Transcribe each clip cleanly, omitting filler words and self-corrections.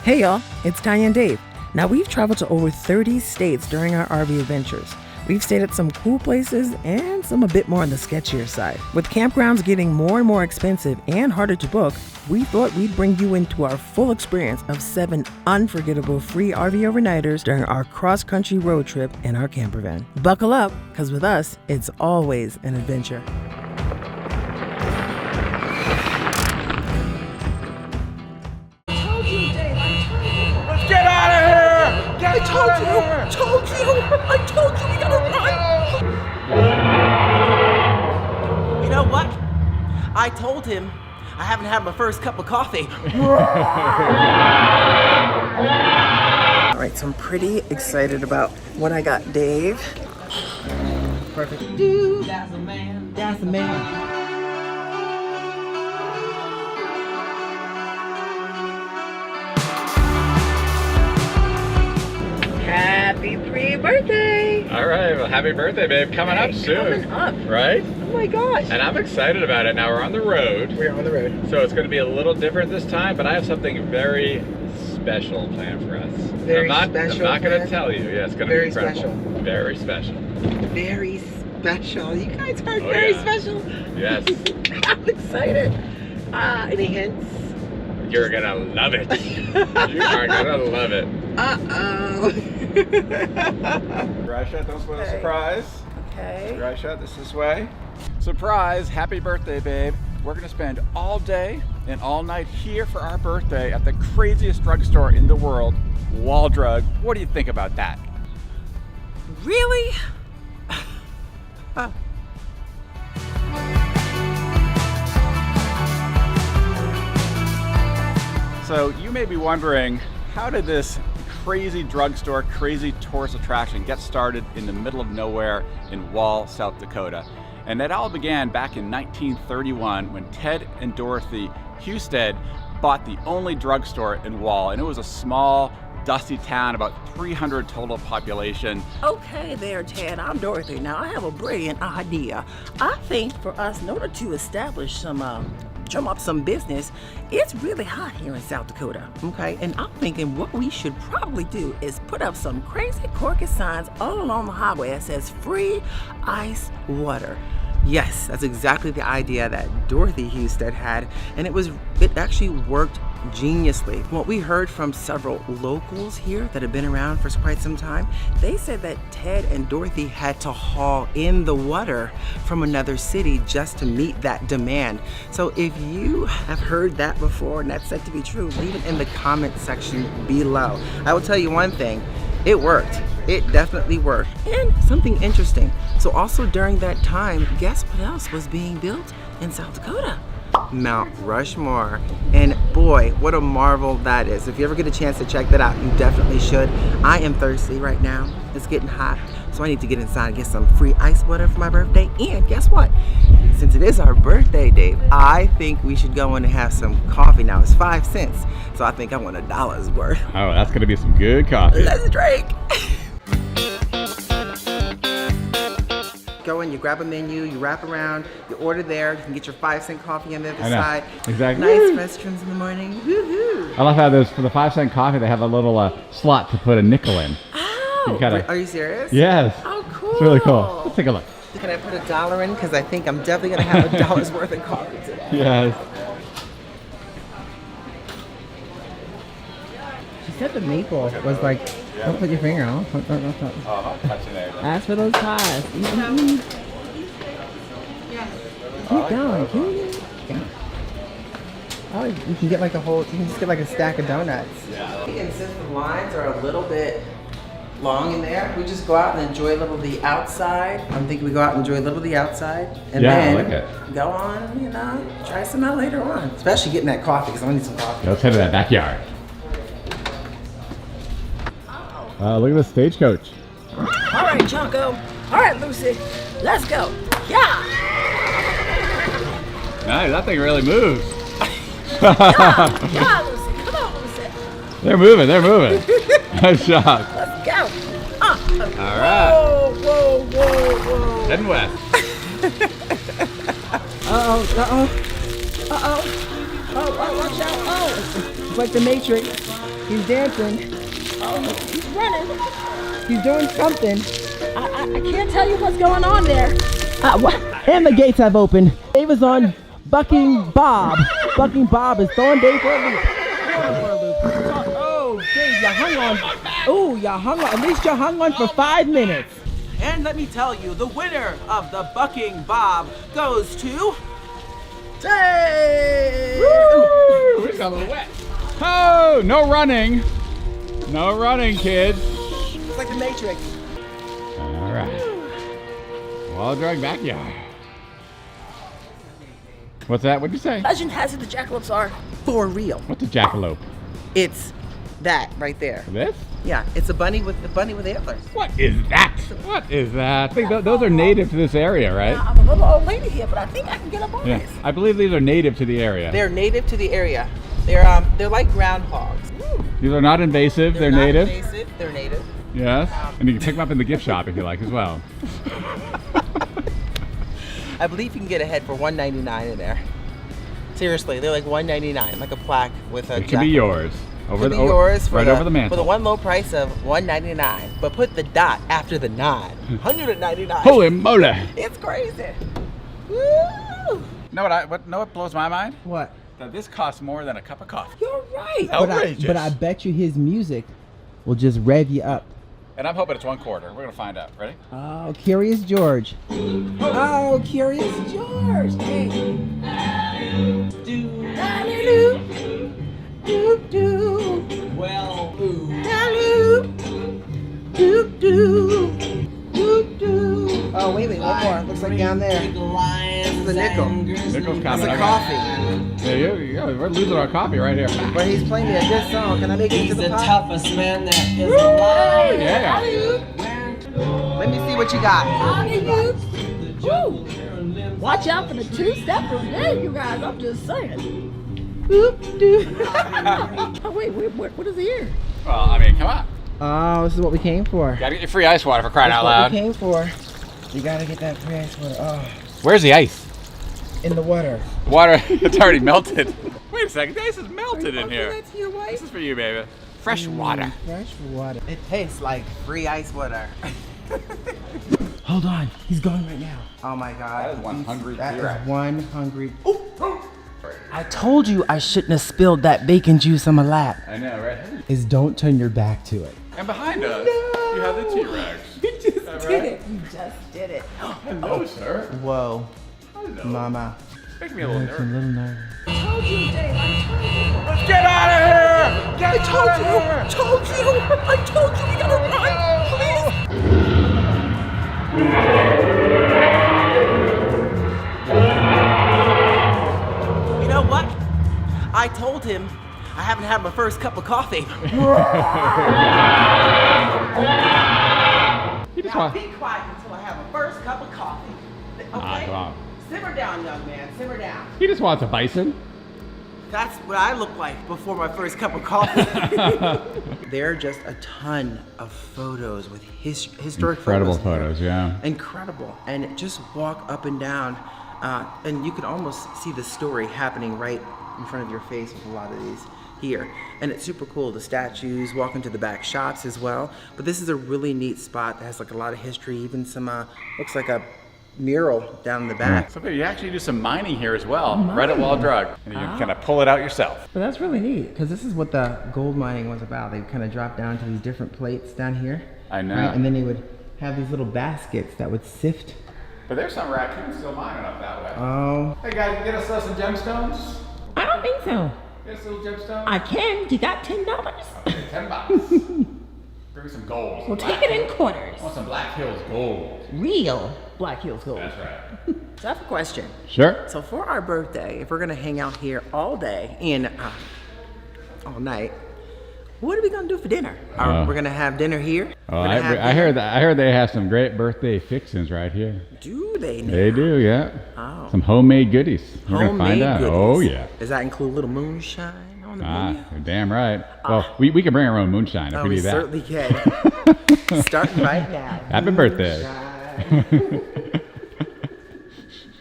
Hey y'all, it's Tanya and Dave. Now we've traveled to over 30 states during our RV adventures. We've stayed at some cool places and some a bit more on the sketchier side. With campgrounds getting more and more expensive and harder to book, we thought we'd bring you into our full experience of 7 unforgettable free RV overnighters during our cross-country road trip in our camper van. Buckle up, because with us, it's always an adventure. I told you we gotta run. You know what? I told him I haven't had my first cup of coffee. All right, so I'm pretty excited about what I got, Dave. Perfect. Dude, that's a man. That's a man. Happy pre-birthday! All right, well, happy birthday, babe. Coming up soon. Coming up. Right? Oh my gosh. And I'm excited about it. Now we're on the road. We're on the road. So it's going to be a little different this time, but I have something very special planned for us. Very I'm special. not going to tell you. Yeah, it's going to be incredible. Special. Very special. Very special. You guys heard Oh, very yeah. special? Yes. I'm excited. Any hints? You're going to love it. You are going to love it. Uh-oh. Dry shot, don't spoil the surprise. Okay. Dry shot this way. Surprise, happy birthday, babe. We're gonna spend all day and all night here for our birthday at the craziest drugstore in the world, Wall Drug. What do you think about that? Really? So you may be wondering, how did this crazy drugstore, crazy tourist attraction get started in the middle of nowhere in Wall, South Dakota? And it all began back in 1931 when Ted and Dorothy Husted bought the only drugstore in Wall, and it was a small, dusty town, about 300 total population. Okay there, Ted. I'm Dorothy. Now, I have a brilliant idea. I think for us, in order to establish drum up some business, it's really hot here in South Dakota, okay? And I'm thinking what we should probably do is put up some crazy corky signs all along the highway that says free ice water. Yes, that's exactly the idea that Dorothy Husted had, and it actually worked geniusly. What we heard from several locals here that have been around for quite some time, they said that Ted and Dorothy had to haul in the water from another city just to meet that demand. So if you have heard that before and that's said to be true, leave it in the comment section below. I will tell you one thing, it worked. It definitely worked. And something interesting. So also during that time, guess what else was being built in South Dakota? Mount Rushmore. And boy, what a marvel that is. If you ever get a chance to check that out, you definitely should. I am thirsty right now. It's getting hot. So I need to get inside and get some free ice water for my birthday. And guess what? Since it is our birthday, Dave, I think we should go in and have some coffee. Now it's 5 cents. So I think I want $1's worth. Oh, that's gonna be some good coffee. Let's drink. Go in, you grab a menu, you wrap around, you order there, you can get your 5-cent coffee on the other side. Exactly. Nice restrooms in the morning. Woohoo! I love how there's, for the 5-cent coffee, they have a little slot to put a nickel in. Oh! Are you serious? Yes. Oh, cool. It's really cool. Let's take a look. Can I put $1 in? Because I think I'm definitely going to have $1's worth of coffee today. Yes. She said the maple was like, don't put your finger on. Don't. Oh, I'm not touching it. Ask for those pies. Keep going. Oh, you can get like you can just get like a stack of donuts. Yeah. And since the lines are a little bit long in there, we just go out and enjoy a little of the outside. I'm thinking we go out and enjoy a little of the outside. And then I like it. Go on, try some out later on. Especially getting that coffee, because I need some coffee. Let's head to that backyard. Look at the stagecoach. All right, Junko. All right, Lucy. Let's go. Yeah. Nice, that thing really moves. Yeah, Lucy. Come on, Lucy. They're moving. Nice job. Let's go. All right. Whoa. Heading west. Uh-oh. Oh, watch out. Oh, it's like the Matrix. He's dancing. Oh, he's running. He's doing something. I can't tell you what's going on there. And the gates have opened. Dave is on Bucking Bob. Bucking Bob is throwing Dave for a loop. Oh, Dave, you hung on. Oh, you hung on. At least you hung on for 5 minutes. And let me tell you, the winner of the Bucking Bob goes to Dave! Woo! It's a little wet. Oh, no running. No running, kids. It's like the Matrix. All right. Wall drug backyard. What's that? What'd you say? Legend has it the jackalopes are for real. What's a jackalope? It's that right there. This? Yeah, it's a bunny with antlers. What is that? What is that? I think those are native to this area, right? I'm a little old lady here, but I think I can get up on this. I believe these are native to the area. They're native to the area. They're like groundhogs. These are not invasive. They're not native. Invasive. They're native. Yes. And you can pick them up in the gift shop if you like as well. I believe you can get a head for $1.99 in there. Seriously, they're like $1.99, like a plaque with a. It could be yours. Over over the mantle. For the one low price of $1.99, but put the dot after the 9. $199. Holy moly! It's crazy. Woo! Know what blows my mind? What? That this costs more than a cup of coffee. You're right. Outrageous. But I bet you his music will just rev you up. And I'm hoping it's 1/4. We're gonna find out. Ready? Oh, Curious George. Oh, Curious George. Hey. Well, oh, wait, one more. Looks like down there. This is a nickel. Nickel's That's coming. a coffee. Yeah, we're losing our coffee right here. But he's playing me a good song. Can I make it to the pot? toughest man that is alive. Yeah. Let me see what you got. Woo. Watch out for the two-step from there, you guys. I'm just saying. Oh, wait, what is here? Well, I mean, come on. Oh, this is what we came for. Gotta get your free ice water for crying out That's loud. what we came for. You gotta get that free ice water. Oh, Where's the ice? in the water. Water, it's already melted. Wait a second, the ice is melted in here. That's your wife? This is for you, baby. Fresh water. Fresh water. It tastes like free ice water. Hold on, he's going right now. Oh my God. That is one hungry That T-Rex. is one hungry. I told you I shouldn't have spilled that bacon juice on my lap. I know, right? Is don't turn your back to it. And behind us, you have the T-Rex. You just did it. You just did it. Hello, sir. Whoa, Hello. mama. Making me a little That's a nervous. little nervous. I told you, Dave. I Let's get out of here! Get told out of you. here! Told you. I told you we gotta run. Please. You know what? I told him I haven't had my first cup of coffee. Now be quiet until I have my first cup of coffee. Okay? come on. Simmer down, young man. Simmer down. He just wants a bison. That's what I look like before my first cup of coffee. There are just a ton of photos with historic Incredible photos. photos, yeah. Incredible. And just walk up and down, and you can almost see the story happening right in front of your face with a lot of these here. And it's super cool. The statues, walk into the back shops as well. But this is a really neat spot that has like a lot of history, even some, looks like a mural down in the back. So you actually do some mining here as well, right at Wall Drug. And you can kind of pull it out yourself. But that's really neat, because this is what the gold mining was about. They kind of dropped down to these different plates down here. I know. Right? And then they would have these little baskets that would sift. But there's some raccoons still mining up that way. Oh. Hey guys, you get us some gemstones? I don't think so. Get us a little gemstone? I can. You got $10. Okay, $10. Bring me some gold. We'll take it in quarters. I want some Black Hills gold. Real Black Hills gold. That's right. So I have a question. Sure. So for our birthday, if we're gonna hang out here all day and all night, what are we gonna do for dinner? We're gonna have dinner here. Oh, I heard they have some great birthday fixings right here. Do they now? They do, yeah. Oh. Some homemade goodies. We're gonna Homemade find out. goodies. Oh yeah. Does that include a little moonshine on the menu? You're damn right. Well, we can bring our own moonshine if Oh, we we need that. certainly can. Starting right now. Happy birthday.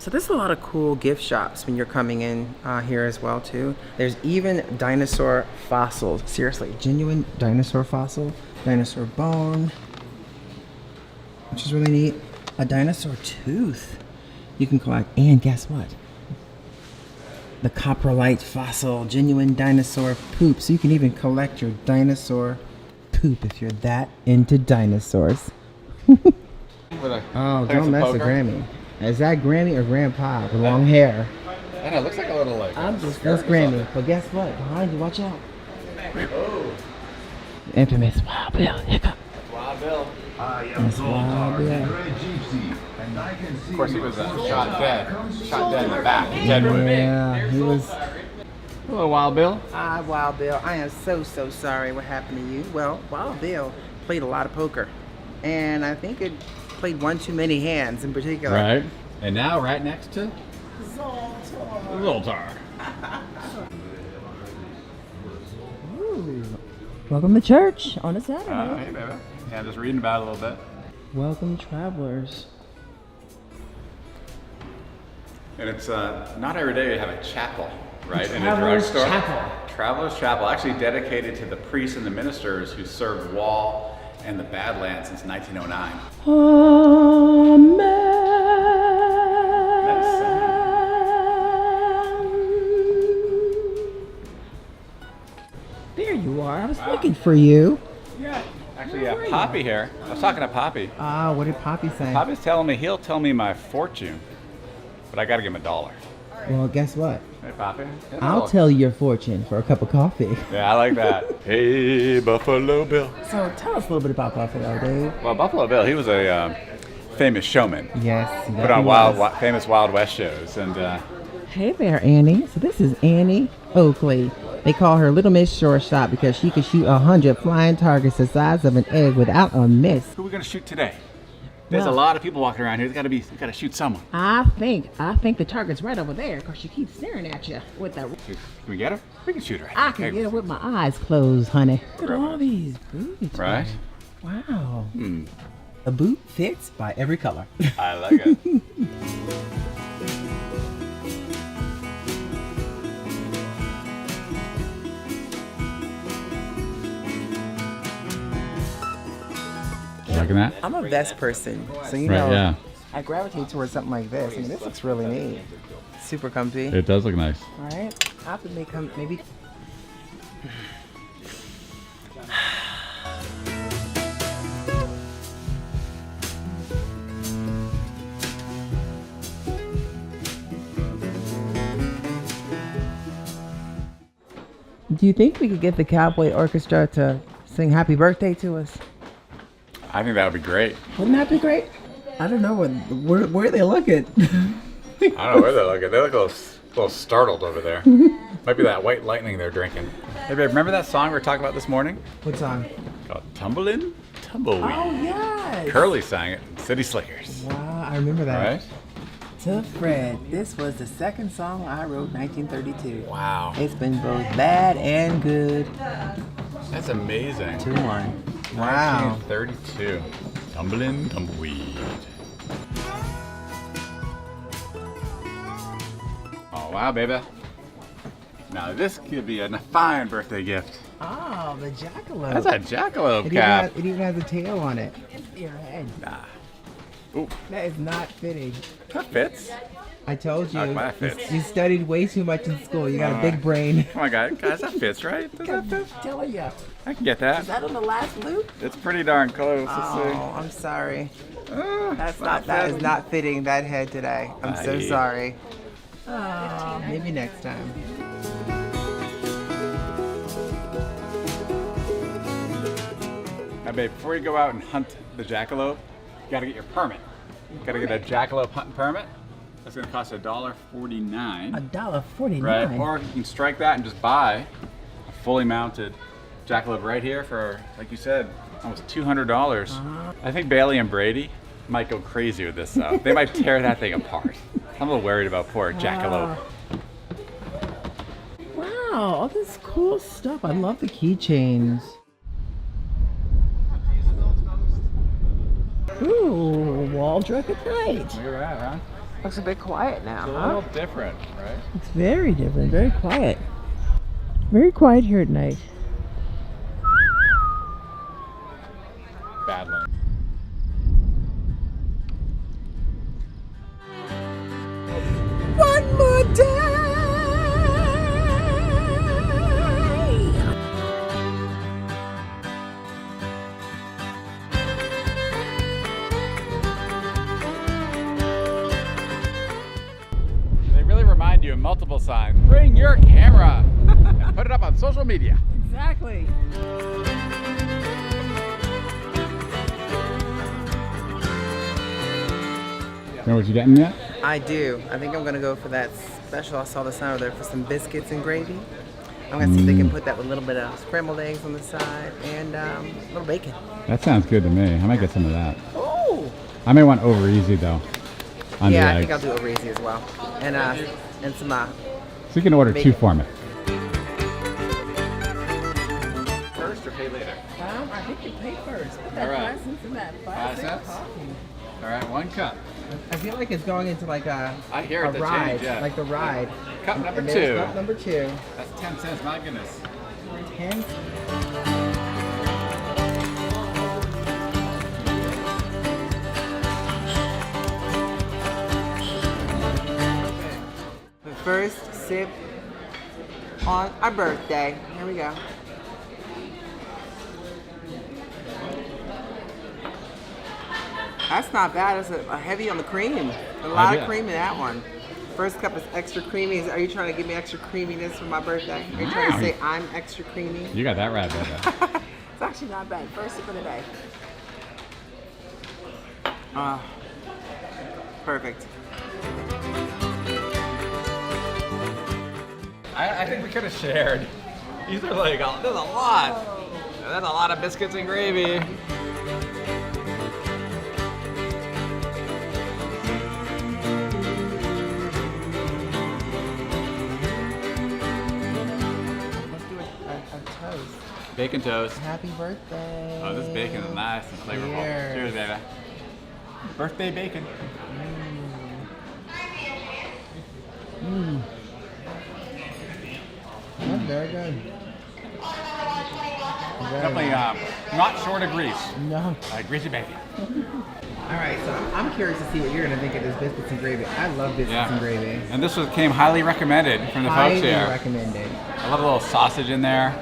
So there's a lot of cool gift shops when you're coming in here as well too. There's even dinosaur fossils. Seriously, genuine dinosaur fossil, dinosaur bone, which is really neat. A dinosaur tooth you can collect. And guess what? The coprolite fossil, genuine dinosaur poop. So you can even collect your dinosaur poop if you're that into dinosaurs. Oh, don't mess with Grammy. Is that Grammy or Grandpa with long hair? I know, it looks like a little like. That's Grammy. But guess what? Behind you, watch out. Oh. Infamous Wild Bill. Hiccup. Wild Bill. That's Wild Bill. Of course, he was shot dead in the back. Dead wood. Yeah, he was. Hello, Wild Bill. Wild Bill. I am so sorry what happened to you. Well, Wild Bill played a lot of poker. And I think it played one too many hands in particular. Right. And now right next to Zoltar. Ooh. Welcome to church on a Saturday. Hey, baby. Yeah, just reading about it a little bit. Welcome, travelers. And it's not every day you have a chapel, right? In a Travelers drugstore. Chapel. Travelers Chapel, actually dedicated to the priests and the ministers who served Wall and the Badlands since 1909. Amen. There you are. I was looking for you. Yeah. Actually, Poppy here. I was talking to Poppy. What did Poppy say? Poppy's telling me he'll tell me my fortune, but I got to give him $1. Well, guess what? Hey, Poppy. I'll tell you your fortune for a cup of coffee. Yeah, I like that. Hey, Buffalo Bill. So tell us a little bit about Buffalo, Dave. Well, Buffalo Bill, he was a famous showman. Yes. Put on famous Wild West shows, and Hey there, Annie. So this is Annie Oakley. They call her Little Miss Shortstop because she could shoot 100 flying targets the size of an egg without a miss. who are we gonna shoot today? There's a lot of people walking around here. We gotta shoot someone. I think the target's right over there because she keeps staring at you with that. Can we get her? We can shoot her. I can get her with my eyes closed, honey. Look at all these boots. Right? Wow. A boot fits by every color. I like it. Liking that? I'm a vest person, so you Right, know, yeah. I gravitate towards something like this. I mean, this looks really neat. Super comfy. It does look nice. All right. I have to make maybe. Do you think we could get the Cowboy Orchestra to sing Happy Birthday to us? I think that would be great. Wouldn't that be great? I don't know where they looking. I don't know where they're looking. They look a little startled over there. Might be that white lightning they're drinking. Hey, babe, remember that song we were talking about this morning? What song? Called Tumblin' Tumbleweed. Oh, yes. Curly sang it in City Slickers. Wow, I remember that. Right? To Fred, this was the second song I wrote 1932. Wow. It's been both bad and good. That's amazing. 2-1. Wow. 1932. Tumblin' Tumbleweed. Oh, wow, baby. Now this could be a fine birthday gift. Oh, the jackalope. That's a jackalope cap. It even has a tail on it. Your head. Nah. Ooh, That is not fitting. that fits. I told you. Not quite fits. You studied way too much in school. You got a big brain. Oh my God, guys, that fits, right? Does that fit? I'm telling you. I can get that. Is that on the last loop? It's pretty darn close. Let's Oh, I'm sorry. see. That is not fitting that head today. I'm so Aye. sorry. Oh, maybe next time. Now, babe, before you go out and hunt the jackalope, you gotta get your permit. You gotta get a jackalope hunting permit. That's gonna cost $1.49. $1.49. Right? Or you can strike that and just buy a fully mounted jackalope right here for, like you said, almost $200. I think Bailey and Brady might go crazy with this though. They might tear that thing apart. I'm a little worried about poor jackalope. Wow, all this cool stuff. I love the keychains. Ooh, wall drug at night. Look at that, huh? Looks a bit quiet now, It's a little different, right? It's very different, very quiet. Very quiet here at night. Badlands. One more day. They really remind you of multiple signs. Bring your camera and put it up on social media. Exactly. Know what you're getting yet? I do. I think I'm gonna go for that special. I saw the sign over there for some biscuits and gravy. I'm gonna see if they can put that with a little bit of scrambled eggs on the side and a little bacon. That sounds good to me. I might get some of that. Oh! I may want over easy though. On Yeah, the I eggs. think I'll do over easy as well. And some So you can order two bacon. for me. First or pay later? I think you pay first. Put that All right. 5 cents in that. 5 cents? All right, 1 cup. I feel like it's going into like a I hear it, the ride, change, yeah. like the ride. Cup number And there's 2. Cup number 2. That's 10 cents, my goodness. 10. The first sip on our birthday. Here we go. That's not bad. It's a heavy on the cream. A lot of cream in that one. First cup is extra creamy. Are you trying to give me extra creaminess for my birthday? Are you trying to say I'm extra creamy? You got that right, baby. It's actually not bad. First sip of the day. Perfect. I think we could have shared. These are like, there's a lot. That's a lot of biscuits and gravy. Let's do a toast. Bacon toast. Happy birthday. Oh, this bacon is nice and flavorful. Cheers. Cheers, baby. Birthday bacon. That's very good. Definitely not short of grease. No. Greasy bacon. All right, so I'm curious to see what you're gonna think of this biscuits and gravy. I love biscuits and gravy. And this came highly recommended from the folks Highly here. recommended. I love a little sausage in there.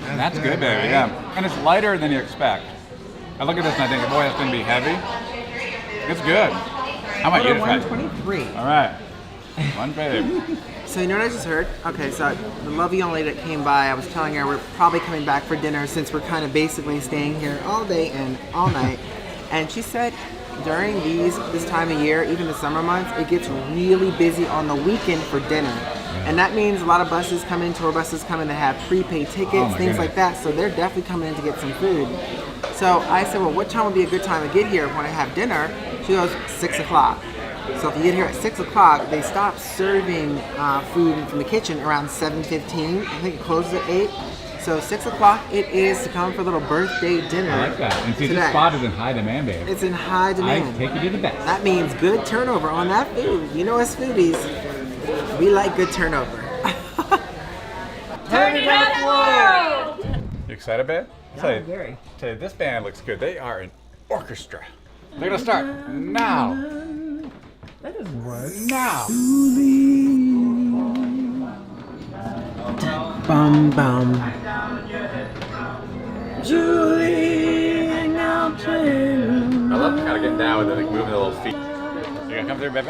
And that's good, baby. right? Yeah. And it's lighter than you expect. I look at this and I think, boy, that's gonna be heavy. It's good. How about you to try? 123. All right. One babe. So you know what I just heard? Okay, so the lovely young lady that came by, I was telling her we're probably coming back for dinner since we're kind of basically staying here all day and all night. And she said during this time of year, even the summer months, it gets really busy on the weekend for dinner. And that means a lot of buses come in, tour buses come in that have prepaid tickets, things like that. So they're definitely coming in to get some food. So I said, well, what time would be a good time to get here when I have dinner? She goes, 6 o'clock. So if you get here at 6 o'clock, they stop serving food from the kitchen around 7:15. I think it closes at 8. So 6 o'clock it is to come for a little birthday dinner. I like that. And see, today. this spot is in high demand, babe. It's in high demand. I take you to the best. That means good turnover on that food. You know, as foodies, we like good turnover. Turn it up, world! You excited, babe? Tell you, very. this band looks good. They are an orchestra. They're gonna start now. That doesn't work. Now. Bum bum. Julie, now turn. I love kind of getting down with it, like moving the little feet. You gonna come through, baby?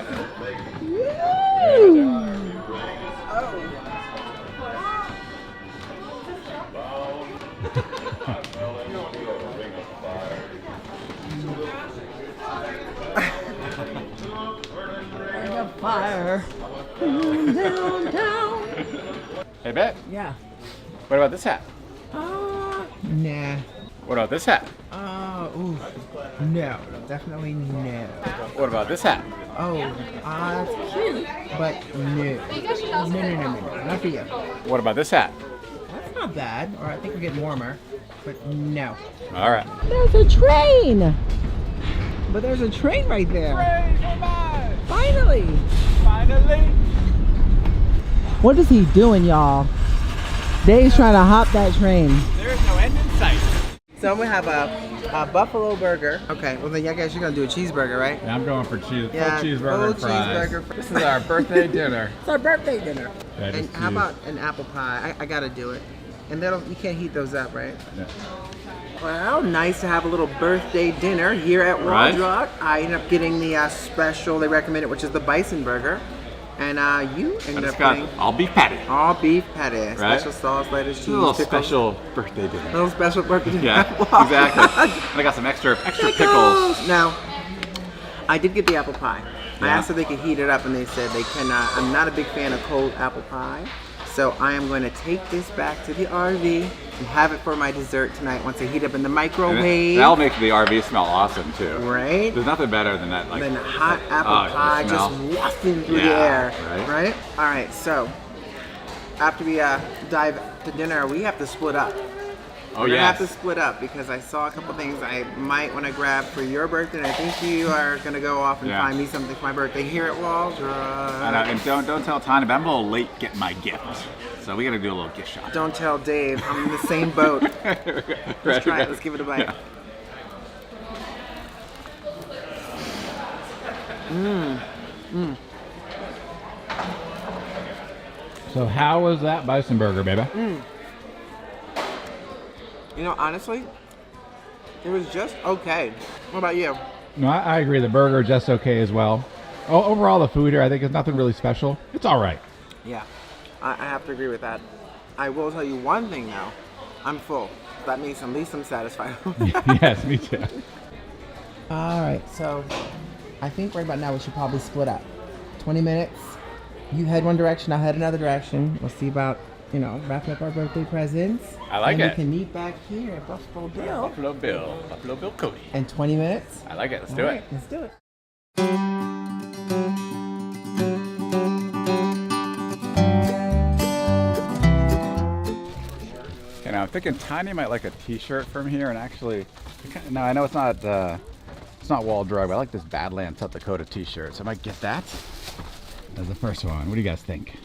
Fire. Down, down. Hey, babe. Yeah. What about this hat? Nah. What about this hat? Ooh. No. Definitely no. What about this hat? Oh, it's cute, but no. No. Not for you. What about this hat? That's not bad. Or I think we're getting warmer, but no. All right. There's a train. But there's a train right there. Train for mine! Finally. Finally! What is he doing, y'all? Dave's trying to hop that train. There's no end in sight. So I'm gonna have a buffalo burger. Okay, well then I guess you're gonna do a cheeseburger, right? Yeah, I'm going for full full cheeseburger. This is our birthday dinner. It's our birthday dinner. That is And how cute. about an apple pie? I gotta do it. And you can't heat those up, right? Yeah. Well, nice to have a little birthday dinner here at Right. Waldrop. I ended up getting the special they recommended, which is the Bison burger. And you And ended it's up got getting all beef patty. all beef patty, Right. special sauce, lettuce, cheese, A little pickles. special birthday dinner. Little special birthday dinner. Yeah, Wow. exactly. And I got some extra pickles. Now, I did get the apple pie. I Yeah. asked if they could heat it up, and they said they cannot. I'm not a big fan of cold apple pie, so I am going to take this back to the RV and have it for my dessert tonight once I heat it up in the And microwave. that'll make the RV smell awesome too. Right? There's nothing better than that. Like, Then hot apple Oh, you pie just smell? wafting through the Yeah, air. right? All right, so after we dive to dinner, we have to split up. oh We're gonna yes. have to split up because I saw a couple things I might want to grab for your birthday, and I think you are gonna go off and Yeah. find me something for my birthday here at Waldrop. And don't tell Tanya, but I'm a little late getting my gift. So we gotta do a little gift shop. Don't tell Dave. I'm in the same boat. Let's try it. Let's give it a bite. So how was that bison burger, baby? You know, honestly, it was just okay. What about you? No, I agree. The burger just okay as well. Overall, the food here I think is nothing really special. It's all right. Yeah, I have to agree with that. I will tell you one thing though. I'm full. That means at least I'm satisfied. Yes, me too. All right, so I think right about now we should probably split up. 20 minutes. You head one direction, I'll head another direction. We'll see about, wrapping up our birthday presents. I like and it. We can meet back here at Buffalo Bill Buffalo Bill Cody. in 20 minutes. I like it. Let's All do right, it. let's do it. Okay, now I'm thinking Tiny might like a T-shirt from here, and actually, no, I know it's not Waldrop, but I like this Badlands South Dakota T-shirt, so I might get that as the first one. What do you guys think?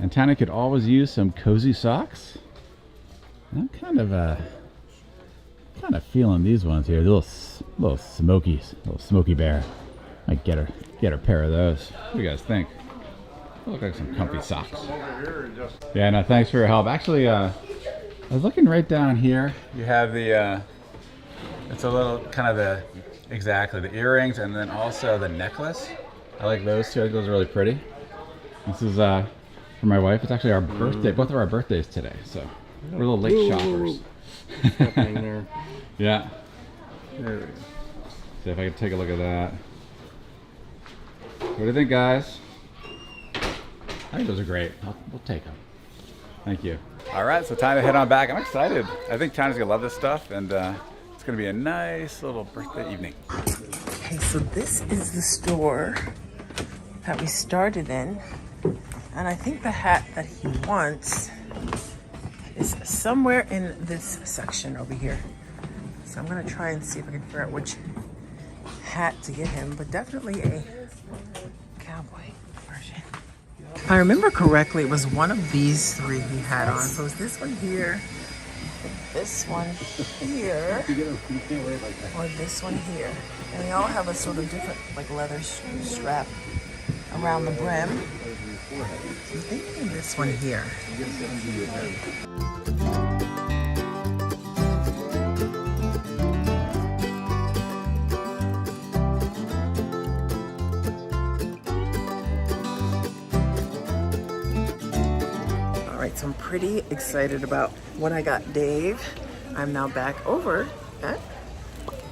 And Tiny could always use some cozy socks. I'm kind of feeling these ones here, little smoky bear. Might get her a pair of those. What do you guys think? They look like some comfy socks. Yeah, no, thanks for your help. Actually, I was looking right down here. You have the, it's a little kind of the earrings and then also the necklace. I like those two. I think those are really pretty. This is for my wife. It's actually our birthday, both of our birthdays today. So we're little late shoppers. Yeah. There we go. See if I can take a look at that. What do you think, guys? I think those are great. We'll take them. Thank you. All right, so time to head on back. I'm excited. I think Tiny's gonna love this stuff, and it's gonna be a nice little birthday evening. Okay, so this is the store that we started in, and I think the hat that he wants is somewhere in this section over here. So I'm gonna try and see if I can figure out which hat to get him, but definitely a cowboy version. If I remember correctly, it was one of these three he had on. So it's this one here, this one here, or this one here. And they all have a sort of different like leather strap around the brim. So I'm thinking this one here. Alright, so I'm pretty excited about what I got Dave. I'm now back over at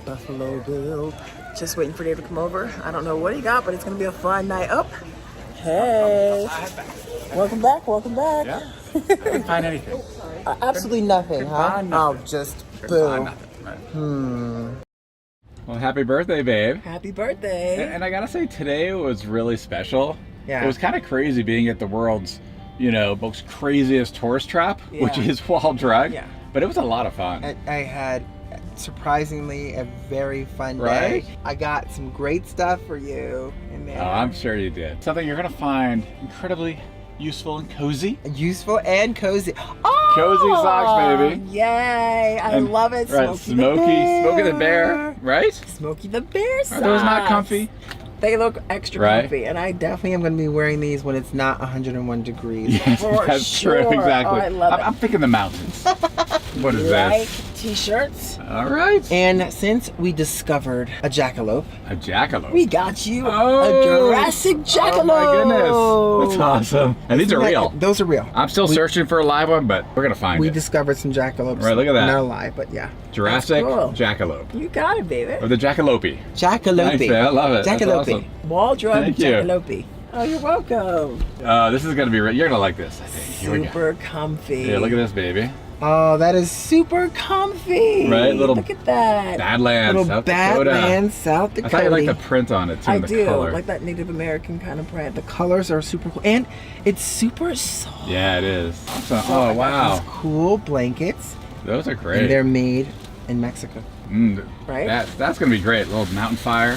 Buffalo Bill. Just waiting for Dave to come over. I don't know what he got, but it's gonna be a fun night up. Hey. Welcome back, welcome back. Yeah. I didn't find anything. Absolutely nothing, huh? find Oh, nothing. just Find boom. nothing. Right. Well, happy birthday, babe. Happy birthday. And I gotta say, today was really special. Yeah. It was kind of crazy being at the world's, most craziest tourist trap, which Yeah. is Waldrop. Yeah. But it was a lot of fun. I had surprisingly a very fun day. Right? I got some great stuff for you in there. Oh, I'm sure you did. Something you're gonna find incredibly useful and cozy. Useful and cozy. Oh, Cozy socks, baby. Yay! I love it. Right, Smokey the Bear, right? Smokey the Bear socks. Are those not comfy? They look extra Right. comfy, and I definitely am going to be wearing these when it's not 101 degrees. Yes, For that's sure. true, exactly. Oh, I love it. I'm thinking the mountains. What is Like this? t-shirts. All right. And since we discovered a jackalope, A jackalope. we got you Oh. a Jurassic jackalope. Oh my goodness. That's awesome. And these are Isn't that- real. Those are real. I'm still searching for a live one, but we're gonna find We it. discovered some jackalopes. Right, look at that. Not alive, but yeah. Jurassic That's cool. jackalope. You got it, baby. Or the jackalope. Jackalope. Nice, man. I love it. That's Jackalope. awesome. Waldron Thank you. jackalope. Oh, you're welcome. This is gonna be, you're gonna like this, I think. Here we go. Super comfy. Here, look at this, baby. Oh, that is super comfy. Right, little Look at that. Badlands, Little South Dakota. Badlands, South I Dakota. thought you liked the print on it too, I and the do, color. like that Native American kind of print. The colors are super cool, and it's super soft. Yeah, it is. Awesome. So Oh, I got wow. these cool blankets, Those are great. and they're made in Mexico. Right? That's gonna be great. A little mountain fire.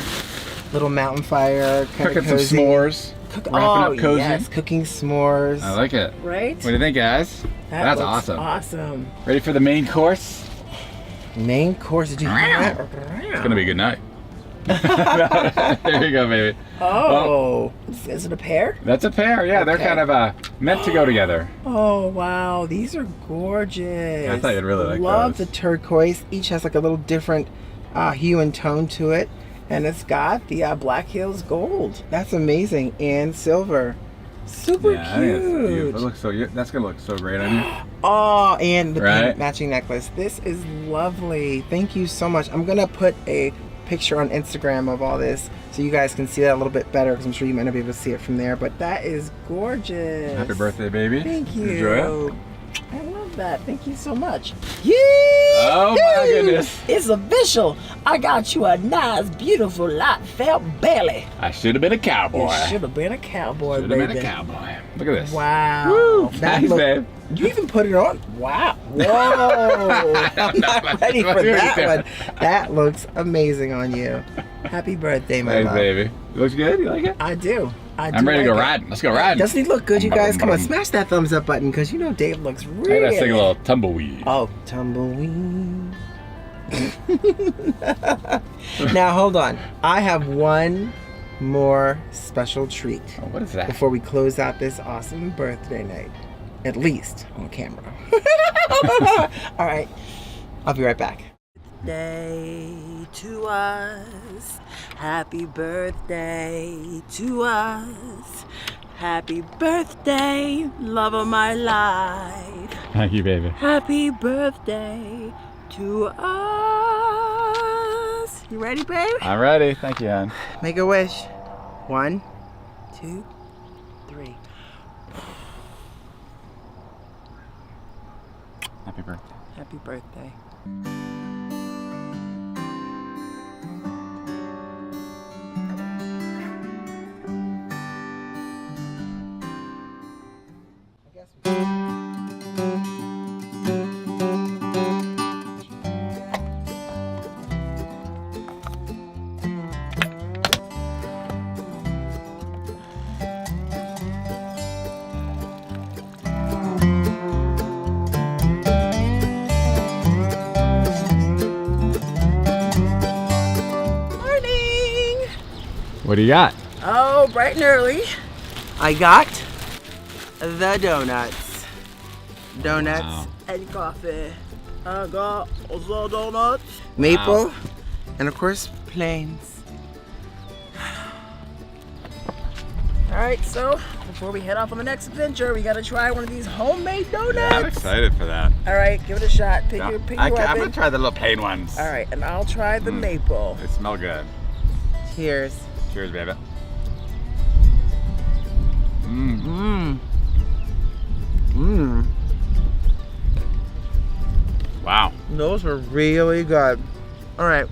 Little mountain fire, kind Cooking of some cozy. s'mores. Wrapping up cozy. Yes, cooking s'mores. I like it. Right? What do you think, guys? That's looks awesome. Awesome. Ready for the main course? Main course. Did you hear that? It's gonna be a good night. There you go, baby. Oh, is it a pair? That's a pair. Yeah, they're Okay. kind of meant to go together. Oh wow, these are gorgeous. I thought you'd really like Love those. the turquoise. Each has like a little different hue and tone to it, and it's got the Black Hills gold. That's amazing, and silver. Super Yeah, I think it's cute. beautiful. It looks so. That's gonna look so great on you. Oh, and the Right? pink matching necklace. This is lovely. Thank you so much. I'm gonna put a picture on Instagram of all this so you guys can see that a little bit better, because I'm sure you might not be able to see it from there. But that is gorgeous. Happy birthday, baby. Thank you. Enjoy it. I love that. Thank you so much. Yeah. Oh my goodness. It's official. I got you a nice, beautiful, light felt belly. I should have been a cowboy. You should have been a cowboy, Should have baby. been a cowboy. Look at this. Wow. Woo. That Thanks, look- babe. You even put it on. Wow. Whoa. I'm not ready for that one. That looks amazing on you. Happy birthday, my Thanks, love. baby. It looks good. You like it? I do. I'm ready to go riding. Let's go riding. Doesn't he look good, you guys? Come on, smash that thumbs up button, because you know Dave looks I really... gotta sing a little tumbleweed. Oh, tumbleweed. Now, hold on. I have one more special treat Oh, what is that? before we close out this awesome birthday night. At least on camera. All right. I'll be right back. Birthday to us. Happy birthday to us. Happy birthday, love of my life. Thank you, baby. Happy birthday to us. You ready, babe? I'm ready. Thank you, Ann. Make a wish. 1, 2, 3. Happy birthday. Happy birthday. Morning. What do you got? Oh, bright and early. I got the donuts. Donuts. Wow. And coffee. I got the donuts. Maple. Wow. And of course, plains. All right, so before we head off on the next adventure, we gotta try one of these homemade donuts. Yeah, I'm excited for that. All right, give it a shot. Pick your I'm weapon. gonna try the little plain ones. All right, and I'll try the maple. They smell good. Cheers. Cheers, baby. Mmm. Mmm. Wow. Those are really good. All right.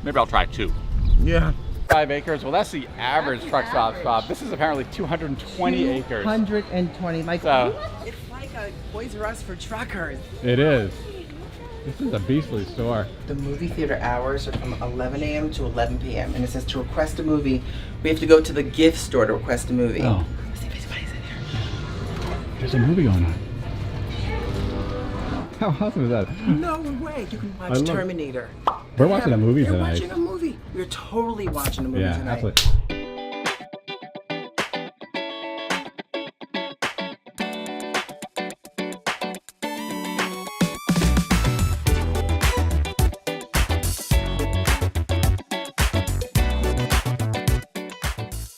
Maybe I'll try 2. Yeah. 5 acres. Well, that's the average truck stop. This is apparently 220 acres. 120. Like, So it's like a Toys R Us for truckers. it is. This is a beastly store. The movie theater hours are from 11 a.m. to 11 p.m. And it says to request a movie, we have to go to the gift store to request a movie. Oh. Let's see if anybody's in here. There's a movie going on. How awesome is that? No way. You can watch Terminator. We're watching a movie You're tonight. watching a movie. We're totally watching a movie Yeah, tonight. absolutely.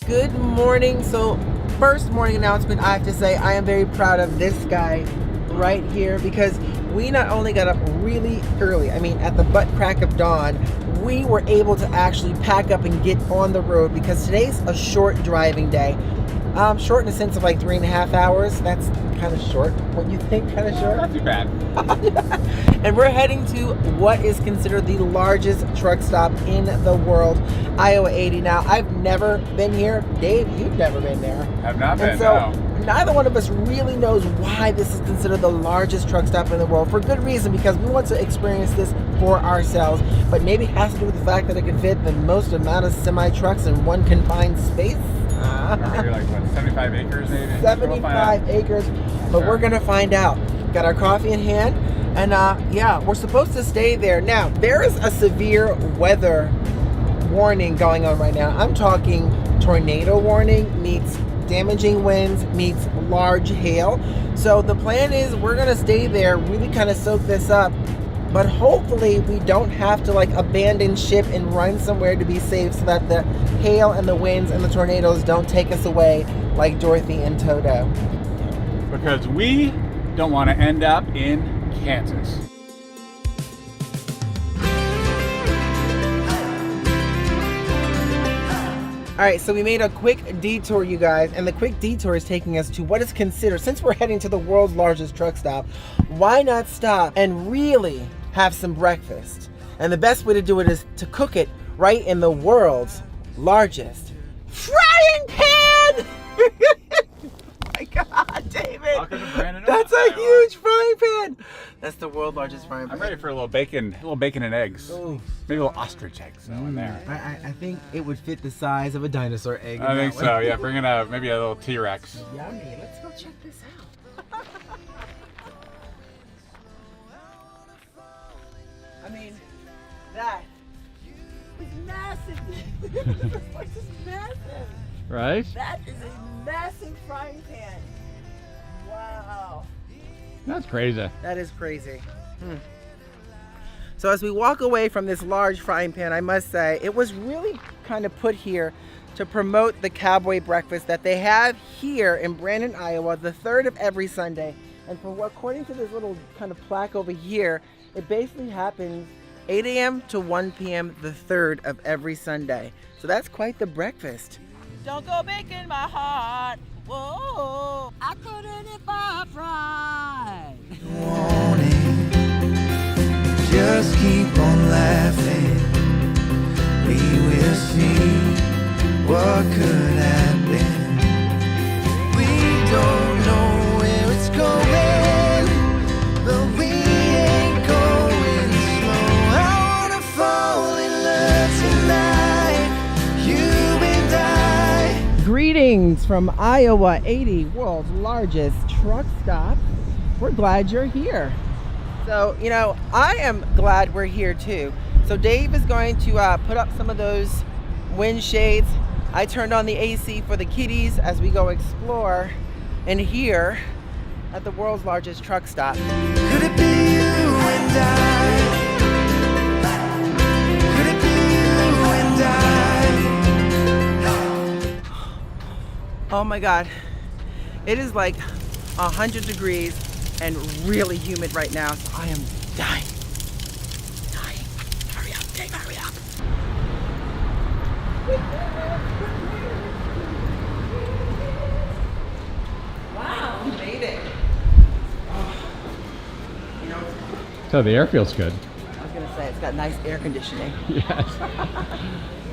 Good morning. So, first morning announcement, I have to say I am very proud of this guy right here because we not only got up really early, I mean at the butt crack of dawn, we were able to actually pack up and get on the road because today's a short driving day. Short in the sense of like 3.5 hours. That's kind of short. What you think? Kind of short? Not too bad. And we're heading to what is considered the largest truck stop in the world, Iowa 80. Now, I've never been here. Dave, you've never been there. I've not been, And so, no. neither one of us really knows why this is considered the largest truck stop in the world. For good reason, because we want to experience this for ourselves. But maybe it has to do with the fact that it can fit the most amount of semi-trucks in one confined space. Maybe like, what, 75 acres maybe? 75 acres, but we're gonna find out. Got our coffee in hand, and yeah, we're supposed to stay there. Now, there is a severe weather warning going on right now. I'm talking tornado warning meets damaging winds meets large hail. So the plan is we're gonna stay there, really kind of soak this up, but hopefully we don't have to like abandon ship and run somewhere to be safe so that the hail and the winds and the tornadoes don't take us away like Dorothy and Toto. Because we don't want to end up in Kansas. All right, so we made a quick detour, you guys, and the quick detour is taking us to what is considered, since we're heading to the world's largest truck stop, why not stop and really have some breakfast? And the best way to do it is to cook it right in the world's largest frying pan! Oh my God, David! Welcome to Brandon, That's a Iowa. huge frying pan! That's the world's largest frying pan. I'm ready for a little bacon and eggs. Ooh. Maybe a little ostrich eggs in there. I think it would fit the size of a dinosaur egg. I think so, yeah. Bring in maybe a little T-Rex. Yummy. Let's go check this out. I mean, that is massive. This place is massive. Right? That is a massive frying pan. Wow. That's crazy. That is crazy. So as we walk away from this large frying pan, I must say, it was really kind of put here to promote the cowboy breakfast that they have here in Brandon, Iowa, the third of every Sunday. And according to this little kind of plaque over here, it basically happens 8 a.m. to 1 p.m. the third of every Sunday. So that's quite the breakfast. Don't go breaking my heart. Whoa, I couldn't if I tried. Warning, just keep on laughing. We will see what could have been. We don't know where it's going, but we ain't going slow. I wanna fall in love tonight, you and I. Greetings from Iowa 80, world's largest truck stop. We're glad you're here. So, you know, I am glad we're here too. So Dave is going to put up some of those wind shades. I turned on the AC for the kiddies as we go explore and here at the world's largest truck stop. Could it be you and I? Could it be you and I? Oh my God, it is like 100 degrees and really humid right now, so I am dying. Dying. Hurry up, Dave, hurry up. Wow, we made it. You know, So the air feels good. I was gonna say, it's got nice air conditioning. Yes. That's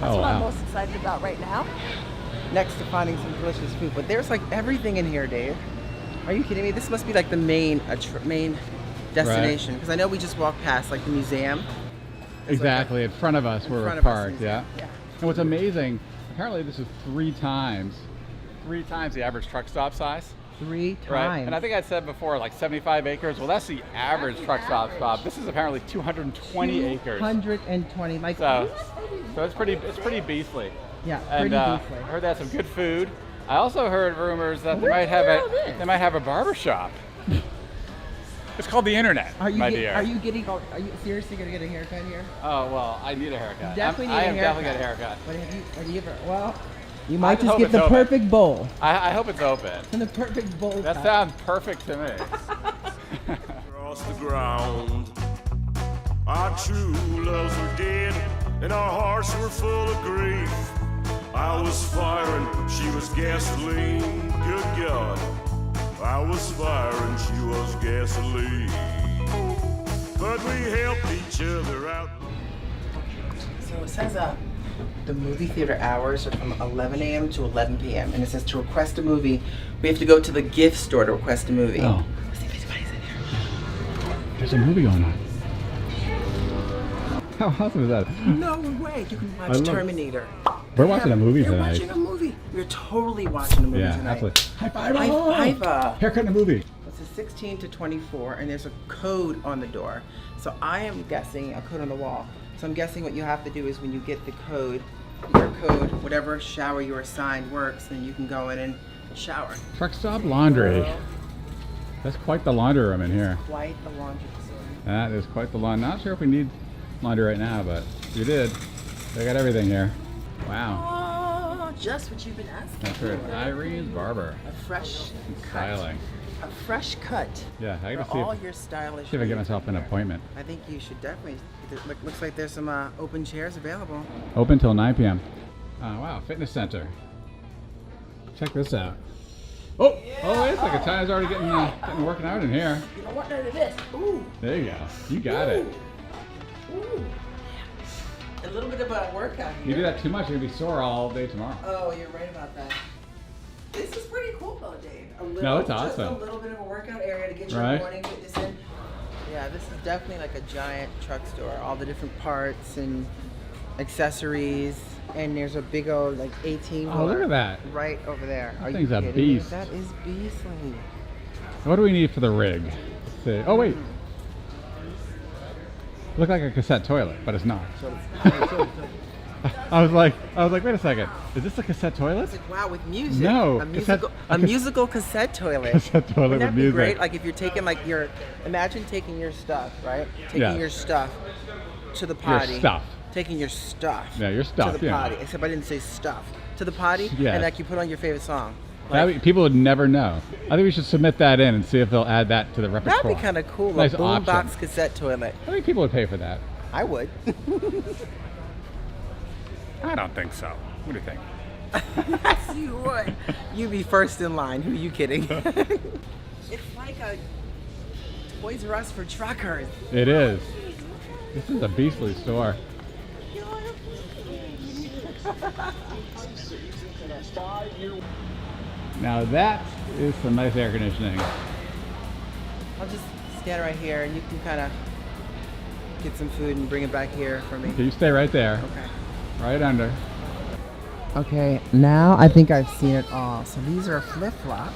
Oh, what I'm wow. most excited about right now. Next to finding some delicious food, but there's like everything in here, Dave. Are you kidding me? This must be like the main destination. Because I know we just walked past like the museum. Exactly, in front of us where we're parked, yeah. And what's amazing, apparently this is three times the average truck stop size. 3 times. Right? And I think I said before, like 75 acres. Well, that's the average truck stop. This is apparently 220 acres. 220, like. So it's pretty beastly. Yeah, And pretty I beastly. heard they had some good food. I also heard rumors that they might have a barber shop. It's called the internet, my dear. Are you seriously gonna get a haircut here? Oh well, I need a haircut. Definitely I need a am definitely haircut. get a haircut. But have you ever? Well, you might just just hope get it's the open. perfect bowl. I hope it's open. And the perfect bowl. That cut. sounds perfect to me. Across the ground, our true loves were dead, and our hearts were full of grief. I was firing, she was gasoline. Good God, I was firing, she was gasoline. But we helped each other out. So it says the movie theater hours are from 11 a.m. to 11 p.m. And it says to request a movie, we have to go to the gift store to request a movie. Oh. Let's see if anybody's in here. There's a movie going on. How awesome is that? No way, you can watch Terminator. We're watching a movie You're tonight. watching a movie. You're totally watching a movie Yeah, tonight. absolutely. High five! High five. Haircut in a movie. It's a 16 to 24, and there's a code on the door. So I am guessing a code on the wall. So I'm guessing what you have to do is when you get the code, your code, whatever shower you're assigned works, then you can go in and shower. Truck stop laundry. That's quite the laundry room in here. Quite the laundry facility. That is quite the laundry. Not sure if we need laundry right now, but if you did, they got everything here. Wow. Oh, just what you've been asking That's for. right. Irene's Barber. A fresh cut. Styling. A fresh cut. Yeah, I gotta For see all if, your stylish. see if I get needs. myself an appointment. I think you should definitely. Looks like there's some open chairs available. Open till 9 p.m. Wow, fitness center. Check this out. Oh, it's like a China's already getting working out in here. You don't want none of this. Ooh. There you go. You got it. Ooh. A little bit of a workout here. You do that too much, you're gonna be sore all day tomorrow. Oh, you're right about that. This is pretty cool though, Dave. No, it's Just awesome. a little bit of a workout area to get your Right. morning fitness in. Yeah, this is definitely like a giant truck store. All the different parts and accessories. And there's a big old like 18 Oh, look at that. right over there. That Are thing's you a kidding me? beast. That is beastly. What do we need for the rig? Let's see. Oh wait. Look like a cassette toilet, but it's not. I was like, wait a second. Is this a cassette toilet? It's like, wow, with music. No, a musical cassette toilet. Cassette toilet Wouldn't that with be music. great? Like if you're taking like imagine taking your stuff, right? Taking Yeah. your stuff to the Your potty. stuff. Taking your stuff. Yeah, your stuff, To the yeah. potty. Except I didn't say stuff. To the potty. Yes. And like you put on your favorite song. People would never know. I think we should submit that in and see if they'll add that to the repertoire. That'd be kind of cool. Nice a boombox option. cassette toilet. I think people would pay for that. I would. I don't think so. What do you think? Yes, you would. You'd be first in line. Who are you kidding? It's like a Toys R Us for truckers. It is. This is a beastly store. Now that is some nice air conditioning. I'll just stand right here and you can kind of get some food and bring it back here for me. Okay, you stay right there. Okay. Right under. Okay, now I think I've seen it all. So these are flip-flops.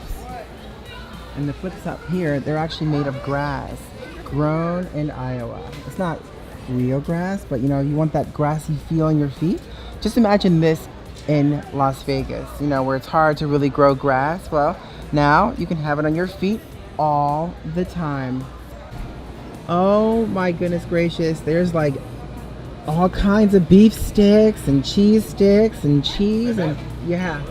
And the flip-flop here, they're actually made of grass, grown in Iowa. It's not real grass, but you know, you want that grassy feel on your feet. Just imagine this in Las Vegas, you know, where it's hard to really grow grass. Well, now you can have it on your feet all the time. Oh my goodness gracious, there's like all kinds of beef sticks and cheese sticks and cheese and yeah.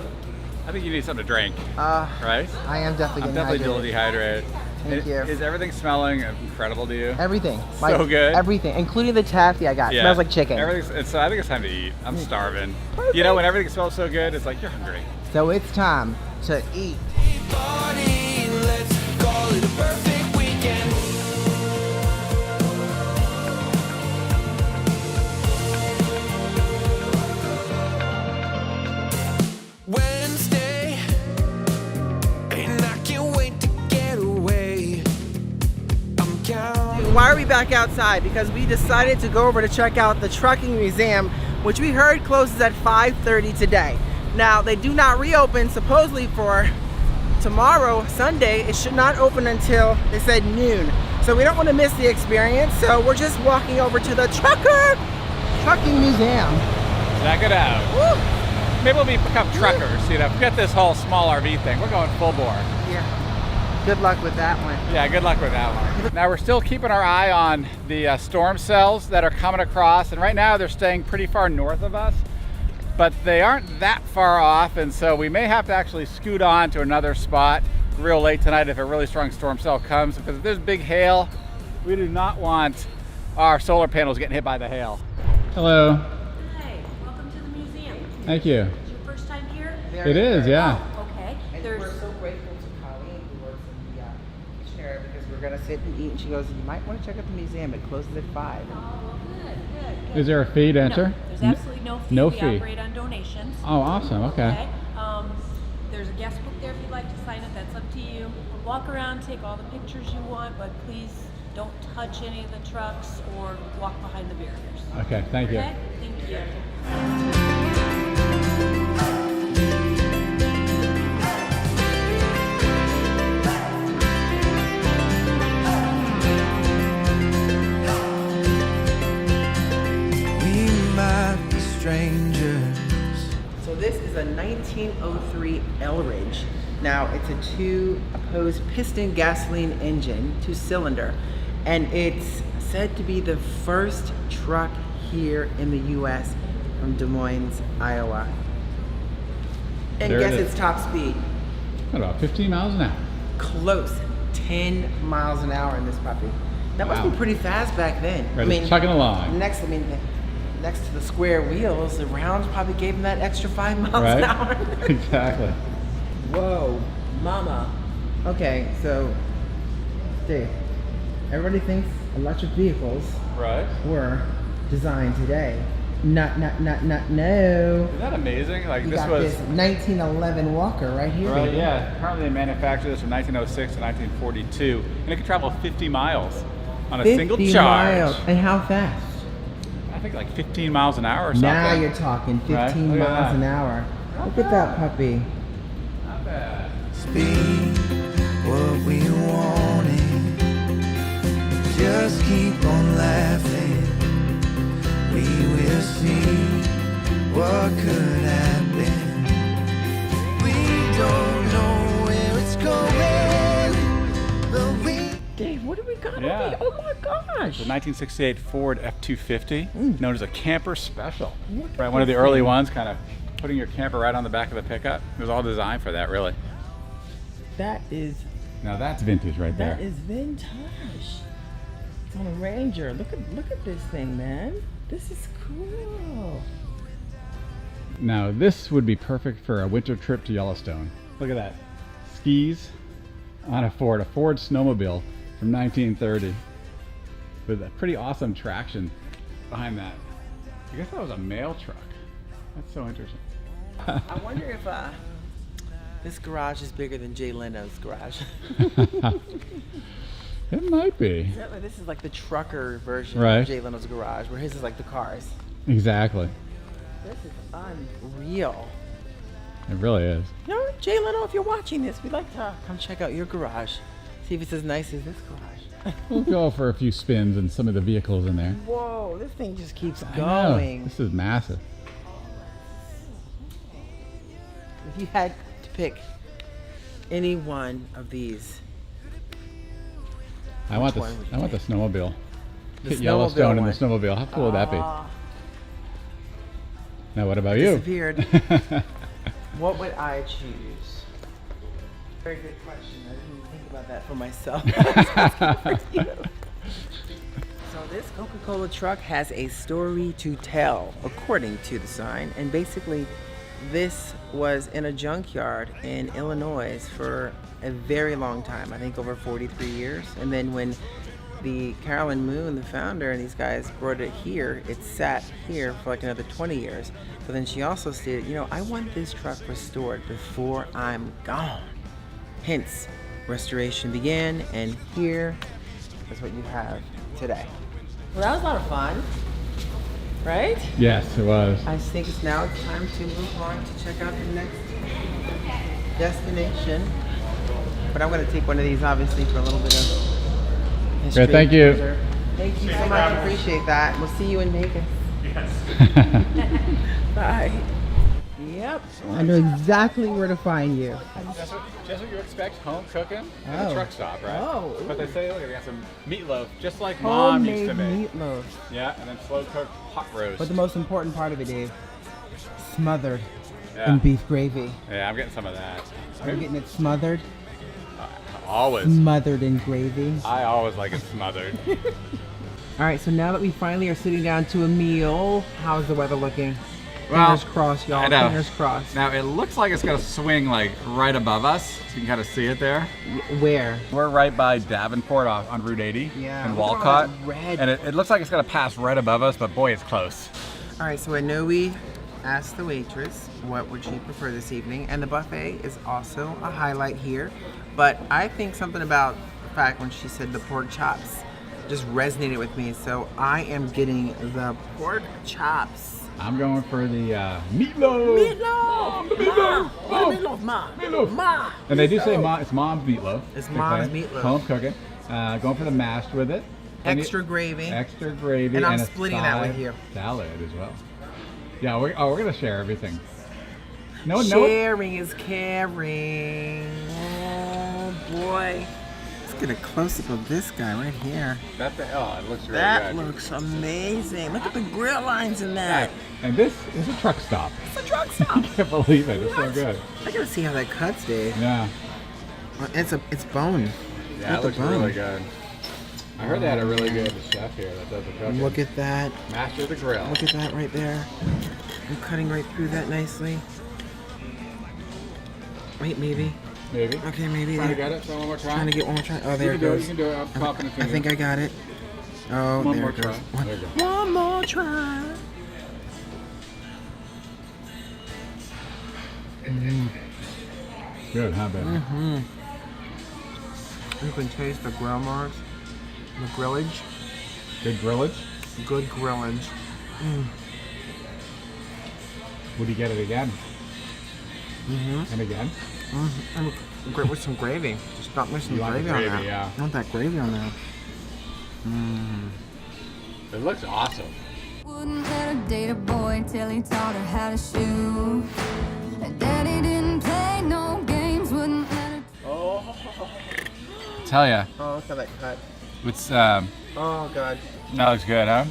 I think you need something to drink, Uh, right? I am definitely I'm getting definitely a little hydrated. dehydrated. Thank you. Is everything smelling incredible to you? Everything. So good. Everything, including the taffy I got. Smells like chicken. So I think it's time to eat. I'm starving. You know, when everything smells so good, it's like you're hungry. So it's time to eat. Party, let's call it a perfect weekend. Wednesday, and I can't wait to get away. I'm counting why are we back outside? Because we decided to go over to check out the trucking museum, which we heard closes at 5:30 today. Now, they do not reopen supposedly for tomorrow, Sunday. It should not open until, they said, noon. So we don't want to miss the experience, so we're just walking over to the trucking museum. Check it out. Woo! Maybe we'll become truckers, you know, forget this whole small RV thing. We're going full bore. Yeah. Good luck with that one. Yeah, good luck with that one. Now we're still keeping our eye on the storm cells that are coming across, and right now they're staying pretty far north of us, but they aren't that far off, and so we may have to actually scoot on to another spot real late tonight if a really strong storm cell comes, because if there's big hail, we do not want our solar panels getting hit by the hail. Hello. Hi, welcome to the museum. Thank you. Is your first time here? It is, yeah. Okay. And we're so grateful to Colleen, who works in the kitchen area, because we're going to sit and eat, and she goes, you might want to check out the museum. It closes at 5. Oh, well, good. Is there a fee to enter? No, there's absolutely no fee. No we fee. operate on donations. Oh, awesome. Okay. There's a guest book there if you'd like to sign it. That's up to you. Walk around, take all the pictures you want, but please don't touch any of the trucks or walk behind the barriers. Okay, thank you. Okay? Thank you. We might be strangers. So this is a 1903 Elridge. Now it's a 2 opposed piston gasoline engine, 2-cylinder, and it's said to be the first truck here in the U.S. from Des Moines, Iowa. And There it guess is. its top speed? What, about 15 miles an hour? Close, 10 miles an hour in this puppy. That must Wow. be pretty fast back then. Right, it's chugging along. Next to the square wheels, the rounds probably gave him that extra 5 miles Right? an hour. Exactly. Whoa, mama. Okay, so, Dave, everybody thinks electric vehicles Right. were designed today. No. Isn't that amazing? Like You this got was this 1911 Walker right here. right. baby. Yeah. Apparently they manufactured this from 1906 to 1942, and it could travel 50 miles on a 50 single charge. miles. And how fast? I think like 15 miles an hour or something. Now you're talking 15 Right? Look at miles that. an hour. Look at that puppy. Not bad. Speak what we wanted. Just keep on laughing. We will see what could have been. We don't know where it's going, but we. Dave, what do we got? Yeah. Oh my gosh. The 1968 Ford F-250, known as a camper special. Look at Right, one of the this early thing. ones, kind of putting your camper right on the back of the pickup. It was all designed for that, really. That is Now that's vintage right there. That is vintage. It's on a Ranger. Look at this thing, man. This is cool. Now this would be perfect for a winter trip to Yellowstone. Look at that. Skis on a Ford snowmobile from 1930 with a pretty awesome traction behind that. I guess that was a mail truck. That's so interesting. I wonder if this garage is bigger than Jay Leno's garage. It might be. This is like the trucker version Right. of Jay Leno's garage, where his is like the cars. Exactly. This is unreal. It really is. You know, Jay Leno, if you're watching this, we'd like to come check out your garage. See if it's as nice as this garage. We'll go for a few spins in some of the vehicles in there. Whoa, this thing just keeps I know. going. This is massive. If you had to pick any one of these, I want one would you the snowmobile. The Hit Yellowstone in the snowmobile snowmobile. How cool would that be? Aw, Now what about you? disappeared. What would I choose? Very good question. I didn't think about that for myself. So this Coca-Cola truck has a story to tell, according to the sign. And basically, this was in a junkyard in Illinois for a very long time. I think over 43 years. And then when the Carolyn Moon, the founder, and these guys brought it here, it sat here for like another 20 years. But then she also stated, you know, I want this truck restored before I'm gone. Hence, restoration began, and here is what you have today. Well, that was a lot of fun, right? Yes, it was. I think it's now time to move on to check out the next destination. But I'm going to take one of these, obviously, for a little bit of history. Great, thank you. Thank you so much. Appreciate that. We'll see you in Vegas. Bye. Yep. I know exactly where to find you. Just what you expect, home cooking at Oh. a truck stop, right? Oh. But they say, look, we got some meatloaf, just like Mom used to Homemade make. meatloaf. Yeah, and then slow cooked hot roast. But the most important part of it, Dave, smothered Yeah. in beef gravy. Yeah, I'm getting some of that. Are you getting it smothered? Always. Smothered in gravy. I always like it smothered. All right, so now that we finally are sitting down to a meal, how's the weather looking? Well, Fingers crossed, y'all. I know. Fingers crossed. Now it looks like it's gonna swing like right above us. So you can kind of see it there. Where? We're right by Davenport on Route 80 Yeah, in look at all Walcott. that red. And it looks like it's gonna pass right above us, but boy, it's close. All right, so I know we asked the waitress what would she prefer this evening, and the buffet is also a highlight here. But I think something about the fact when she said the pork chops just resonated with me. So I am getting the pork chops. I'm going for the meatloaf. Meatloaf! Meatloaf! Ma! Meatloaf, Ma! Meatloaf. Ma! And they do say it's mom's meatloaf. It's They mom's claim. meatloaf. Home cooking. Going for the mashed with it. And Extra gravy. Extra gravy. And I'm a splitting that with side you. Salad as well. Yeah, we're gonna share everything. No, Sharing is caring. Oh boy. Let's get a close-up of this guy right here. It looks really That good. looks amazing. Look at the grill lines in that. And this is a truck stop. It's a truck stop. I can't believe it. It's so good. I gotta see how that cuts, Dave. Yeah. It's bone. Yeah, Look it looks at the bone. really good. I heard they had a really good chef here that does the cooking. Look at that. Master of the grill. Look at that right there. I'm cutting right through that nicely. Wait, maybe. Maybe. Okay, maybe. Trying to there. get it. Try one more try. Trying to get one more try. Oh, there You it can do it. goes. You can do it. I'm confident in I you. think I got it. Oh, One there more it goes. try. There you go. One more try. Good, huh, baby? You can taste the grill marks, the grillage. Good grillage. Good grillage. Would you get it again? And again? And great with some gravy. Just dump me some You want the gravy on gravy, that. yeah. I want that gravy on there. It looks awesome. Wouldn't let her date a boy till he taught her how to shoot. And daddy didn't play no games, wouldn't let her. Tell ya, Oh, look how that cut. it's Oh, God. that looks good, huh?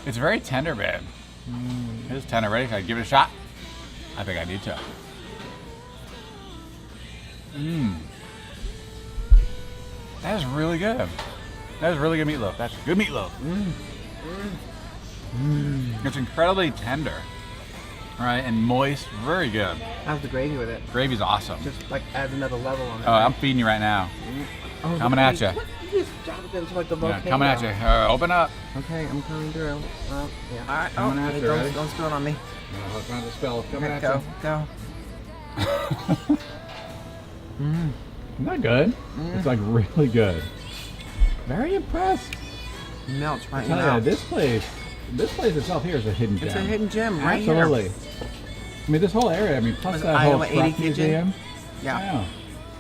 It's very tender, babe. It's tender. Ready? Can I give it a shot? I think I need to. That is really good. That is really good meatloaf. That's good meatloaf. It's incredibly tender, right, and moist. Very good. How's the gravy with it? Gravy's awesome. Just like adds another level on it. Oh, I'm feeding you right now. Oh, coming at ya. What? You just dropped it into like the Yeah, volcano. coming at you. Open up. Okay, I'm coming through. Oh, yeah. All right. Coming at you, ready? Don't spill it on me. No, trying to spell. Coming at Go, you. go. Isn't that good? It's like really good. Very impressed. Melts right I tell now. you, this place itself here is a hidden gem. It's a hidden gem right Absolutely. here. I mean, this whole area. I mean, plus Was that Iowa whole 80 truck kitchen? museum. Yeah.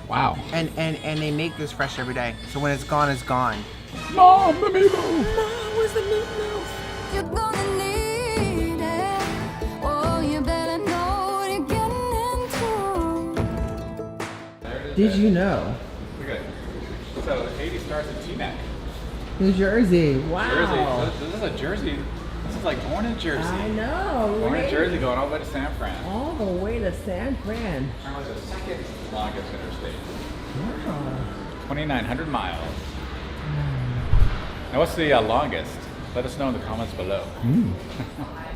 Wow. And they make this fresh every day. So when it's gone, it's gone. Mom, the meatloaf. Where's the meatloaf? You're gonna need it. Oh, you better know what you're getting into. Did you know? Look at it. So 80 starts at T-Mac. New Jersey. Wow. Jersey. So this is a Jersey. This is like born in Jersey. I know. Born in right? Jersey, going all the way to San Fran. All the way to San Fran. Apparently the second longest interstate. Wow. 2,900 miles. Now, what's the longest? Let us know in the comments below.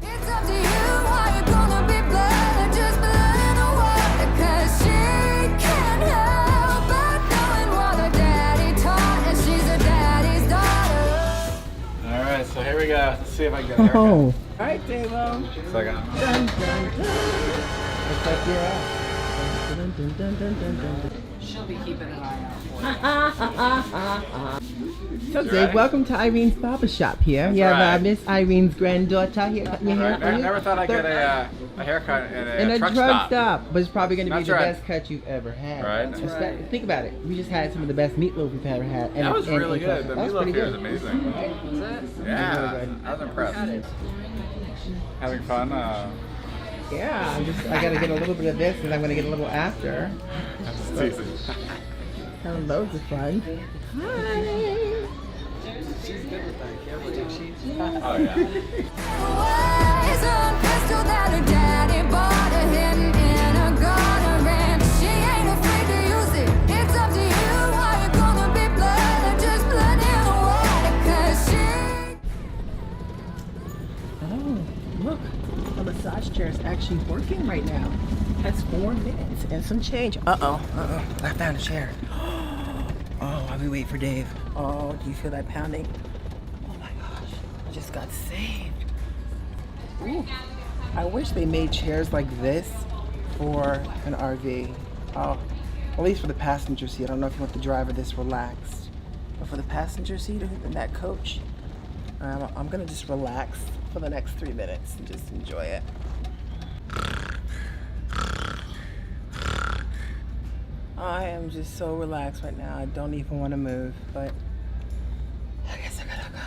It's up to you how you're gonna be blood. Just blood in a water, 'cause she can't help but knowing what her daddy taught, and she's her daddy's daughter. All right, so here we go. Let's see if I can get a haircut. Oh. All right, Davo. So I got Dun, dun, dun. Looks like you're out. Dun, dun, dun, dun, dun, dun. She'll be keeping an eye out for you. So Dave, welcome to Irene's barber shop here. That's You have right. Miss Irene's granddaughter here cutting your hair. I never thought I'd get a haircut in in a truck truck stop. stop, but it's probably going to be That's the right. best cut you've ever had. Right. That's right. Think about it. We just had some of the best meatloaf we've ever had. And That was and- really and- good. The that was meatloaf pretty here is good. amazing. Was it? Yeah, I was impressed. Having fun? Yeah, I got to get a little bit of this, and I'm going to get a little after. That's easy. Having loads of fun. Hi. She's good with that camera. Oh yeah. Ways on crystal that her daddy bought her hidden in a garden, and she ain't afraid to use it. It's up to you. Are you gonna be blood or just blood in the water? 'Cause she. Oh, look. The massage chair is actually working right now. That's 4 minutes and some change. Uh-oh. I found a chair. Oh, while we wait for Dave. Oh, do you feel that pounding? Oh my gosh, I just got saved. Ooh. I wish they made chairs like this for an RV. Oh, at least for the passenger seat. I don't know if you want the driver this relaxed. But for the passenger seat in that coach, I'm gonna just relax for the next 3 minutes and just enjoy it. I am just so relaxed right now. I don't even want to move, but I guess I gotta go.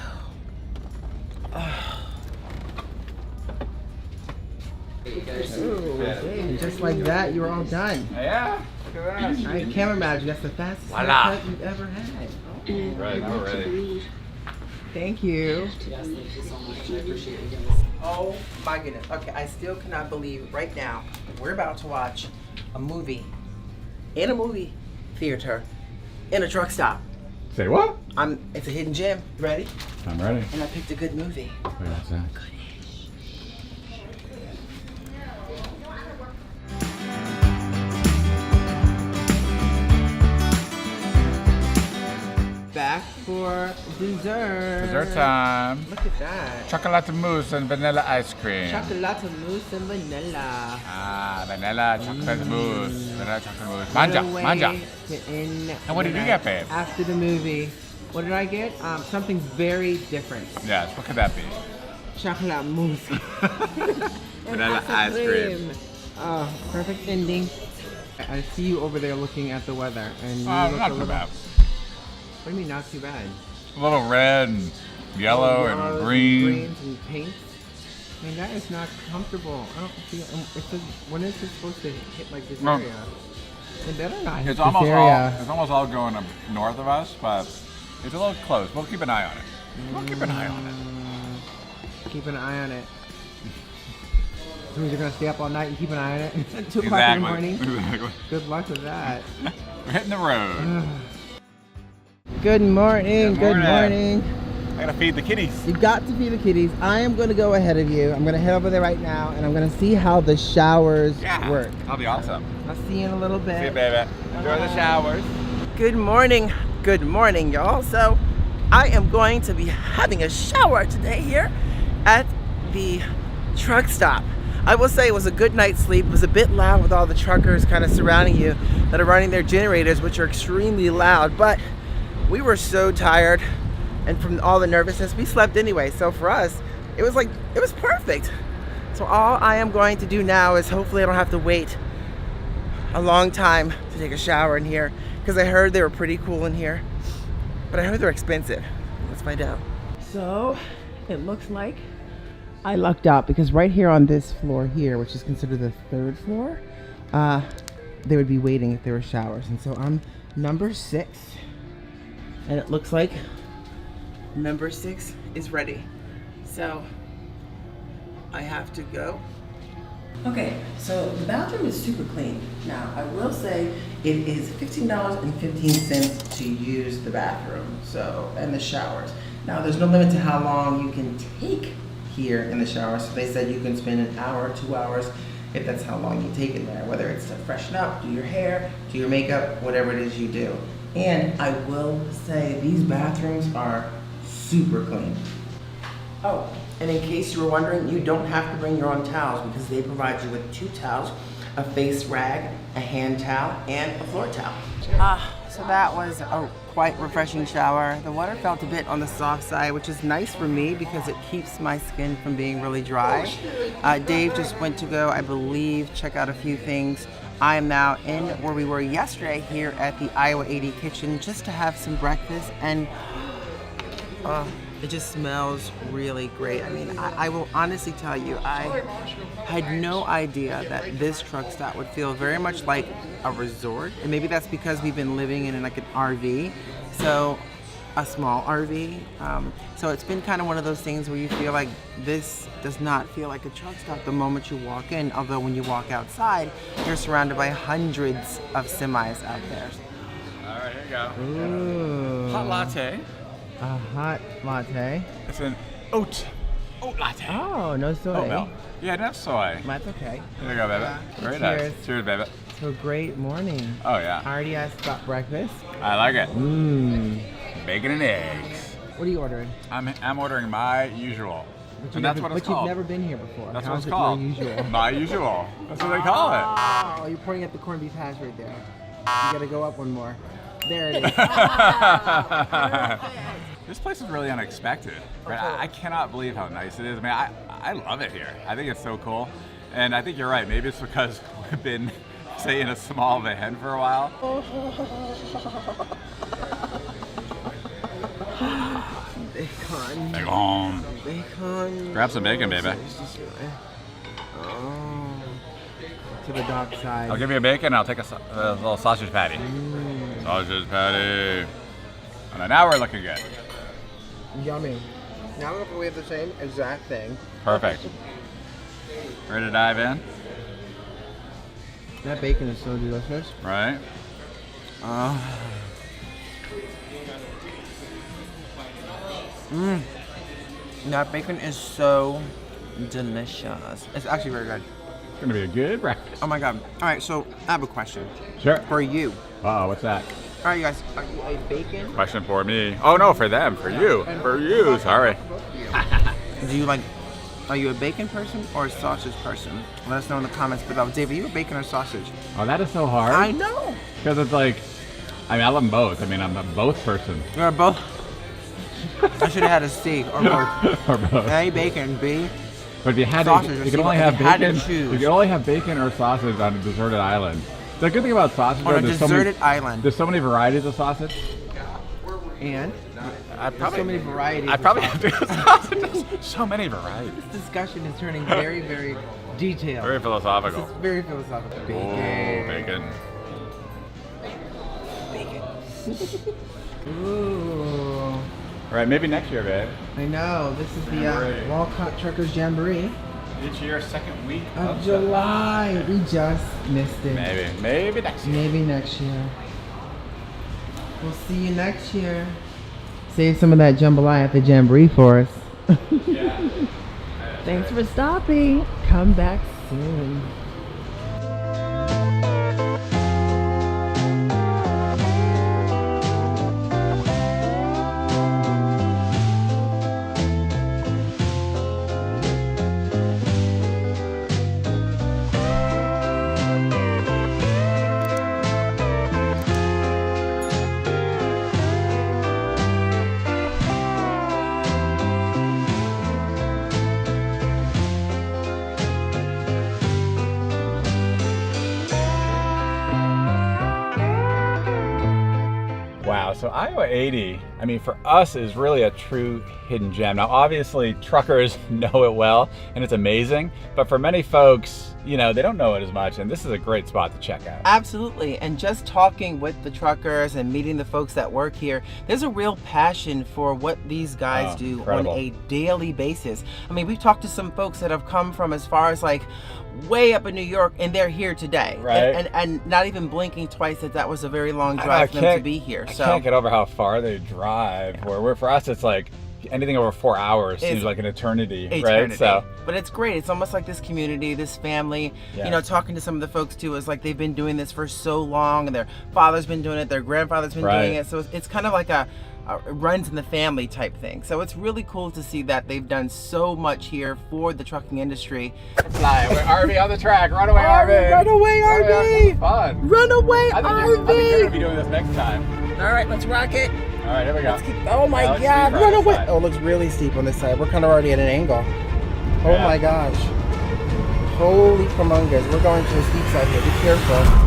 Ooh, and just like that, you're all done. Yeah. Look at that. I can't imagine that's the fastest Voila. haircut you've ever had. Right. Not ready. Thank you. Yes, thank you so much. I appreciate you guys. Oh my goodness. Okay, I still cannot believe right now we're about to watch a movie in a movie theater in a truck stop. Say what? It's a hidden gem. Ready? I'm ready. And I picked a good movie. Wait, what's that? Back for dessert. Dessert time. Look at that. Chocolate mousse and vanilla ice cream. Chocolate mousse and vanilla. Ah, vanilla chocolate mousse. Vanilla chocolate mousse. What Manja, a way manja. to end And what the did you night get, babe? After the movie. What did I get? Something very different. Yes, what could that be? Chocolate mousse. Vanilla ice cream. Oh, perfect ending. I see you over there looking at the weather, and you Oh, look not a too little. bad. What do you mean not too bad? A little red and yellow and Yellows green. greens and pinks. I mean, that is not comfortable. I don't feel. It says, when is it supposed to hit like this Well, area? It better not hit It's this almost all area. it's almost all going up north of us, but it's a little close. We'll keep an eye on it. We'll keep an eye on it. Keep an eye on it. So you're gonna stay up all night and keep an eye on it at 2 o'clock in the morning. Exactly. Good luck with that. We're hitting the road. Good morning. Good Good morning. morning. I gotta feed the kitties. You got to feed the kitties. I am going to go ahead of you. I'm going to head over there right now, and I'm going to see how the showers Yeah. work. That'll be awesome. I'll see you in a little bit. See you, baby. Enjoy the showers. Good morning, y'all. So I am going to be having a shower today here at the truck stop. I will say it was a good night's sleep. It was a bit loud with all the truckers kind of surrounding you that are running their generators, which are extremely loud, but we were so tired, and from all the nervousness, we slept anyway. So for us, it was perfect. So all I am going to do now is hopefully I don't have to wait a long time to take a shower in here, because I heard they were pretty cool in here, but I heard they're expensive. Let's find out. So it looks like I lucked out, because right here on this floor here, which is considered the 3rd floor, they would be waiting if there were showers. And so I'm number 6, and it looks like number 6 is ready. So I have to go. Okay, so the bathroom is super clean. Now, I will say it is $15.15 to use the bathroom, so, and the showers. Now, there's no limit to how long you can take here in the shower. So they said you can spend an hour, 2 hours, if that's how long you take in there, whether it's to freshen up, do your hair, do your makeup, whatever it is you do. And I will say these bathrooms are super clean. Oh, and in case you were wondering, you don't have to bring your own towels, because they provide you with 2 towels a face rag, a hand towel, and a floor towel. So that was a quite refreshing shower. The water felt a bit on the soft side, which is nice for me because it keeps my skin from being really dry. Dave just went to go, I believe, check out a few things. I am now in where we were yesterday here at the Iowa 80 kitchen just to have some breakfast, and it just smells really great. I mean, I will honestly tell you, I had no idea that this truck stop would feel very much like a resort. And maybe that's because we've been living in like an RV, so a small RV. So it's been kind of one of those things where you feel like this does not feel like a truck stop the moment you walk in, although when you walk outside, you're surrounded by hundreds of semis out there. All right, here you go. Ooh. Hot latte. A hot latte. It's an oat latte. Oh, no soy. Oat milk. Yeah, no soy. That's okay. Here you go, baby. Very nice. Cheers, baby. So great morning. Oh, yeah. I already asked about breakfast. I like it. Mmm. Bacon and eggs. What are you ordering? I'm ordering my usual. And that's what it's But called. you've never been here before. That's what How's it's it called. your usual? My usual. That's what they call it. Oh, you're pointing at the corned beef hash right there. You gotta go up one more. There it is. This place is really unexpected. Right? I cannot believe how nice it is. I mean, I love it here. I think it's so cool. And I think you're right. Maybe it's because we've been, say, in a small van for a while. Bacon. Bacon. Bacon. Grab some bacon, baby. Oh. To the dark side. I'll give you a bacon and I'll take a little sausage patty. Sausage patty. And now we're looking good. Yummy. Now we have the same exact thing. Perfect. Ready to dive in? That bacon is so delicious. Right? That bacon is so delicious. It's actually very good. It's gonna be a good breakfast. Oh my god. All right, so I have a question Sure. for you. Uh-oh, what's that? All right, you guys, are you a bacon? Question for me. Oh no, for them, for you. For you, sorry. Do you like, are you a bacon person or a sausage person? Let us know in the comments below. Dave, are you a bacon or sausage? Oh, that is so hard. I know. Because it's like, I mean, I love them both. I mean, I'm a both person. You're both. I should have had a C or both. Or both. A, bacon, B. But if you had Sausage, to, or you can see, only if have you had to bacon. choose. You can only have bacon or sausage on a deserted island. The good thing about sausage On a there's deserted so many, island. There's so many varieties of sausage. And I there's so many varieties. I probably have to go sausages. So many varieties. This discussion is turning very, very detailed. Very philosophical. This is very philosophical. Oh, bacon. Bacon. Ooh. All right, maybe next year, babe. I know. This is the Jamboree. Walcott Truckers Jamboree Each year, second week of July. We just missed it. Maybe next year. Maybe next year. We'll see you next year. Save some of that jambalaya at the Jamboree for us. Yeah. Thanks for stopping. Come back soon. Wow, so Iowa 80, I mean, for us is really a true hidden gem. Now, obviously, truckers know it well, and it's amazing, but for many folks, you know, they don't know it as much, and this is a great spot to check out. Absolutely, and just talking with the truckers and meeting the folks that work here, there's a real passion for what these guys do incredible. on a daily basis. I mean, we've talked to some folks that have come from as far as like way up in New York, and they're here today, Right. and not even blinking twice that was a very long drive for them to be here. I So can't get over how far they drive, where for us, it's like anything over 4 hours seems like an eternity, right? So, but it's great. It's almost like this community, this family. Yes. You know, talking to some of the folks too, is like they've been doing this for so long, and their father's been doing it, their grandfather's been Right. doing it. So it's kind of like a runs in the family type thing. So it's really cool to see that they've done so much here for the trucking industry. Fly, RV on the track, run away RV. Run away RV. Fun. Run away I think RV. you're gonna be doing this next time. All right, let's rock it. All right, here we go. Oh my Now let's God, steep on run this away. side. Oh, it looks really steep on this side. We're kind of already at an angle. Oh Yeah. my gosh. Holy Promungas. We're going to the steep side here. Be careful.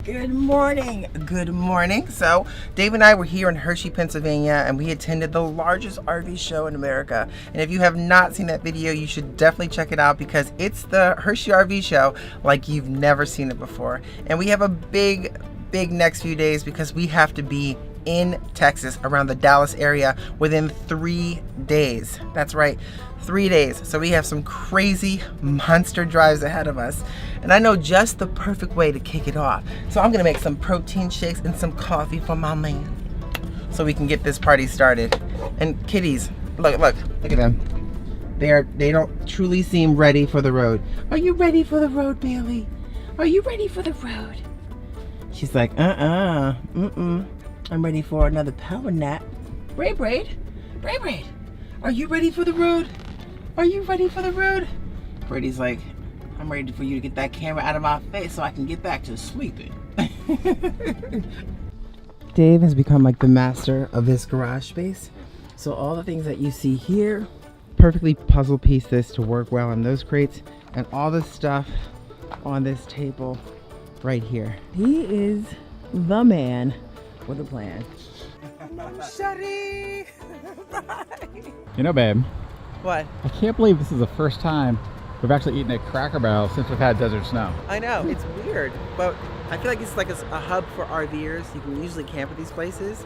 Good morning. Good morning. So Dave and I were here in Hershey, Pennsylvania, and we attended the largest RV show in America. And if you have not seen that video, you should definitely check it out because it's the Hershey RV show like you've never seen it before. And we have a big next few days because we have to be in Texas around the Dallas area within 3 days. That's right, 3 days. So we have some crazy monster drives ahead of us. And I know just the perfect way to kick it off. So I'm gonna make some protein shakes and some coffee for my man so we can get this party started. And kitties, look at them. They don't truly seem ready for the road. Are you ready for the road, Bailey? Are you ready for the road? She's like, I'm ready for another power nap. Braid, are you ready for the road? Are you ready for the road? Brady's like, I'm ready for you to get that camera out of my face so I can get back to sleeping. Dave has become like the master of this garage space. So all the things that you see here, perfectly puzzle piece this to work well in those crates, and all the stuff on this table right here. He is the man with a plan. Shutty! You know, babe, What? I can't believe this is the first time we've actually eaten at Cracker Barrel since we've had Desert Snow. I know, it's weird, but I feel like it's like a hub for RVers. You can usually camp at these places.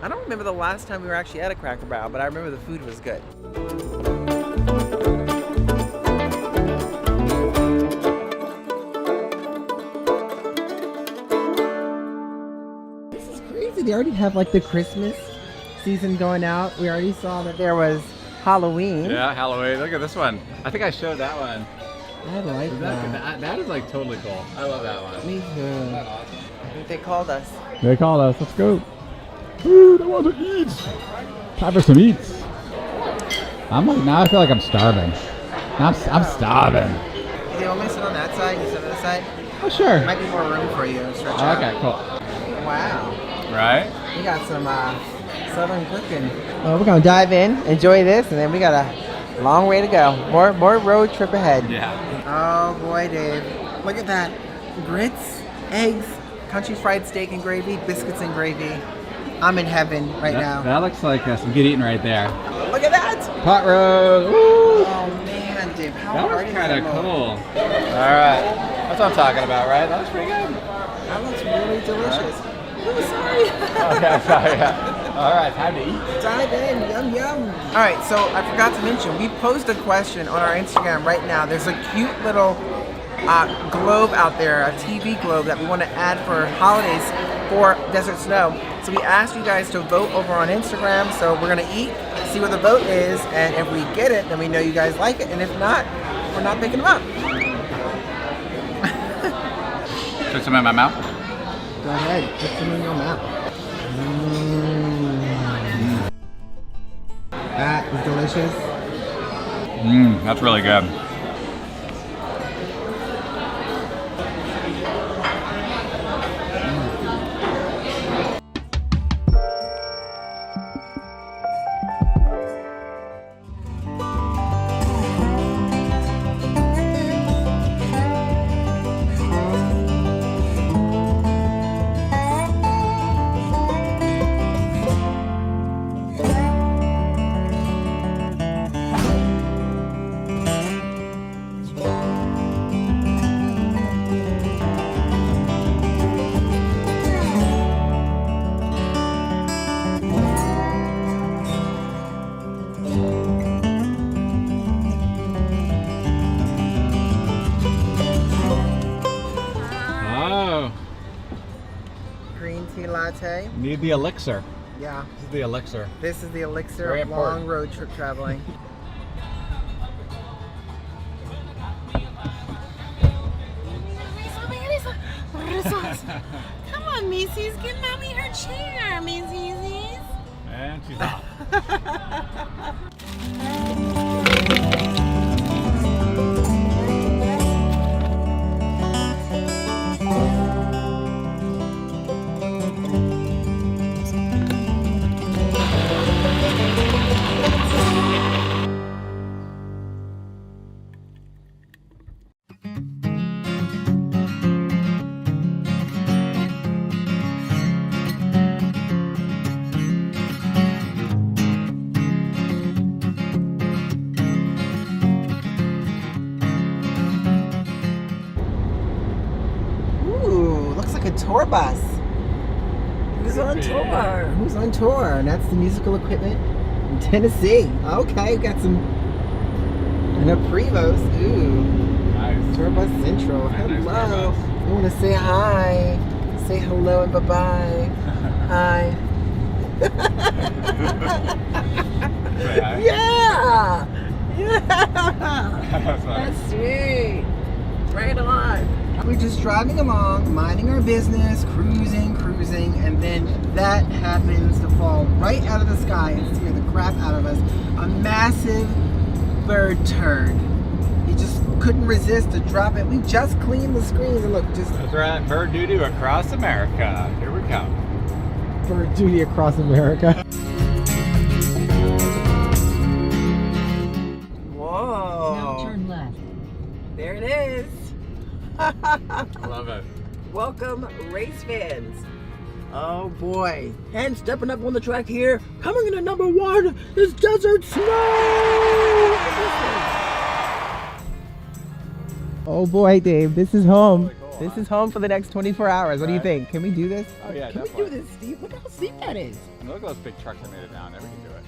I don't remember the last time we were actually at a Cracker Barrel, but I remember the food was good. This is crazy. They already have like the Christmas season going out. We already saw that there was Halloween. Yeah, Halloween. Look at this one. I think I showed that one. I like that. That is like totally cool. I love that one. Me too. I think they called us. They called us. Let's go. Food, I want to eat. Time for some eats. I'm like, now I feel like I'm starving. I'm starving. Do you want me to sit on that side? You sit on this side? Oh, sure. Might be more room for you to stretch out. Okay, cool. Wow. Right? We got some southern cooking. Well, we're gonna dive in, enjoy this, and then we got a long way to go. More road trip ahead. Yeah. Oh boy, Dave. Look at that. Grits, eggs, country fried steak and gravy, biscuits and gravy. I'm in heaven right now. That looks like some good eating right there. Look at that! Pot roast. Woo! Oh man, Dave, how That hard was is kind of that cool. mold? All right. That's what I'm talking about, right? That looks pretty good. That looks really delicious. Oh, sorry. Okay, sorry. All right, time to eat. Dive in, yum yum. All right, so I forgot to mention, we posed a question on our Instagram right now. There's a cute little globe out there, a TV globe that we want to add for holidays for Desert Snow. So we asked you guys to vote over on Instagram. So we're gonna eat, see what the vote is, and if we get it, then we know you guys like it, and if not, we're not picking them up. Put some in my mouth. Go ahead, put some in your mouth. That is delicious. That's really good. The elixir. Yeah. This is the elixir. This is the elixir Very of important. long road trip traveling. Come on, Macy's, give mommy her chair, Macy's. And she's off. Ooh, looks like a tour bus. Who's on tour? Who's on tour? And that's the musical equipment in Tennessee. Okay, got some. And a Prevos. Ooh. Nice. Tour bus central. Nice tour Hello. bus. I want to say hi. Say hello and bye-bye. Hi. Say hi. Yeah! Yeah! That's nice. That's sweet. Right on. We're just driving along, minding our business, cruising, and then that happens to fall right out of the sky and scare the crap out of us. A massive bird turd. He just couldn't resist to drop it. We just cleaned the screens and look, just That's right. Bird doo-doo across America. Here we come. bird duty across America. Whoa. Now turn left. There it is. Love it. Welcome, race fans. Oh boy. And stepping up on the track here, coming in at number 1 is Desert Snow. Oh boy, Dave, this is home. Really cool, This huh? is home for the next 24 hours. What do you Right. think? Can we do this? Oh yeah, Can we definitely. do this, Steve? Look how steep that is. And look at those big trucks that made it down there. We can do it.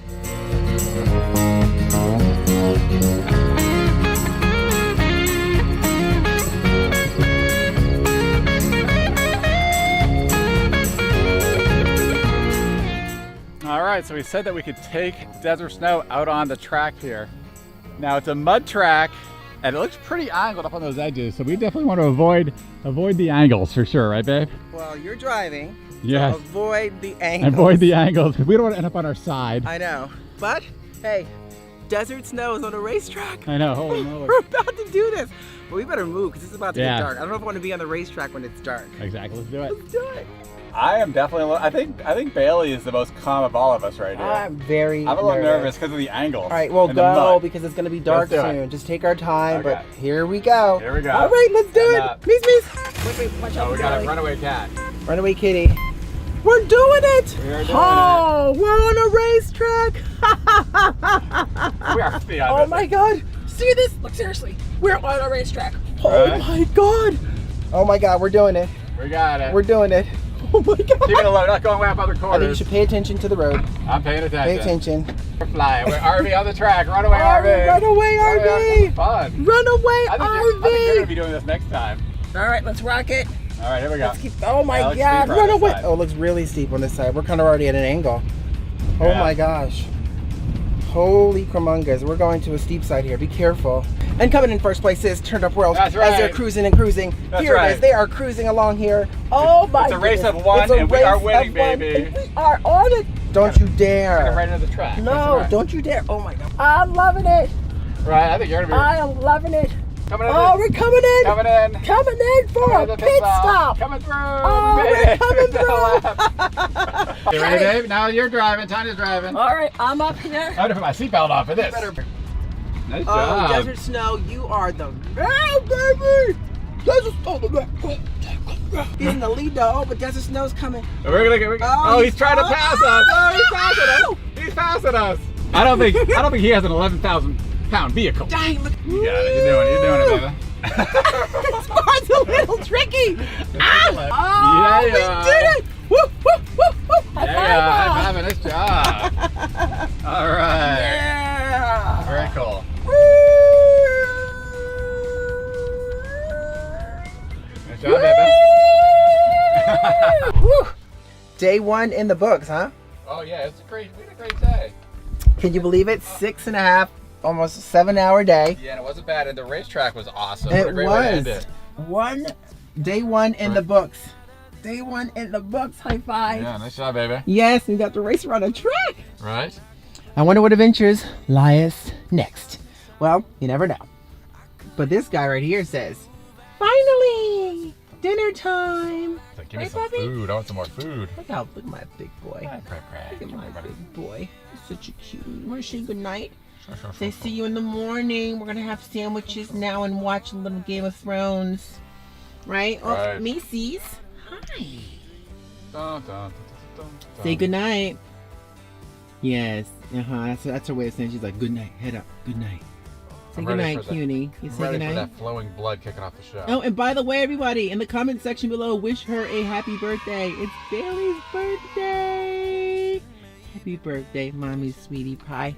All right, so we said that we could take Desert Snow out on the track here. Now it's a mud track, and it looks pretty angled up on those edges, so we definitely want to avoid the angles for sure, right, babe? Well, you're driving. Yes. So avoid the angles. Avoid the angles, because we don't want to end up on our side. I know. But, hey, Desert Snow is on a racetrack. I know, holy moly. We're about to do this. But we better move because it's about to Yeah. get dark. I don't know if I want to be on the racetrack when it's dark. Exactly, let's do it. Let's do it. I am definitely, I think Bailey is the most calm of all of us right here. I'm very I'm a little nervous because of the angles. All right, well, and the go mud. because it's going to be dark Let's do it. soon. Just take our time, Okay. but here we go. Here we go. All right, let's do And it. up. Meese. Wait, watch out. Oh, we got a Bailey. runaway cat. Runaway kitty. We're doing it. We are doing Oh, we're on a racetrack. We are speed. Oh my God. See this? Look, seriously. We're on a racetrack. Oh Right. my God. Oh my God, we're doing it. We got it. We're doing it. Oh my God. Keep it low, not going way up other I think you corners. should pay attention to the road. I'm paying attention. Pay attention. We're flying. We're RV on the track. Runaway RV. Runaway Oh, yeah, this is RV. fun. Runaway I think you're RV. going to be doing this next time. All right, let's rock it. All right, here we go. Let's keep. Oh my Yeah, let's God. keep right Run this away. side. Oh, it looks really steep on this side. We're kind of already at an angle. Oh Yeah. my gosh. Holy cremungas. We're going to a steep side here. Be careful. And coming in first place is Turned Up World. That's As they're right. cruising and cruising. That's Here it right. is. They are cruising along here. Oh my It's a race goodness. of one, It's a and we are race winning, of one, baby. and we are on it. Don't you Get dare. right into the track. No, That's right. don't you dare. Oh my God. I'm loving it. Right, I think you're going to be I am loving it. coming in. Oh, we're coming in. Coming in. Coming in for Coming a in the pit stop. Coming through. Oh, We made we're it. coming You ready, Dave? Now you're driving. Tanya's driving. All right, I'm up here. I'm going to put my seatbelt on for this. Nice Oh, job. Desert Snow, you are the man, baby. Desert Snow, the man. He's in the lead though, but Desert Snow's coming. We're gonna get. Oh, Oh, he's trying to pass us. Oh, he's passing us. Oh. He's passing us. I don't think he has an 11,000-pound vehicle. Dang, look. You got it. You're doing it, baby. This part's a little tricky. Oh, Yeah, we did it. Woo, woo, woo, woo. Yeah, high five. Nice job. All right. Yeah. Very cool. Nice job, baby. Woo. Day one in the books, huh? Oh yeah, it's we had a great day. Can you believe it? 6.5, almost 7-hour day. Yeah, and it wasn't bad, and the racetrack was awesome. It What a great way to end was. it. Day one in the books. Day one in the books. High five. Yeah, nice job, baby. Yes, we got to race around a track. Right? I wonder what adventures lie us next. Well, you never know. But this guy right here says, finally, dinner time. Like, give me Right, some puppy? food. I want some more food. Look at my big boy. Look at my big boy. He's such a cute. You want to say goodnight? Say see you in the morning. We're going to have sandwiches now and watch a little Game of Thrones. Right? Oh, Right. Macy's. Hi. Dun, dun, dun, dun, dun. Say goodnight. Yes. That's her way of saying she's like, good night. Head up. Good night. Say I'm ready goodnight, for that. cutie. You I'm say ready for goodnight. that flowing blood kicking off the show. Oh, and by the way, everybody, in the comment section below, wish her a happy birthday. It's Bailey's birthday. Happy birthday, mommy's sweetie pie.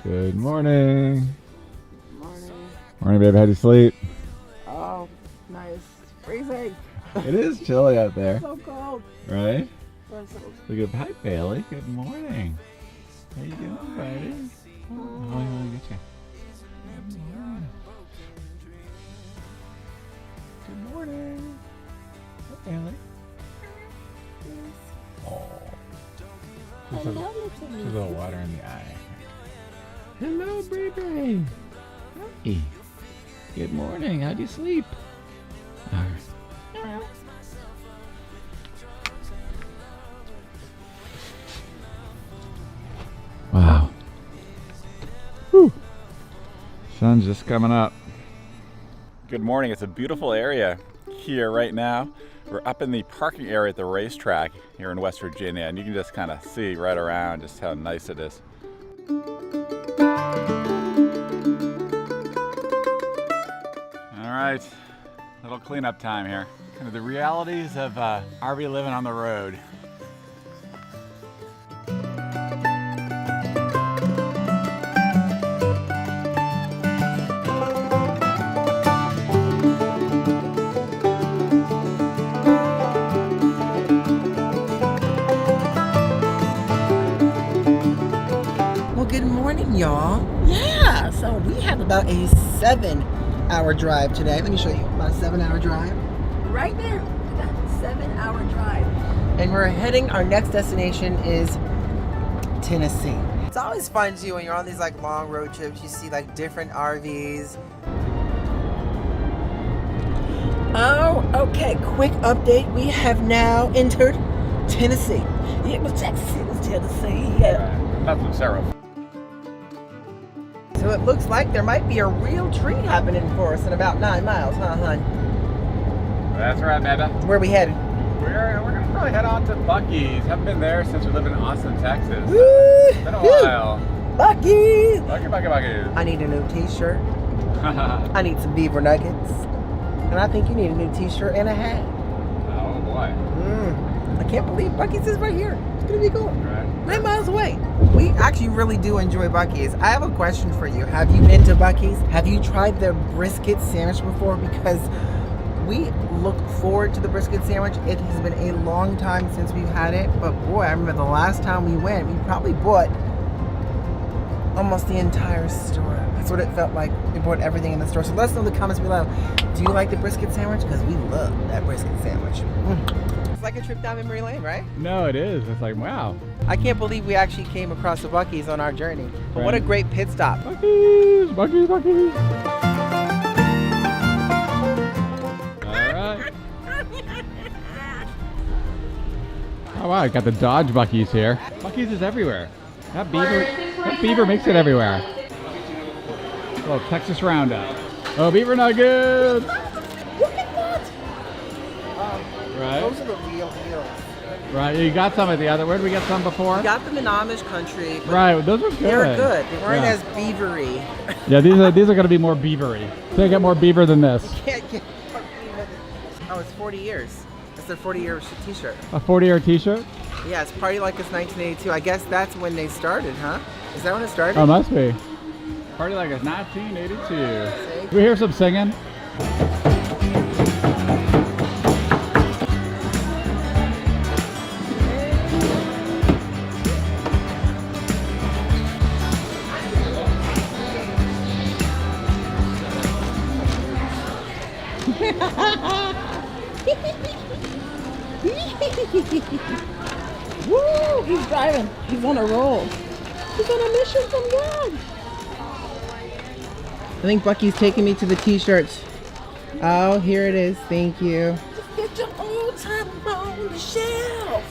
Good morning. Morning. Morning, babe. How'd you sleep? Oh, nice. Freezing. It is chilly out there, So cold. right? But so Look at hi, Bailey. Good morning. How you doing, buddy? Oh, I want to get you. Good morning. Hi, Bailey. Oh. Just a little water in the eye. Hello, baby. Hey. Good morning. How'd you sleep? All right. Wow. Whew. Sun's just coming up. Good morning. It's a beautiful area here right now. We're up in the parking area at the racetrack here in West Virginia, and you can just kind of see right around just how nice it is. All right, little cleanup time here. Kind of the realities of RV living on the road. Well, good morning, y'all. Yeah, so we have about a 7-hour drive today. Let me show you. About a 7-hour drive. Right there. Look at that 7-hour drive. And we're heading, our next destination is Tennessee. It's always fun too when you're on these like long road trips. You see like different RVs. Oh, okay. Quick update. We have now entered Tennessee. It was Texas, it was Tennessee. Yeah. That's from Sarah. So it looks like there might be a real treat happening for us in about 9 miles, huh, hun? That's right, baby. Where are we headed? We're gonna probably head on to Buc-ee's. Haven't been there since we lived in Austin, Texas. Woo! It's been a while. Buc-ee's! Buc-ee's. I need a new t-shirt. I need some beaver nuggets. And I think you need a new t-shirt and a hat. Oh boy. I can't believe Buc-ee's is right here. It's gonna be cool. Right. 9 miles away. We actually really do enjoy Buc-ee's. I have a question for you. Have you been to Buc-ee's? Have you tried their brisket sandwich before? Because we look forward to the brisket sandwich. It has been a long time since we've had it, but boy, I remember the last time we went, we probably bought almost the entire store. That's what it felt like. We bought everything in the store. So let us know in the comments below. Do you like the brisket sandwich? Because we love that brisket sandwich. It's like a trip down memory lane, right? No, it is. It's like, wow. I can't believe we actually came across the Buc-ee's on our journey. But what a great pit stop. Buc-ee's, Buc-ee's, Buc-ee's. All right. Oh wow, got the Dodge Buc-ee's here. Buc-ee's is everywhere. That beaver makes it everywhere. Little Texas Roundup. Oh, beaver nuggets. Look at that! Right. Those are the real deals. Right. You got some at the other. Where did we get some before? We got them in Amish country. But Right. Those were good. they were good. They weren't Yeah. as beavery. Yeah, these are going to be more beavery. They get more beaver than this. Can't get Oh, it's 40 years. It's their 40-year t-shirt. A 40-year T-shirt? Yeah, it's Party Like It's 1982. I guess that's when they started, huh? Is that when it started? Oh, must be. Party like it's 1982. Do we hear some singing? Woo! He's driving. He's on a roll. He's on a mission from God. I think Buc-ee's taking me to the t-shirts. Oh, here it is. Thank you. Get your old time on the shelf.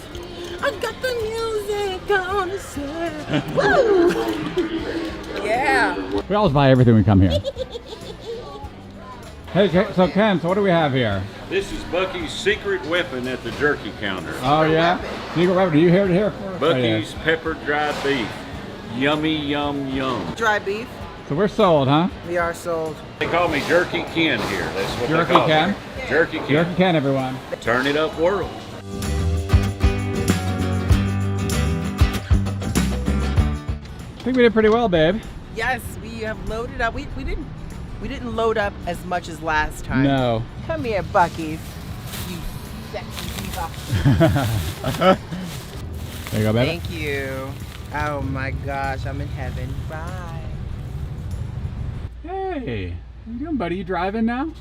I got the music on the shelf. Woo! Yeah. We always buy everything we come here. Hey, so Ken, so what do we have here? This is Buc-ee's secret weapon at the jerky counter. Oh yeah? Secret weapon. Are you here to hear it for us? Buc-ee's pepper dry beef. Yummy, yum, yum. Dry beef. So we're sold, huh? We are sold. They call me Jerky Ken here. That's what Jerky they call Ken? me. Jerky Ken. Jerky Ken, everyone. Turn it up world. I think we did pretty well, babe. Yes, we have loaded up. We didn't load up as much as last time. No. Come here, Buc-ee's. You sexy diva. There you go, baby. Thank you. Oh my gosh, I'm in heaven. Bye. Hey, how you doing, buddy? You driving now?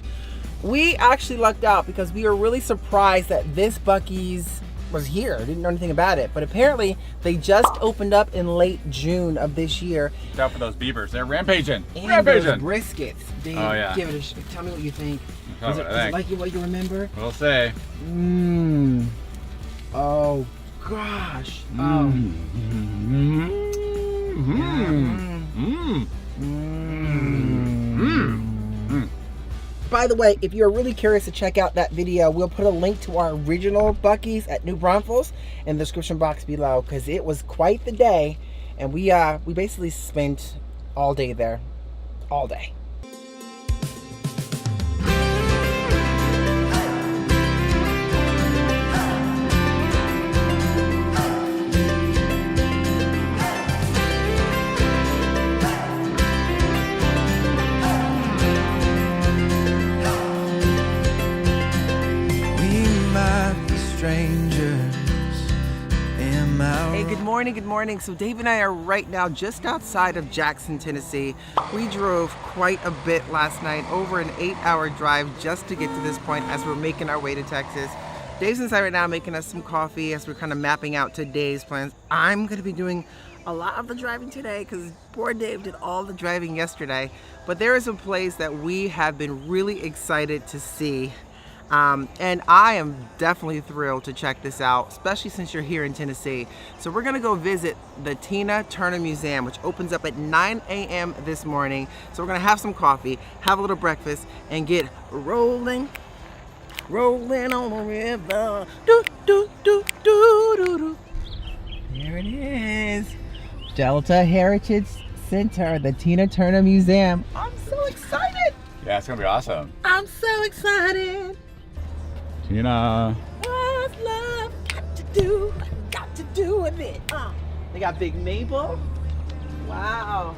We actually lucked out because we were really surprised that this Buc-ee's was here. Didn't know anything about it, but apparently they just opened up in late June of this year. Watch out for those beavers. They're rampaging. And Rampaging. those briskets. Dave, Oh, yeah. give it a tell me what you think. Tell Is me it, what I is it think. like what you remember? We'll say. Mmm. Oh gosh. Mm. By the way, if you're really curious to check out that video, we'll put a link to our original Buc-ee's at New Braunfels in the description box below, because it was quite the day, and we basically spent all day there, all day. Hey, good morning. So Dave and I are right now just outside of Jackson, Tennessee. We drove quite a bit last night, over an 8-hour drive just to get to this point as we're making our way to Texas. Dave's inside right now making us some coffee as we're kind of mapping out today's plans. I'm going to be doing a lot of the driving today because poor Dave did all the driving yesterday. But there is a place that we have been really excited to see. And I am definitely thrilled to check this out, especially since you're here in Tennessee. So we're gonna go visit the Tina Turner Museum, which opens up at 9 a.m. this morning. So we're gonna have some coffee, have a little breakfast, and get rolling on the river. Do, do, do, do, do, do. There it is. Delta Heritage Center, the Tina Turner Museum. I'm so excited. Yeah, it's gonna be awesome. I'm so excited. Tina. What's love got to do with it? They got Big Maple. Wow.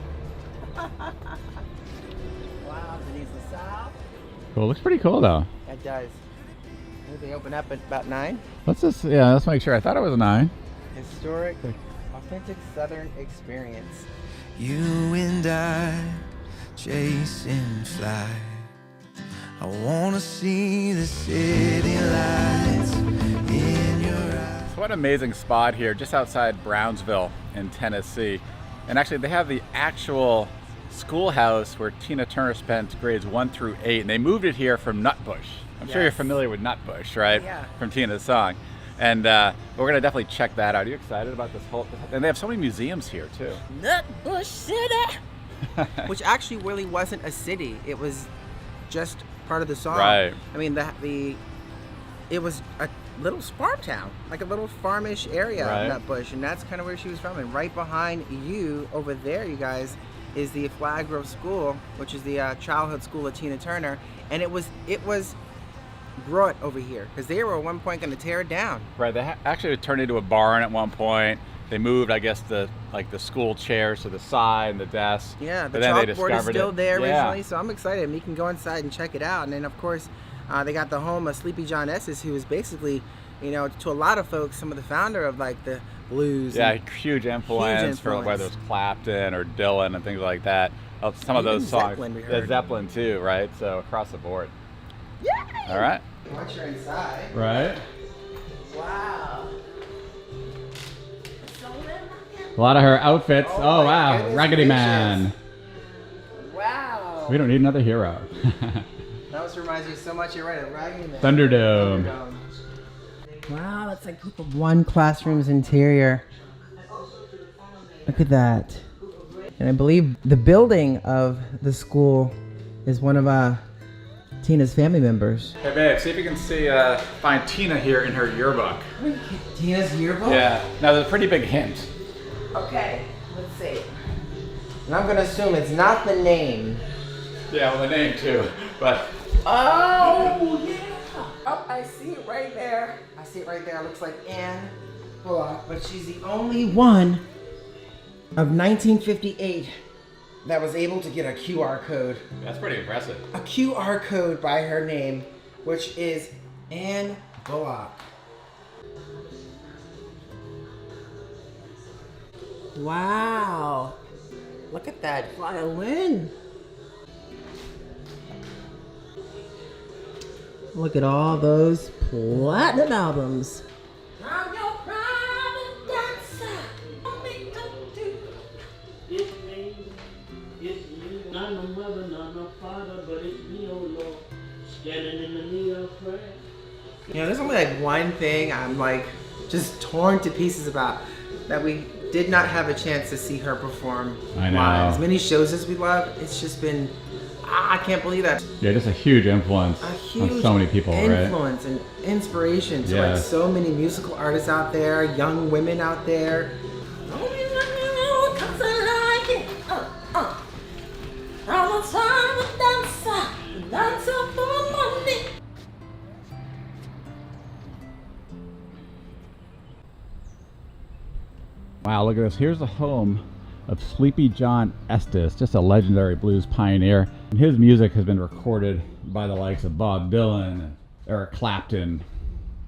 Wow, Denise LaSalle. Cool. Looks pretty cool though. That does. They open up at about 9. Let's make sure. I thought it was a 9. Historic, authentic Southern experience. You and I chasing fly. I wanna see the city lights in your eyes. So what an amazing spot here, just outside Brownsville in Tennessee. And actually they have the actual schoolhouse where Tina Turner spent grades 1 through 8, and they moved it here from Nutbush. I'm sure you're familiar with Nutbush, right? Yeah. From Tina's song. And we're gonna definitely check that out. Are you excited about this whole, and they have so many museums here too. Nutbush City. Which actually really wasn't a city. It was just part of the song. Right. I mean, it was a little farm town, like a little farmish area Right. of Nutbush, and that's kind of where she was from. And right behind you, over there, you guys, is the Flag Grove School, which is the childhood school of Tina Turner, and it was brought over here because they were at one point going to tear it down. Right, they actually turned into a barn at one point. They moved, I guess, the school chairs to the side and the desks. Yeah, the but then they chalkboard is discovered still it. there Yeah. originally, so I'm excited. We can go inside and check it out. And then, of course, they got the home of Sleepy John Estes, who is basically, to a lot of folks, some of the founder of like the blues. Yeah, and huge influence for whether it's Clapton or Dylan and things like that. Some of Even those songs. Zeppelin, we Yeah, heard. Zeppelin too, right? So across the board. Yay! All right. Once you're inside. Right. Wow. A lot of her outfits. Oh Oh, my wow. goodness Raggedy gracious. Man. Wow. We don't need another hero. That also reminds me so much. You're right. A Raggedy Man. Thunderdome. Wow, that's like group of one classroom's interior. Look at that. And I believe the building of the school is one of Tina's family members. Hey, babe, see if you can find Tina here in her yearbook. Tina's yearbook? Yeah. Now, there's a pretty big hint. Okay, let's see. And I'm gonna assume it's not the name. Yeah, well, the name too, but. Oh, yeah. Oh, I see it right there. I see it right there. It looks like Anne Bullock, but she's the only one of 1958 that was able to get a QR code. That's pretty impressive. A QR code by her name, which is Anne Bullock. Wow. Look at that violin. Look at all those platinum albums. I'm your private dancer. It's me, not no mother, not no father, but it's me, oh Lord, standing in the need of prayer. You know, there's only like one thing I'm like just torn to pieces about, that we did not have a chance to see her perform I know. live. As many shows as we love, it's just been, I can't believe that. Yeah, just a huge influence A huge on so many people, right? influence and inspiration to like Yes. so many musical artists out there, young women out there. Wow, look at this. Here's the home of Sleepy John Estes, just a legendary blues pioneer. And his music has been recorded by the likes of Bob Dylan, Eric Clapton,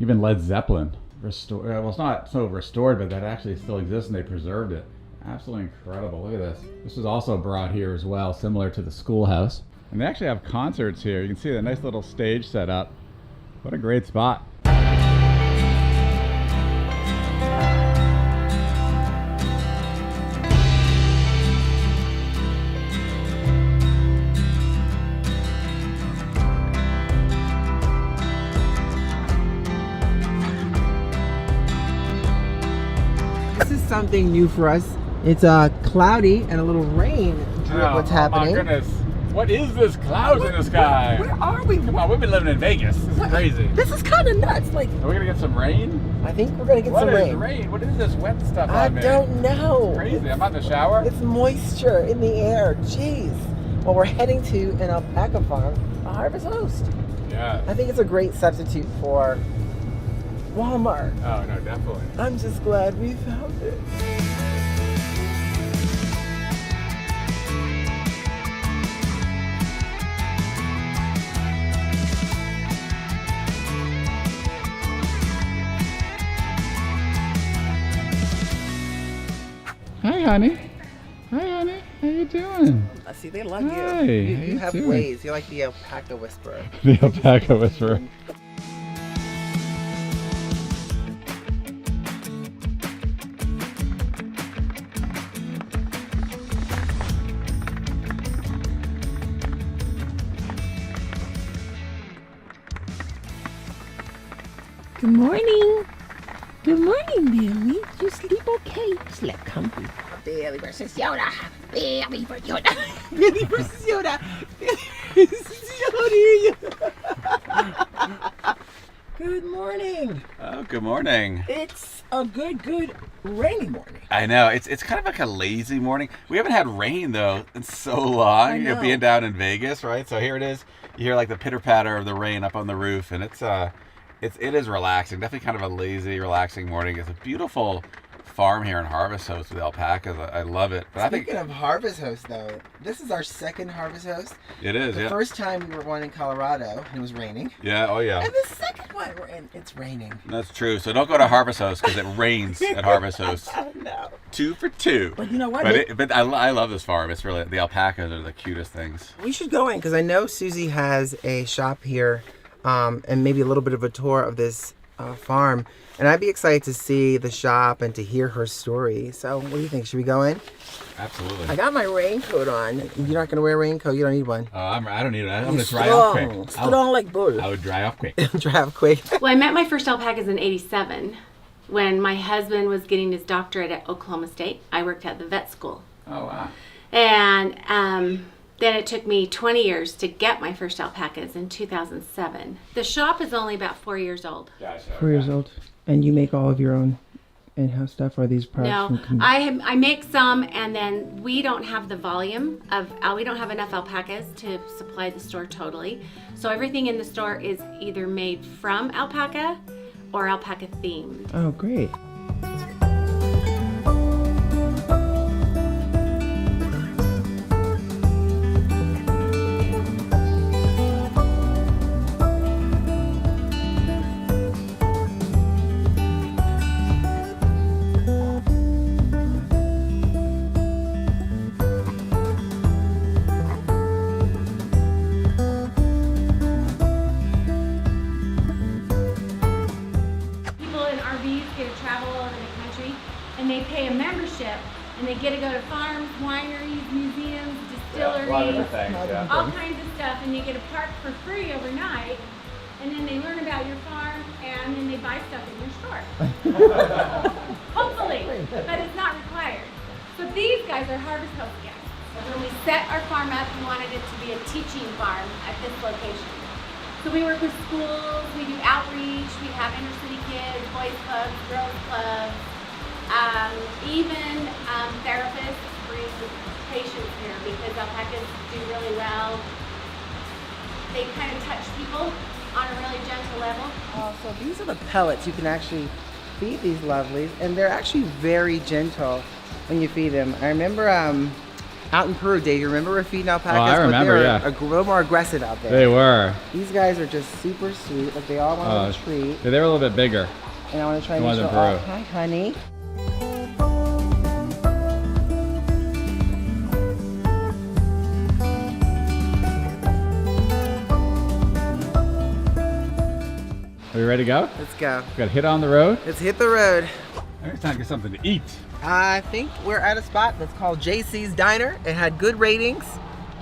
even Led Zeppelin. Well, it's not so restored, but that actually still exists and they preserved it. Absolutely incredible. Look at this. This was also brought here as well, similar to the schoolhouse. And they actually have concerts here. You can see the nice little stage set up. What a great spot. This is something new for us. It's cloudy and a little rain. What's happening? Oh my goodness. What is this clouds in the sky? Where are we? Come on, we've been living in Vegas. This is crazy. This is kind of nuts. Like, Are we gonna get some rain? I think we're gonna get What some is rain. rain? What is this wet stuff I on me? don't know. Crazy. I'm on the shower. It's moisture in the air. Jeez. Well, we're heading to an alpaca farm, a Harvest Host. Yeah. I think it's a great substitute for Walmart. Oh no, definitely. I'm just glad we found it. Hi, honey. Hi, honey. How you doing? I see they love Hi, you. how You you have doing? ways. You're like the alpaca whisperer. The alpaca whisperer. good morning. Good morning, Billy. You sleep okay? Slept comfy. Billy versus Yoda. Billy versus Yoda. Billy versus Yoda. Billy versus Yoda. Good morning. Oh, good morning. It's a good rainy morning. I know. It's kind of like a lazy morning. We haven't had rain though in so long. I You know, know. being down in Vegas, right? So here it is. You hear like the pitter patter of the rain up on the roof, and it is relaxing. Definitely kind of a lazy, relaxing morning. It's a beautiful farm here in Harvest Host with alpacas. I love it. But Speaking of Harvest Host, though, this is our second Harvest Host. it is. The Yeah. first time we were one in Colorado, and it was raining. Yeah. Oh yeah. And the second one we're in, it's raining. That's true. So don't go to Harvest Host because it rains at Harvest Host. No. 2 for 2. But you know what? But I love this farm. It's really, the alpacas are the cutest things. We should go in because I know Susie has a shop here, and maybe a little bit of a tour of this farm. And I'd be excited to see the shop and to hear her story. So what do you think? Should we go in? Absolutely. I got my raincoat on. You're not going to wear a raincoat? You don't need one. I don't need it. I'm going to dry off quick. Strong like bull. I would dry off quick. Dry off quick. Well, I met my first alpacas in '87 when my husband was getting his doctorate at Oklahoma State. I worked at the vet school. Oh, wow. And then it took me 20 years to get my first alpacas in 2007. The shop is only about 4 years old. Gotcha. 4 years old. And you make all of your own in-house stuff, or are these products? No, I make some, and then we don't have the volume of, we don't have enough alpacas to supply the store totally. So everything in the store is either made from alpaca or alpaca themed. Oh, great. And they pay a membership, and they get to go to farms, wineries, museums, distilleries, all kinds of stuff, and they get to park for free overnight, and then they learn about your farm, and then they buy stuff in your store. Hopefully, but it's not required. So these guys are Harvest Host guests. When we set our farm up, we wanted it to be a teaching farm at this location. So we work with schools, we do outreach, we have inner city kids, boys clubs, girls clubs, even therapists bring patients here because alpacas do really well. They kind of touch people on a really gentle level. Oh, so these are the pellets. You can actually feed these lovelies, and they're actually very gentle when you feed them. I remember out in Peru, Dave, you remember we're feeding alpacas? Oh, I remember, yeah. A little more aggressive out there. They were. These guys are just super sweet. Like they all want a treat. They were a little bit bigger. And I want to try and ones show in Peru. off. Hi, honey. Are you ready to go? Let's go. We got to hit on the road. Let's hit the road. It's time to get something to eat. I think we're at a spot that's called JC's Diner. It had good ratings,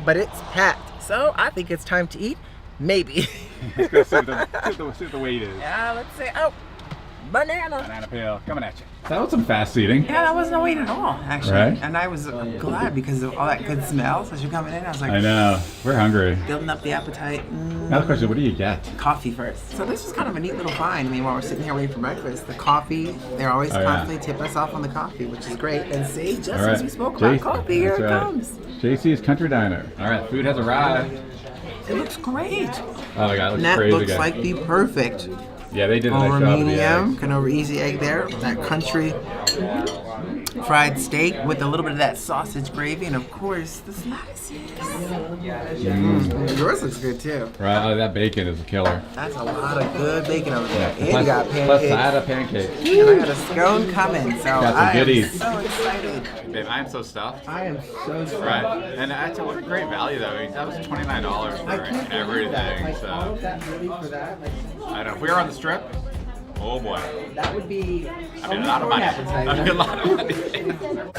but it's packed. So I think it's time to eat. Maybe. Let's go see what the weight is. Yeah, let's say, oh, banana. Banana peel coming at you. That was some fast eating. Yeah, that was no wait at all, actually. Right? And I was glad because of all that good smells as you're coming in. I was like, I know. We're hungry. building up the appetite. Now the question, what do you get? Coffee first. So this was kind of a neat little find. I mean, while we're sitting here waiting for breakfast, the coffee, they're always constantly tip us off on the coffee, which is great. And see, just as we spoke about coffee, here it comes. JC's Country Diner. All right, food has arrived. It looks great. Oh my God, it looks That crazy looks good. like the perfect Yeah, they did a nice over job with the medium, eggs. kind of over easy egg there. That country fried steak with a little bit of that sausage gravy, and of course the slices. Yours looks good too. Right, that bacon is a killer. That's a lot of good bacon over there. And Plus, you got plus pancakes. side of pancakes. And I got a scone coming, so Got some I am goodies. so excited. Babe, I am so stuffed. I am so excited. Right, and that's what a great value though. I mean, that was $29 for everything. So All of that really for that. Like, I don't know if we were on the strip. Oh boy, that would be that'd be a lot of money. That'd be a lot of money.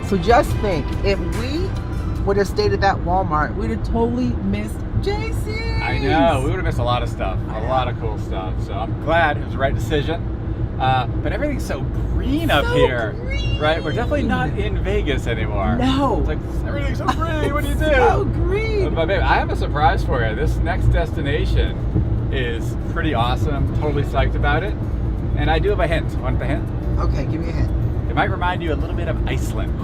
So just think, if we would have stayed at that Walmart, we'd have totally missed JC. I know, we would have missed a lot of stuff, a lot of cool stuff. So I'm glad it was the right decision. But everything's so green up here, right? We're definitely not in Vegas anymore. No. It's like, everything's so green, what do you do? So green. But babe, I have a surprise for you. This next destination is pretty awesome, totally psyched about it. And I do have a hint. Want the hint? Okay, give me a hint. It might remind you a little bit of Iceland.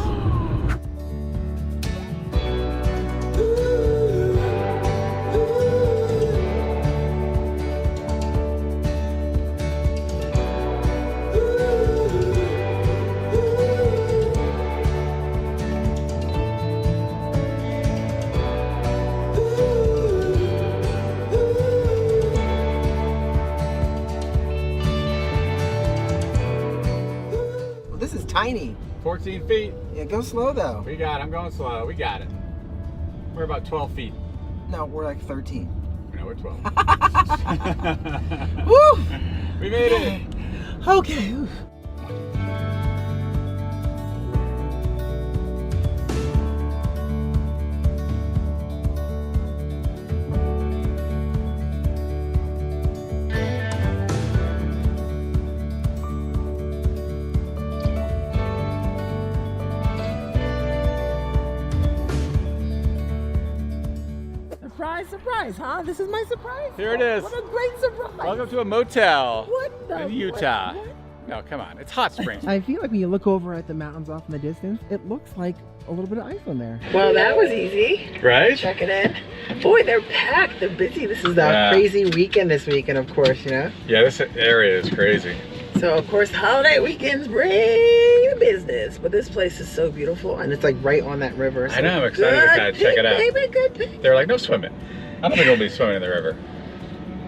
tiny. 14 feet. Yeah, go slow though. We got it. I'm going slow. We got it. We're about 12 feet. No, we're like 13. No, we're 12. Woo! We made it. Okay. Surprise, surprise, huh? This is my surprise. Here it is. What a great surprise. Welcome to a motel What the? in Utah. what? No, come on. It's Hot Springs. I feel like when you look over at the mountains off in the distance, it looks like a little bit of ice on there. Well, that was easy. Right? Check it in. Boy, they're packed. They're busy. This is the Yeah. crazy weekend this weekend, of course, you know? Yeah, this area is crazy. So, of course, holiday weekends bring the business. But this place is so beautiful, and it's like right on that river. So I know. I'm excited to kind of check it out. Baby, good pick. They're like, no swimming. I don't think we'll be swimming in the river.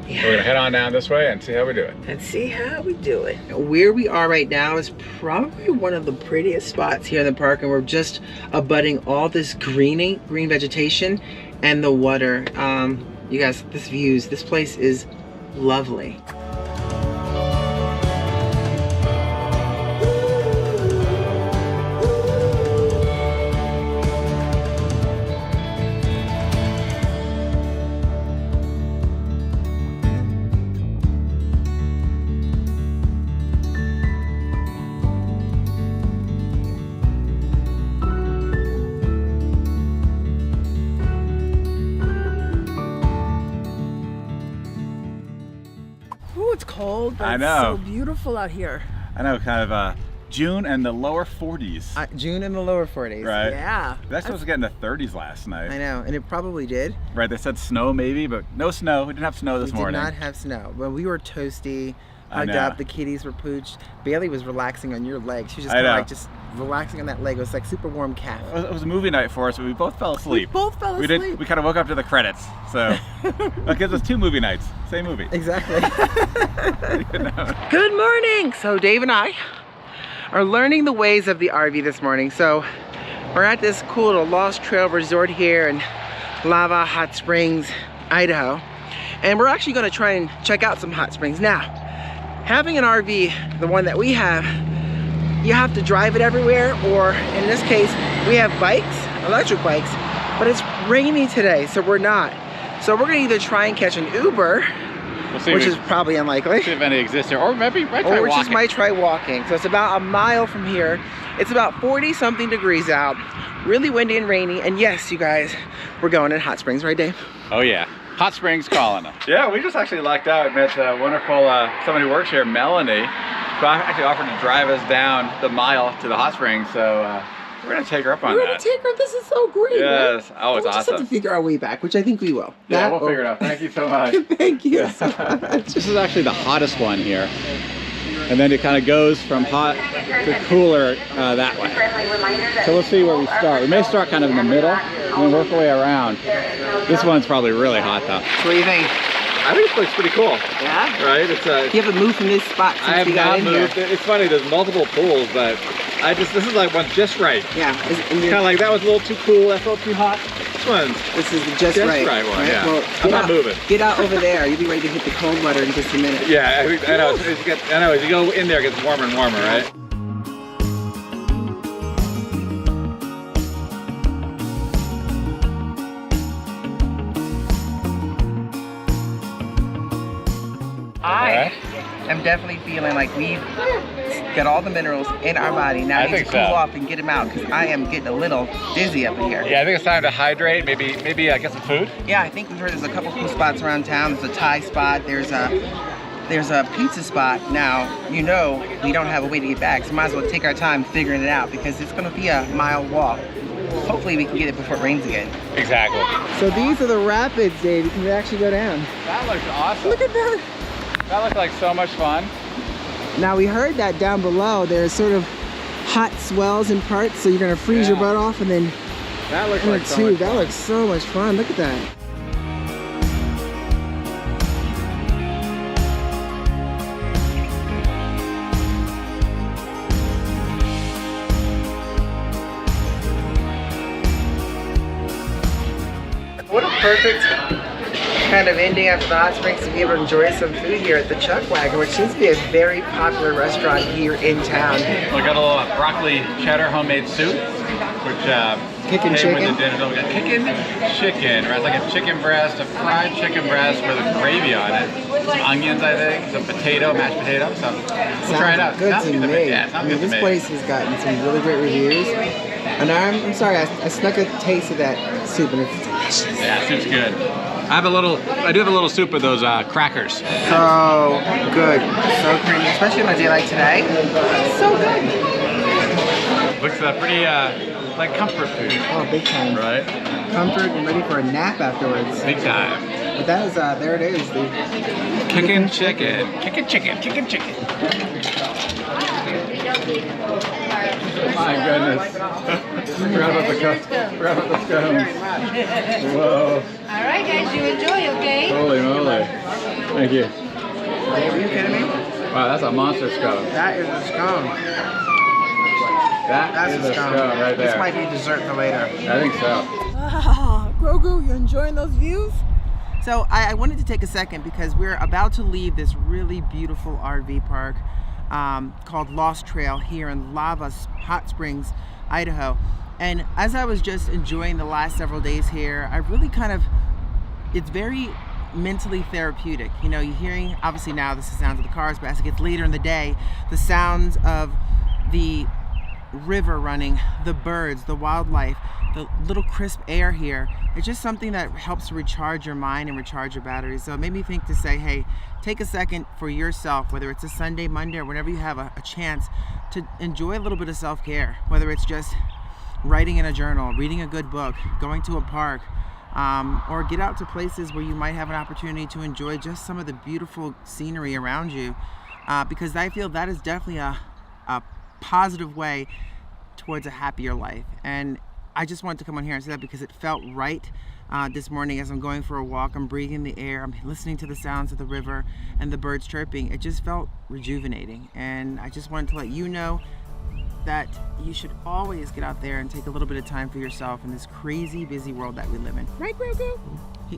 Yeah. So we're gonna head on down this way and see how we do it. And see how we do it. Where we are right now is probably one of the prettiest spots here in the park, and we're just abutting all this green vegetation and the water. You guys, this place is lovely. Oh, it's cold, but I know. it's so beautiful out here. I know, kind of June and the lower 40s. June in the lower 40s. Right. Yeah. That's supposed to get in the 30s last night. I know, and it probably did. Right, they said snow maybe, but no snow. We didn't have snow this morning. We did not have snow, but we were toasty, I hugged know. up, the kitties were pooched. Bailey was relaxing on your leg. She was just I kind of know. like just relaxing on that leg. It was like super warm calf. It was a movie night for us, but we both fell asleep. both fell We asleep. kind of woke up to the credits, so that gives us 2 movie nights, same movie. Exactly. Good morning. So Dave and I are learning the ways of the RV this morning. So we're at this cool little Lost Trail resort here in Lava Hot Springs, Idaho. And we're actually gonna try and check out some hot springs. Now, having an RV, the one that we have, you have to drive it everywhere, or in this case, we have bikes, electric bikes, but it's rainy today, so we're not. So we're gonna either try and catch an Uber, We'll see which if is probably unlikely, see if any exist here, or maybe might try or we just walking. might try walking. So it's about a mile from here. It's about 40 something degrees out, really windy and rainy, and yes, you guys, we're going in hot springs, right Dave? Oh yeah, Hot Springs calling us. Yeah, we just actually lucked out, met a wonderful someone who works here, Melanie, who actually offered to drive us down the mile to the hot springs, so we're gonna take her up on We're that. gonna take her, this is so great. Yes, right? oh, it's We'll just have awesome. to figure our way back, which I think we will. Yeah, That we'll or- figure it out. Thank you so much. Thank you so much. This is actually the hottest one here. And then it kind of goes from hot to cooler that way. So we'll see where we start. We may start kind of in the middle and then work our way around. This one's probably really hot though. What do you think? I think this looks pretty cool. Yeah? Right? It's You haven't moved from this spot since I have we got not in moved. here. It's funny, there's multiple pools, but this is like one just right. Yeah. Kind of like that was a little too cool, that's a little too hot. This one's This is the just right one, yeah. I'm not moving. Get out over there. You'll be ready to hit the cold water in just a minute. yeah, I know. I know. As you go in there, it gets warmer and warmer, right? I am definitely feeling like we've got all the minerals in our body. Now I need to think cool so. off and get them out because I am getting a little dizzy up in here. Yeah, I think it's time to hydrate. Maybe get some food. Yeah, I think we've heard there's a couple cool spots around town. There's a Thai spot. There's a pizza spot. Now, you know we don't have a way to get back, so might as well take our time figuring it out because it's going to be a mile walk. Hopefully we can get it before it rains again. Exactly. So these are the rapids, Dave. You can actually go down. That looks awesome. Look at that. That looked like so much fun. Now we heard that down below there's sort of hot swells in parts, so you're gonna freeze your butt off and then That looks in like a so tube. much That fun. looks so much fun. Look at that. perfect kind of ending after the hot springs to be able to enjoy some food here at the Chuck Wagon, which seems to be a very popular restaurant here in town. We got a little broccoli cheddar homemade soup, which Kickin' came chicken? with the dinner. So we got kickin' chicken, right? It's like a chicken breast, a fried chicken breast with a gravy on it. Some onions, I think, some potato, mashed potato. So we'll try it out. Good Sounds to good to me. me. Yeah, sounds good to This me. place has gotten some really great reviews. And I'm sorry, I snuck a taste of that soup and it's delicious. Yeah, soup's good. I do have a little soup with those crackers. So good. So creamy, especially on a day like today. So good. Looks pretty like comfort food. Oh, big time. Right? Comfort and ready for a nap afterwards. Big time. But that is, there it is. The Kickin' chicken. Kickin' chicken. Kickin' chicken. My goodness. Forgot about the scones. Whoa. All right, guys, you enjoy, okay? Holy moly. Thank you. Are you kidding me? Wow, that's a monster scone. That is a scone. That's a a scone right there. This might be dessert for later. I think so. Ah, Grogu, you enjoying those views? So I wanted to take a second because we're about to leave this really beautiful RV park called Lost Trail here in Lava Hot Springs, Idaho. And as I was just enjoying the last several days here, I really it's very mentally therapeutic. You know, you're hearing, obviously now this is the sounds of the cars, but as it gets later in the day, the sounds of the river running, the birds, the wildlife, the little crisp air here. It's just something that helps to recharge your mind and recharge your batteries. So it made me think to say, hey, take a second for yourself, whether it's a Sunday, Monday, or whenever you have a chance to enjoy a little bit of self-care, whether it's just writing in a journal, reading a good book, going to a park, or get out to places where you might have an opportunity to enjoy just some of the beautiful scenery around you, because I feel that is definitely a positive way towards a happier life. And I just wanted to come on here and say that because it felt right this morning as I'm going for a walk. I'm breathing the air, I'm listening to the sounds of the river and the birds chirping. It just felt rejuvenating, and I just wanted to let you know that you should always get out there and take a little bit of time for yourself in this crazy busy world that we live in. Right, Grogu?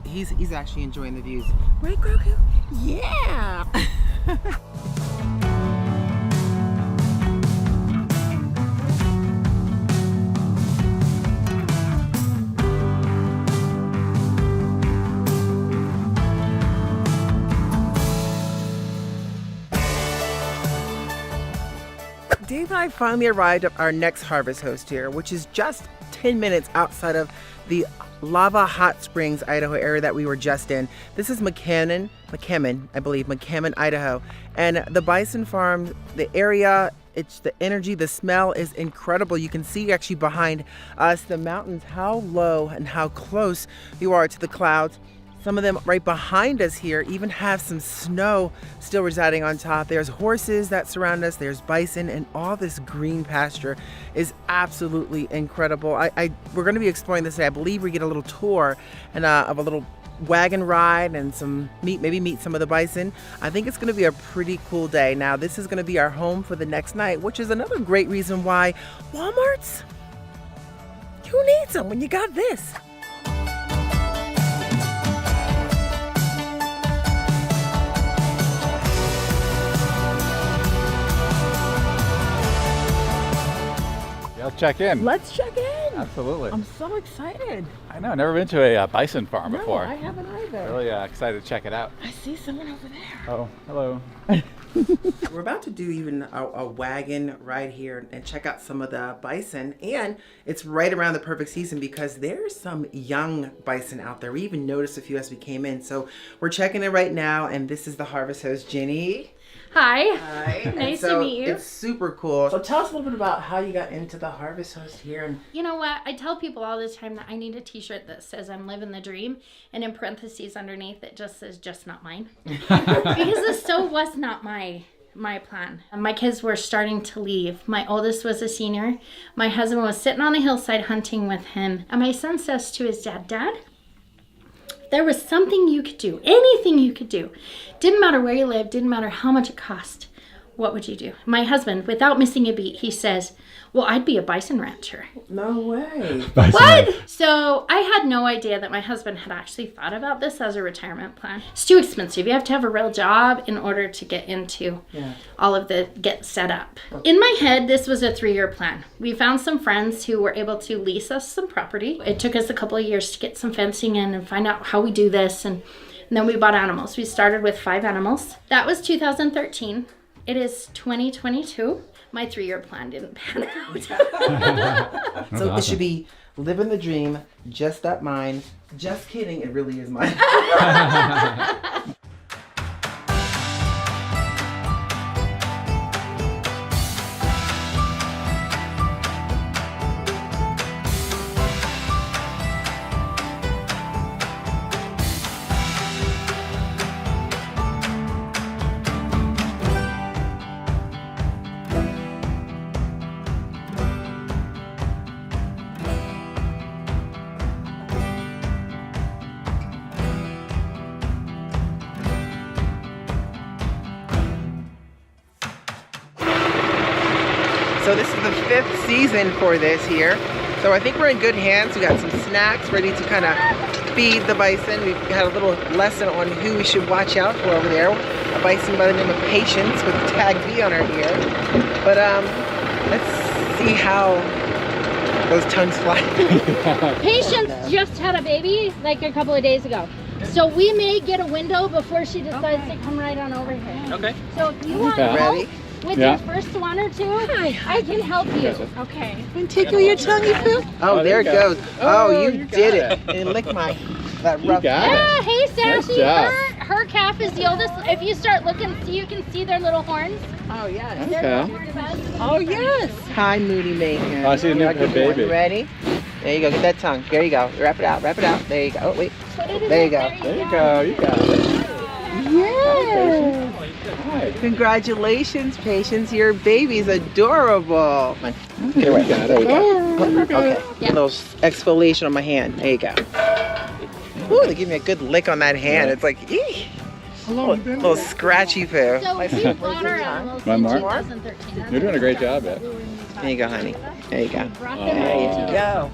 He's actually enjoying the views. Right, Grogu? Yeah! Dave and I finally arrived at our next harvest host here, which is just 10 minutes outside of the Lava Hot Springs, Idaho area that we were just in. This is McCammon, Idaho. And the Bison farm, the area, it's the energy, the smell is incredible. You can see actually behind us the mountains, how low and how close you are to the clouds. Some of them right behind us here even have some snow still residing on top. There's horses that surround us, there's bison, and all this green pasture is absolutely incredible. We're going to be exploring this today. I believe we get a little tour and of a little wagon ride and maybe meet some of the bison. I think it's going to be a pretty cool day. Now, this is going to be our home for the next night, which is another great reason why Walmart's, who needs them when you got this? Let's check in. Let's check in. Absolutely. I'm so excited. I know, never been to a bison farm before. No, I haven't either. Really excited to check it out. I see someone over there. Oh, hello. We're about to do even a wagon ride here and check out some of the bison, and it's right around the perfect season because there's some young bison out there. We even noticed a few as we came in, so we're checking it right now, and this is the harvest host, Jenny. Hi. Hi. Nice to meet you. It's super cool. So tell us a little bit about how you got into the harvest host here. And You know what? I tell people all the time that I need a t-shirt that says I'm living the dream, and in parentheses underneath it just says just not mine. Because the stove was not my plan. My kids were starting to leave. My oldest was a senior. My husband was sitting on a hillside hunting with him. And my son says to his dad, "Dad, there was something you could do, anything you could do. Didn't matter where you lived, didn't matter how much it cost. what would you do? My husband, without missing a beat, he says, well, I'd be a bison rancher. No way. What? So I had no idea that my husband had actually thought about this as a retirement plan. It's too expensive. You have to have a real job in order to get into all of the get set up. In my head, this was a 3-year plan. We found some friends who were able to lease us some property. It took us a couple of years to get some fencing in and find out how we do this. And then we bought animals. We started with 5 animals. That was 2013. It is 2022. My 3-year plan didn't pan out. So it should be living the dream, just up mine. Just kidding, it really is mine. So this is the 5th season for this here. So I think we're in good hands. We got some snacks ready to kind of feed the bison. We've had a little lesson on who we should watch out for over there. A bison by the name of Patience with tag B on her ear. But let's see how those tongues fly. Patience just had a baby like a couple of days ago. So we may get a window before she decides to come right on over here. Okay. So if you want Ready? help with your first 1 or 2, I can help you. Okay. And tickle your tummy, Pooh. Oh, there it goes. Oh, you did it. And lick that rough. Yeah, hey Sarah, her calf is the oldest. If you start looking, you can see their little horns. Oh, yes. Okay. Oh, yes. Hi, Moody Maker. Oh, I see her baby. You ready? There you go. Get that tongue. There you go. Wrap it out. Wrap it out. There you go. Oh, wait. There you go. There you go. You got it. Yes. Congratulations, Patience. Your baby's adorable. Get away. There we go. Okay. A little exfoliation on my hand. There you go. Ooh, they give me a good lick on that hand. It's like, eee. A little scratchy poo. So we bought our animals One in more? 2013. You're doing a great job, Ed. There you go, honey. There you go. Brought them There you go.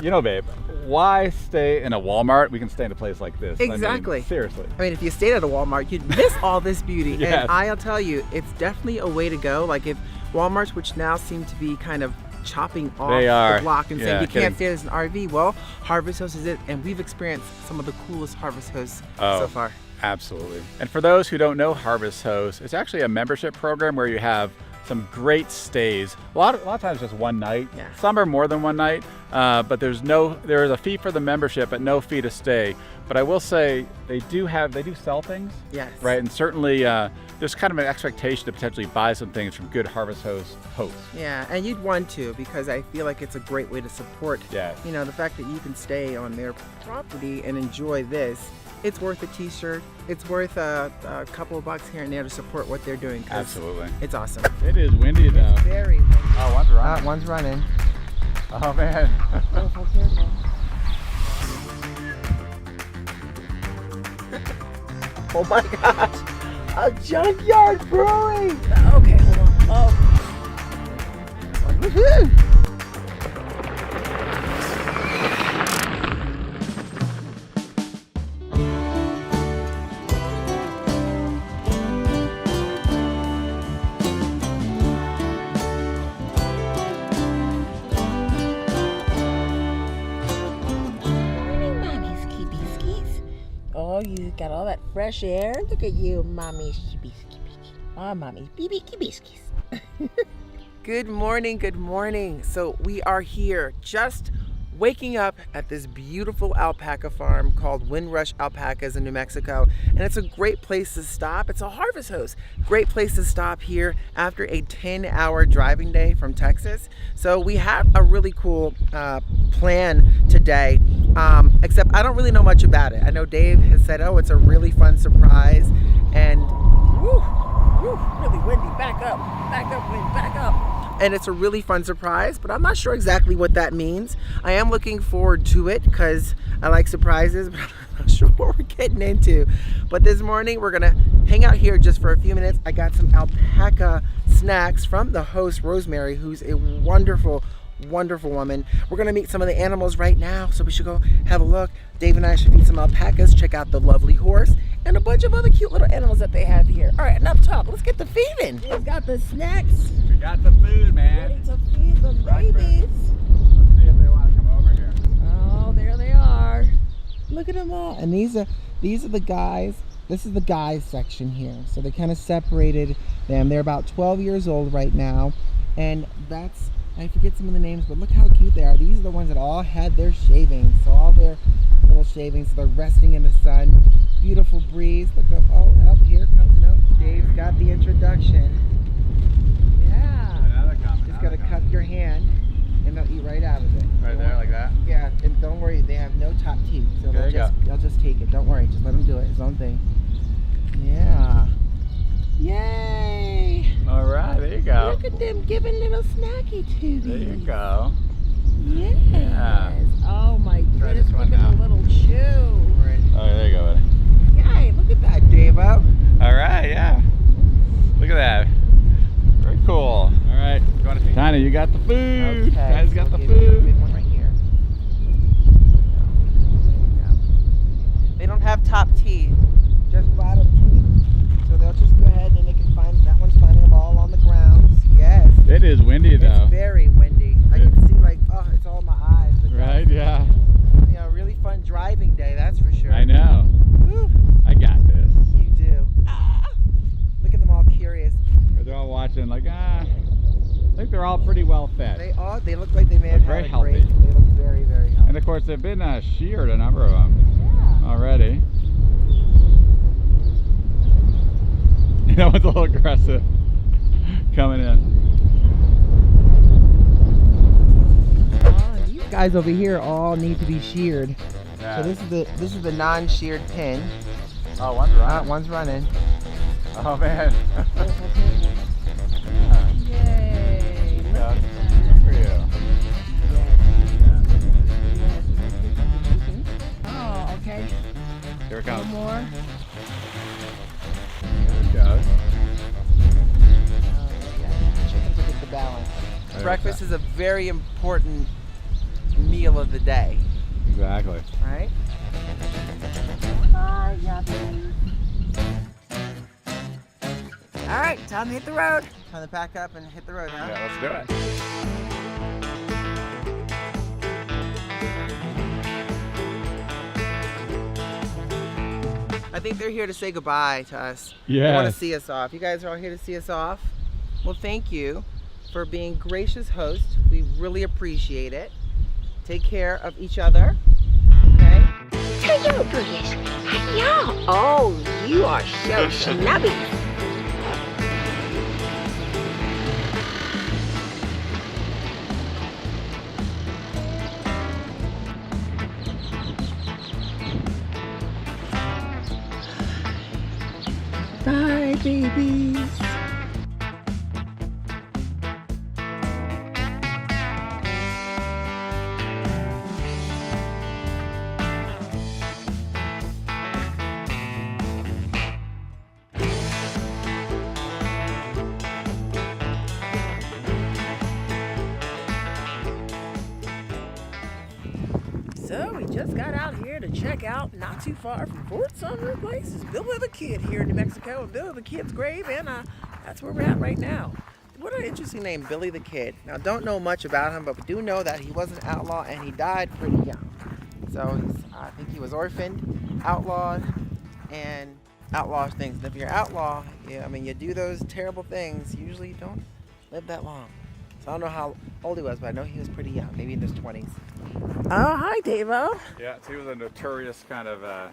You know, babe, why stay in a Walmart? We can stay in a place like this. Exactly. I mean, seriously. I mean, if you stayed at a Walmart, you'd miss all this beauty. Yes. And I'll tell you, it's definitely a way to go. Like if Walmarts, which now seem to be kind of chopping off the block and saying you can't stay as an RV, well, Harvest Host is it, and we've experienced some of the coolest Harvest Hosts so far. Absolutely. And for those who don't know Harvest Host, it's actually a membership program where you have some great stays. A lot of times just one night. Yeah. Some are more than one night, but there is a fee for the membership, but no fee to stay. But I will say they do sell things. Yes. Right, and certainly there's kind of an expectation to potentially buy some things from good Harvest Host hosts. Yeah, and you'd want to, because I feel like it's a great way to support. Yes. You know, the fact that you can stay on their property and enjoy this. It's worth a t-shirt. It's worth a couple of bucks here and there to support what they're doing. Absolutely. It's awesome. It is windy though. It's very windy. Oh, one's running. One's running. Oh man. Oh my gosh. A Junkyard Brewery. Okay, hold on. Woohoo. All you got all that fresh air. Look at you, mommy. Oh, mommy. Biscuits. Good morning, good morning. So we are here just waking up at this beautiful alpaca farm called Windrush Alpacas in New Mexico. And it's a great place to stop. It's a harvest host. Great place to stop here after a 10-hour driving day from Texas. So we have a really cool plan today, except I don't really know much about it. I know Dave has said, oh, it's a really fun surprise. And really windy, back up, wind, back up. And it's a really fun surprise, but I'm not sure exactly what that means. I am looking forward to it because I like surprises, but I'm not sure what we're getting into. But this morning, we're gonna hang out here just for a few minutes. I got some alpaca snacks from the host, Rosemary, who's a wonderful woman. We're gonna meet some of the animals right now, so we should go have a look. Dave and I should feed some alpacas, check out the lovely horse, and a bunch of other cute little animals that they have here. All right, enough talk. Let's get to feeding. We've got the snacks. We got the food, man. Ready to feed the babies. Let's see if they want to come over here. Oh, there they are. Look at them all. And these are the guys. This is the guys section here. So they kind of separated them. They're about 12 years old right now, and that's, I forget some of the names, but look how cute they are. These are the ones that all had their shavings. So all their little shavings, they're resting in the sun. Beautiful breeze. Look up, oh, up here comes, no, Dave's got the introduction. Yeah. Another comment. Just gotta cup your hand and they'll eat right out of it. Right there, like that? Yeah, and don't worry, they have no top teeth. So they'll just take it. Don't worry, just let him do it, his own thing. Yeah. Yay! All right, there you go. Look at them giving little snacky to There these. you go. Yes. Yeah. Oh my Try goodness, this one giving now. a little chew. Oh, there you go, buddy. Yay, look at that, Dave-o. All right, yeah. Look at that. Very cool. All right, Tiny, you got the food. Okay. Tiny's got the I'll give you a food. big one right here. There you go. They don't have top teeth, just bottom teeth. So they'll just go ahead and they can find, that one's finding them all on the ground. Yes. It is windy though. It's very windy. I can see like, oh, it's all in my eyes. But Right, yeah. you know, really fun driving day, that's for sure. I know. Whew, I got this. you do. Ah, look at them all curious. They're all watching like, I think they're all pretty well fed. They look like they may have They're had very a break. healthy. They look very, very healthy. And of course, they've been sheared, a number of them already. That one's a little aggressive coming in. These guys over here all need to be sheared. Yeah. So this is the non-sheared pin. Oh, one's running. One's running. Oh man. Yay! Yeah. Good for you. Oh, okay. Here it comes. One more. There it goes. Chickens will get the balance. There Breakfast we is a very important meal of the day, Exactly. right? All right, time to hit the road. Time to pack up and hit the road, huh? Yeah, let's do it. I think they're here to say goodbye to us. Yes. They want to see us off. You guys are all here to see us off. Well, thank you for being gracious hosts. We really appreciate it. Take care of each other. Okay? Y'all, oh, you are so snubby. Bye, babies. So we just got out here to check out, not too far from Fort Sumner Place, is Billy the Kid here in New Mexico, and Billy the Kid's grave, and that's where we're at right now. What an interesting name, Billy the Kid. Now, don't know much about him, but we do know that he was an outlaw and he died pretty young. So I think he was orphaned, outlawed, and outlaw things. And if you're outlaw, yeah, I mean, you do those terrible things, usually you don't live that long. So I don't know how old he was, but I know he was pretty young, maybe in his 20s. Oh, hi, Davo. Yeah, so he was a notorious kind of,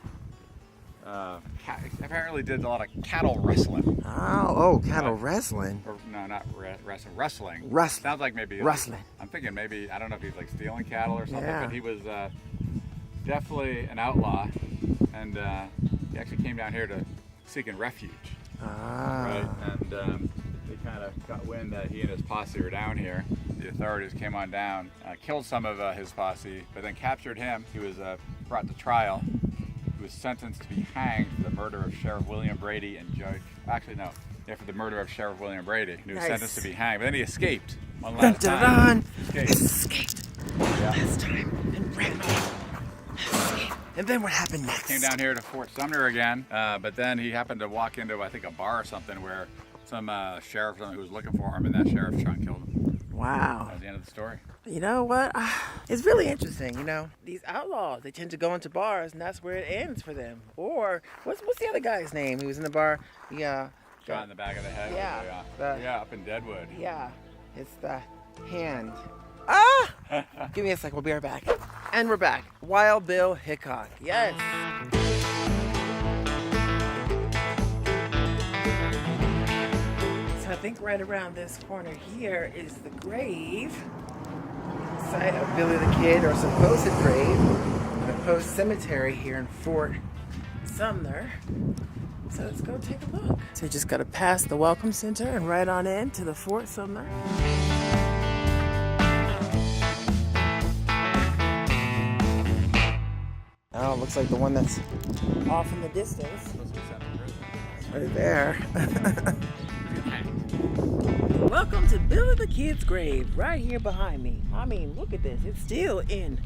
apparently did a lot of cattle wrestling. Oh, cattle wrestling. Or, no, not wrestling. Wrestling. Sounds like maybe Wrestling. I'm thinking maybe, I don't know if he's like stealing cattle or something, Yeah. but he was definitely an outlaw, and he actually came down here to seeking refuge. Right, and they kind of got wind that he and his posse were down here. The authorities came on down, killed some of his posse, but then captured him. He was brought to trial. He was sentenced to be hanged for the murder of Sheriff William Brady and Judge. Actually, no, yeah, for the murder of Sheriff William Brady. He was sentenced to be hanged, but then he escaped one last time. Escaped. Yeah. Last time and ran off. Escaped. And then what happened next? Came down here to Fort Sumner again, but then he happened to walk into, I think, a bar or something where some sheriff who was looking for him, and that sheriff shot and killed him. Wow. That was the end of the story. You know what? It's really interesting, you know. These outlaws, they tend to go into bars, and that's where it ends for them. Or, what's the other guy's name? He was in the bar. Yeah. Shot in the back of the head. Yeah. Yeah, up in Deadwood. Yeah. It's the hand. Give me a sec, we'll be right back. And we're back. Wild Bill Hickok. Yes. So I think right around this corner here is the grave. Site of Billy the Kid, or supposed grave. The post cemetery here in Fort Sumner. So let's go take a look. So you just gotta pass the Welcome Center and right on in to the Fort Sumner. Oh, looks like the one that's off in the distance. Right there. Welcome to Billy the Kid's grave, right here behind me. I mean, look at this. It's still in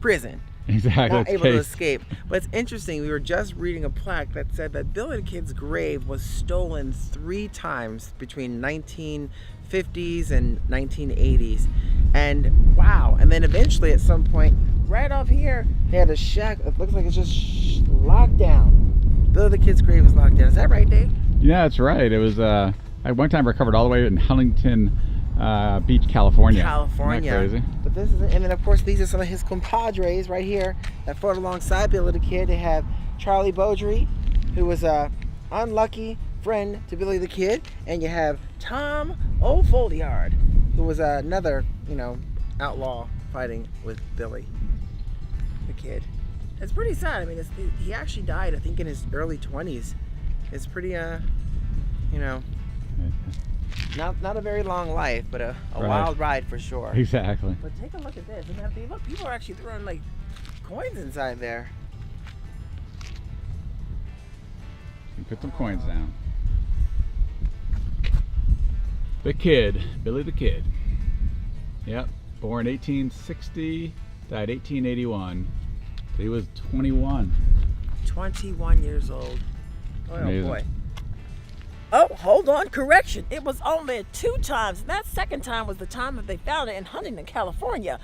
prison. Exactly. Not able to escape. But it's interesting, we were just reading a plaque that said that Billy the Kid's grave was stolen 3 times between 1950s and 1980s. And wow, and then eventually at some point, right off here, they had a shack. It looks like it's just locked down. Billy the Kid's grave is locked down. Is that right, Dave? Yeah, that's right. It was, at one time recovered all the way in Huntington Beach, California. California. Isn't that crazy? But this is, and then of course these are some of his compadres right here that fought alongside Billy the Kid. They have Charlie Beaudry, who was a unlucky friend to Billy the Kid, and you have Tom O'Folliard, who was another, you know, outlaw fighting with Billy the Kid. It's pretty sad. I mean, he actually died, I think, in his early 20s. It's pretty, you know, not a very long life, but a wild ride for sure. Exactly. But take a look at this. And look, people are actually throwing like coins inside there. You put some coins down. The Kid, Billy the Kid. Yep, born 1860, died 1881. So he was 21. 21 years old. Oh Amazing. boy. Oh, hold on, correction. It was only 2 times. And that second time was the time that they found it in Huntington, California.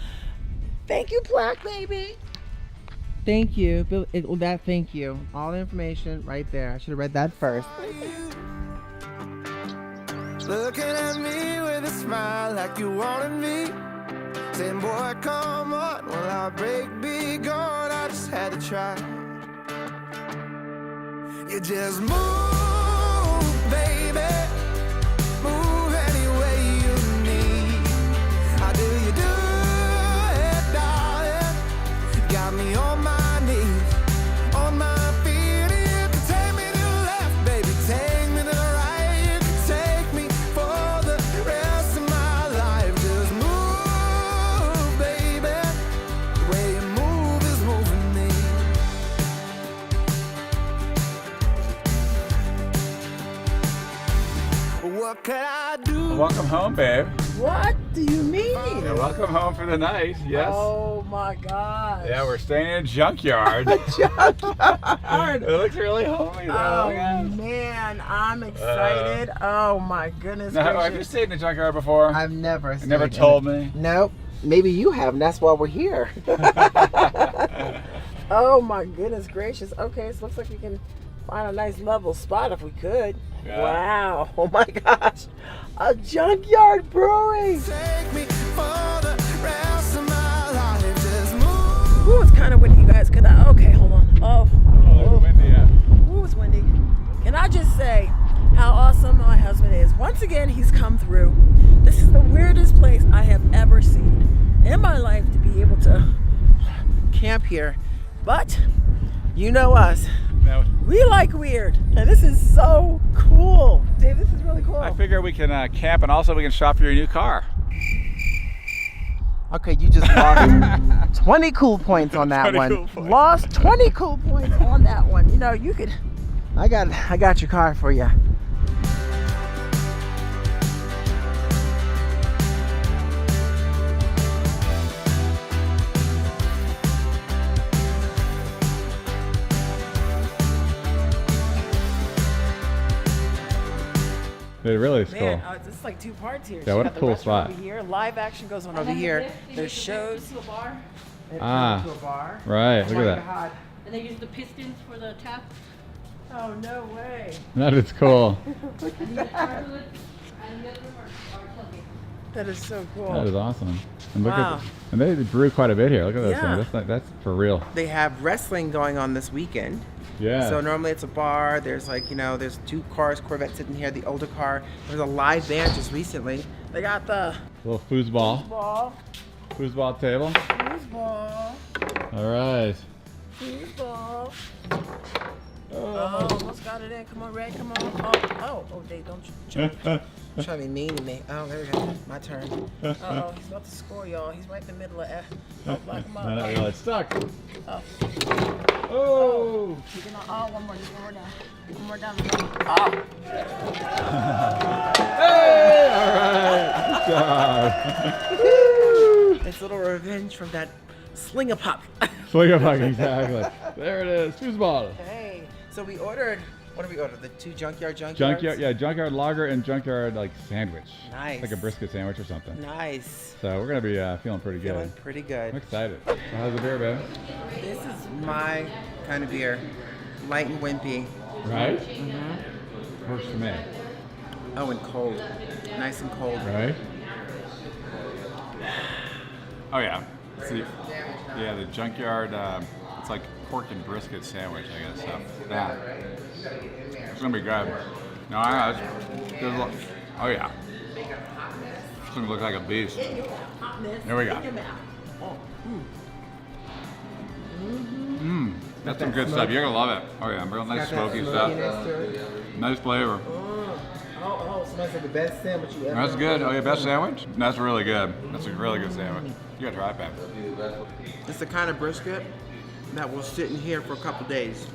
Thank you, plaque baby. Thank you, Bill. Thank you. All the information right there. I should have read that first. Looking at me with a smile like you wanted me. Saying, boy, come on, will our break be gone? I just had to try. You just move, baby. Move any way you need. How do you do it, darling? Got me on my knees, on my feet. You can take me to the left, baby. Take me to the right. You can take me for the rest of my life. Just move, baby. The way you move is moving me. What could I do? Welcome home, babe. What do you mean? Yeah, welcome home for the night. Yes. Oh my God. Yeah, we're staying in a junkyard. Junkyard. It looks really homey though. Oh Yes. man, I'm excited. Oh my goodness Now, have you gracious. stayed in a junkyard before? I've never. You never stayed in told it. me. Nope. Maybe you have, and that's why we're here. Oh my goodness gracious. Okay, so it looks like we can find a nice level spot if we could. Yeah. Wow. Oh my gosh. A Junkyard Brewery. Take me for the rest of my life. Just move. Ooh, it's kind of windy, you guys. Could I? Okay, hold on. Oh. It's windy, yeah. Ooh, it's windy. Can I just say how awesome my husband is? Once again, he's come through. This is the weirdest place I have ever seen in my life to be able to camp here. But you know us. Now, We like weird, and this is so cool. Dave, this is really cool. I figure we can camp and also we can shop for your new car. Okay, you just lost 20 cool points on that 20 one. cool points. Lost 20 cool points on that one. You know, you could. I got your car for you. It really is cool. Man, it's like two parts here. Yeah, So what you a got the cool restaurant spot. Over here, live action goes on over here. There's shows. To a bar, Ah, To a bar. right. Oh Look my at that. God. and they use the pistons for the tap. Oh no way. That is cool. And the other room are tailgate. That is so cool. That is awesome. And look Wow. at, and they brew quite a bit here. Look at this Yeah. thing. That's for real. They have wrestling going on this weekend. Yeah. So normally it's a bar. There's like, you know, there's two cars, Corvette sitting here, the older car. There's a live band just recently. They got the little foosball. ball, Foosball table. ball, All right. ball. Oh, almost got it in. Come on, Red. Come on. Oh, Dave, don't you jump. You're trying to be mean to me. Oh, there we go. My turn. Uh-oh, he's about to score, y'all. He's right in the middle of F. Oh, lock him up. No, no, it's stuck. Oh. Oh. He's gonna, one more down. One more down. Oh. Hey, all right. Good job. It's a little revenge from that sling-a-puck. Swing a puck, exactly. There it is. Foosball. Hey, so we ordered, what did we order? The two junkyard. Junkyard lager and junkyard like sandwich. Nice. Like a brisket sandwich or something. Nice. So we're gonna be feeling pretty good. Feeling pretty good. I'm excited. So how's the beer, babe? This is my kind of beer. Light and wimpy. Right? Mm-hmm. Works for me. Oh, and cold. Nice and cold. Right? Oh yeah. See, yeah, the junkyard. It's like pork and brisket sandwich, I guess. So yeah, it's gonna be good. No, oh yeah. It's gonna look like a beast. There we go. That's some good stuff. You're gonna love it. Oh yeah, real nice smoky stuff. Nice flavor. Oh, smells like the best sandwich you ever That's good. Oh yeah, best sandwich? That's really good. That's a really good sandwich. You gotta try it, man. It's the kind of brisket that will sit in here for a couple days.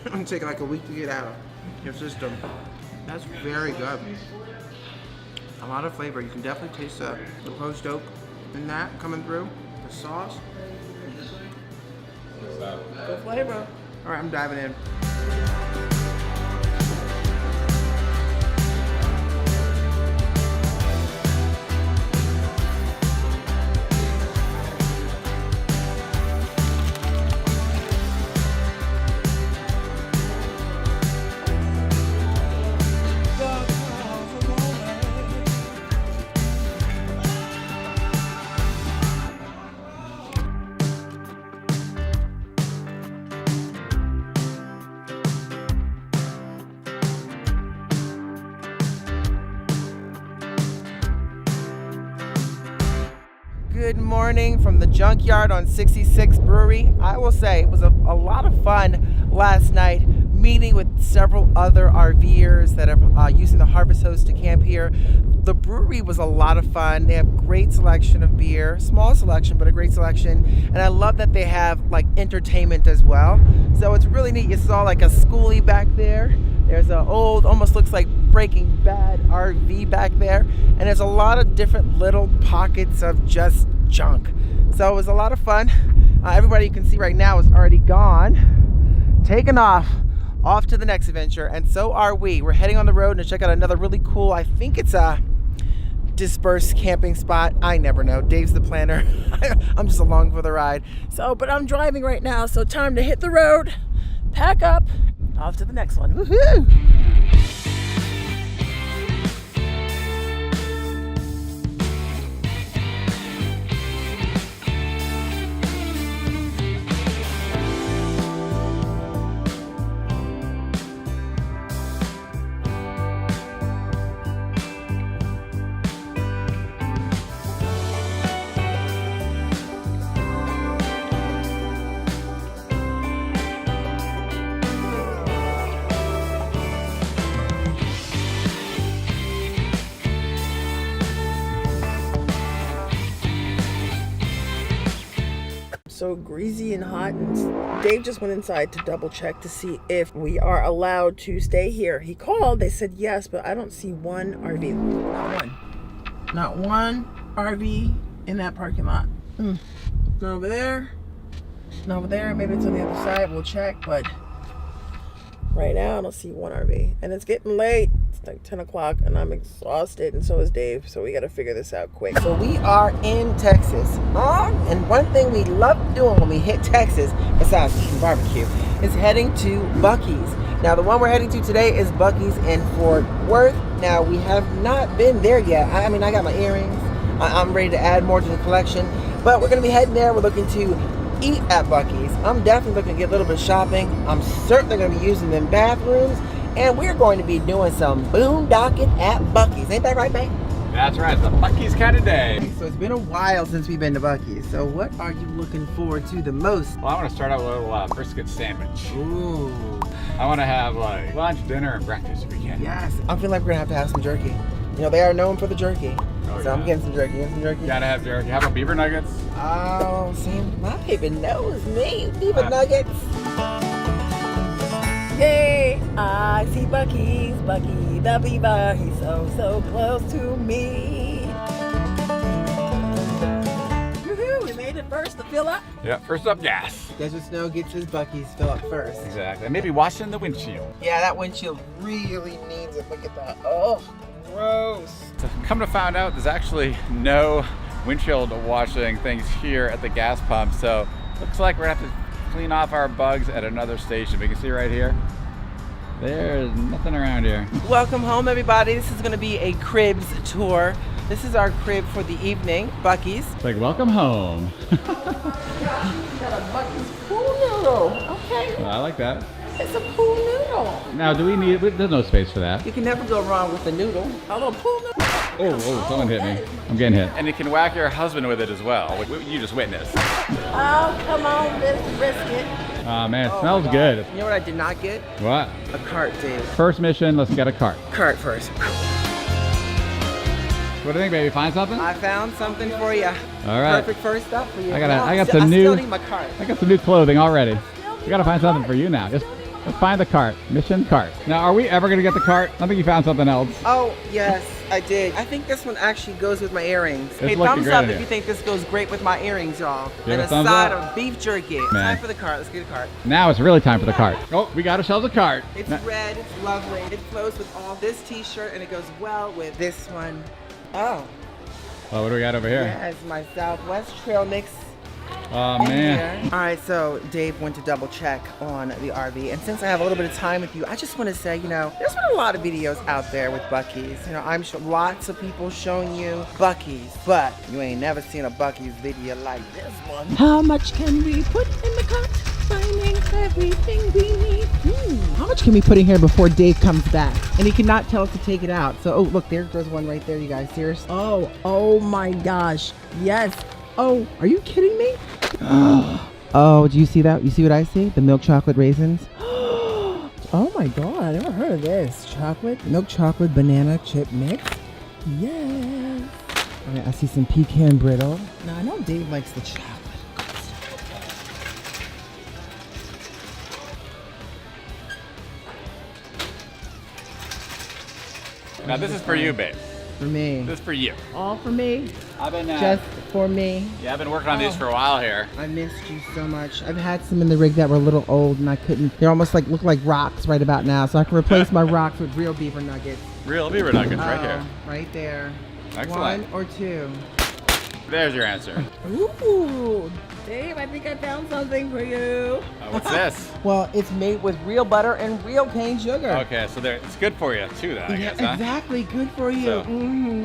It'll take like a week to get out of your system. That's very good. A lot of flavor. You can definitely taste the poached oak in that coming through. The sauce. Good flavor. All right, I'm diving in. Good morning from the Junkyard on 66 Brewery. I will say it was a lot of fun last night meeting with several other RVers that are using the Harvest Hose to camp here. The brewery was a lot of fun. They have great selection of beer, small selection, but a great selection. And I love that they have like entertainment as well. So it's really neat. You saw like a schoolie back there. There's an old, almost looks like Breaking Bad RV back there. And there's a lot of different little pockets of just junk. So it was a lot of fun. Everybody you can see right now is already gone, taken off to the next adventure. And so are we. We're heading on the road to check out another really cool, I think it's a dispersed camping spot. I never know. Dave's the planner. I'm just along for the ride. So, but I'm driving right now. So time to hit the road, pack up, Off to the next one. Woohoo! So greasy and hot, and Dave just went inside to double check to see if we are allowed to stay here. He called, they said yes, but I don't see one RV. Not one RV in that parking lot. Not over there, not over there, maybe it's on the other side, we'll check, but right now I don't see one RV. And it's getting late, it's like 10 o'clock and I'm exhausted, and so is Dave, so we gotta figure this out quick. So we are in Texas, and one thing we love doing when we hit Texas, besides eating barbecue, is heading to Buc-ee's. Now the one we're heading to today is Buc-ee's in Fort Worth. Now we have not been there yet. I mean, I got my earrings, I'm ready to add more to the collection, but we're gonna be heading there. We're looking to eat at Buc-ee's. I'm definitely looking to get a little bit of shopping. I'm certainly going to be using them bathrooms, and we're going to be doing some boondocking at Buc-ee's. Ain't that right, babe? That's right, it's a Buc-ee's kind of day. So it's been a while since we've been to Buc-ee's. So what are you looking forward to the most? Well, I want to start out with a little brisket sandwich. Ooh. I want to have like lunch, dinner, and breakfast if we can. Yes. I feel like we're going to have some jerky. You know, they are known for the jerky. Oh, so yeah. I'm getting some jerky. Get some jerky. Gotta have jerky. How about beaver nuggets? Oh, see, my baby knows me. Beaver nuggets. Yay! I see Buc-ee's, Buc-ee the beaver. He's so close to me. Woohoo! We made it first to fill up. Yeah, first up, gas. Desert Snow gets his Buc-ee's fill up first. Exactly. Maybe washing the windshield. Yeah, that windshield really needs it. Look at that. Oh, gross. So come to find out, there's actually no windshield washing things here at the gas pump. So looks like we're gonna have to clean off our bugs at another station. We can see right here. There's nothing around here. Welcome home, everybody. This is going to be a cribs tour. This is our crib for the evening, Buc-ee's. It's like, welcome home. Got a Buc-ee's pool noodle. Okay, I like that. it's a pool noodle. Now, do we need, there's no space for that. You can never go wrong with a noodle. A little pool noodle. Oh, someone hit me. I'm getting hit. And you can whack your husband with it as well. You just witnessed. Oh, come on, this brisket. Oh man, it smells good. You know what I did not get? What? A cart, Dave. First mission, let's get a cart. Cart first. What do you think, baby? Find something? I found something for you. All right. Perfect first stop for you. I got I some new. still need my cart. I got some new clothing already. We gotta find something for you now. Just let's find the cart. Mission cart. Now, are we ever gonna get the cart? I think you found something else. Oh, yes, I did. I think this one actually goes with my earrings. It's Hey, looking thumbs great up in if here. you think this goes great with my earrings, y'all. Give And a a thumbs side up. of beef jerky. Man. Time for the cart. Let's get a cart. Now it's really time for the cart. Oh, we got ourselves a cart. It's Now- red. It's lovely. It flows with all this t-shirt, and it goes well with this one. Oh, Oh, what do we got over here? yes, my Southwest Trail mix. Oh man. All right, so Dave went to double check on the RV, and since I have a little bit of time with you, I just want to say, you know, there's been a lot of videos out there with Buc-ee's. You know, I'm sure lots of people showing you Buc-ee's, but you ain't never seen a Buc-ee's video like this one. How much can we put in the cart? Finding everything we need. How much can we put in here before Dave comes back? And he cannot tell us to take it out. So, oh, look, there's one right there, you guys. Seriously? Oh my gosh. Yes. Oh, Are you kidding me? Oh, do you see that? You see what I see? The milk chocolate raisins? oh my God. I never heard of this. Chocolate, milk chocolate, banana chip mix. Yes. All right, I see some pecan brittle. Now, I know Dave likes the chocolate. Now this is for you, babe. For me. This is for you. All for me. I've been Just for me. yeah, I've been working on these for a while here. I missed you so much. I've had some in the rig that were a little old and I couldn't. They're almost like look like rocks right about now. So I can replace my rocks with real beaver nuggets. Real beaver nuggets right here. Right there. Excellent. One or two. There's your answer. Ooh, Dave, I think I found something for you. What's this? Well, it's made with real butter and real cane sugar. Okay, so it's good for you too, then, I guess, huh? Exactly, good for you. So,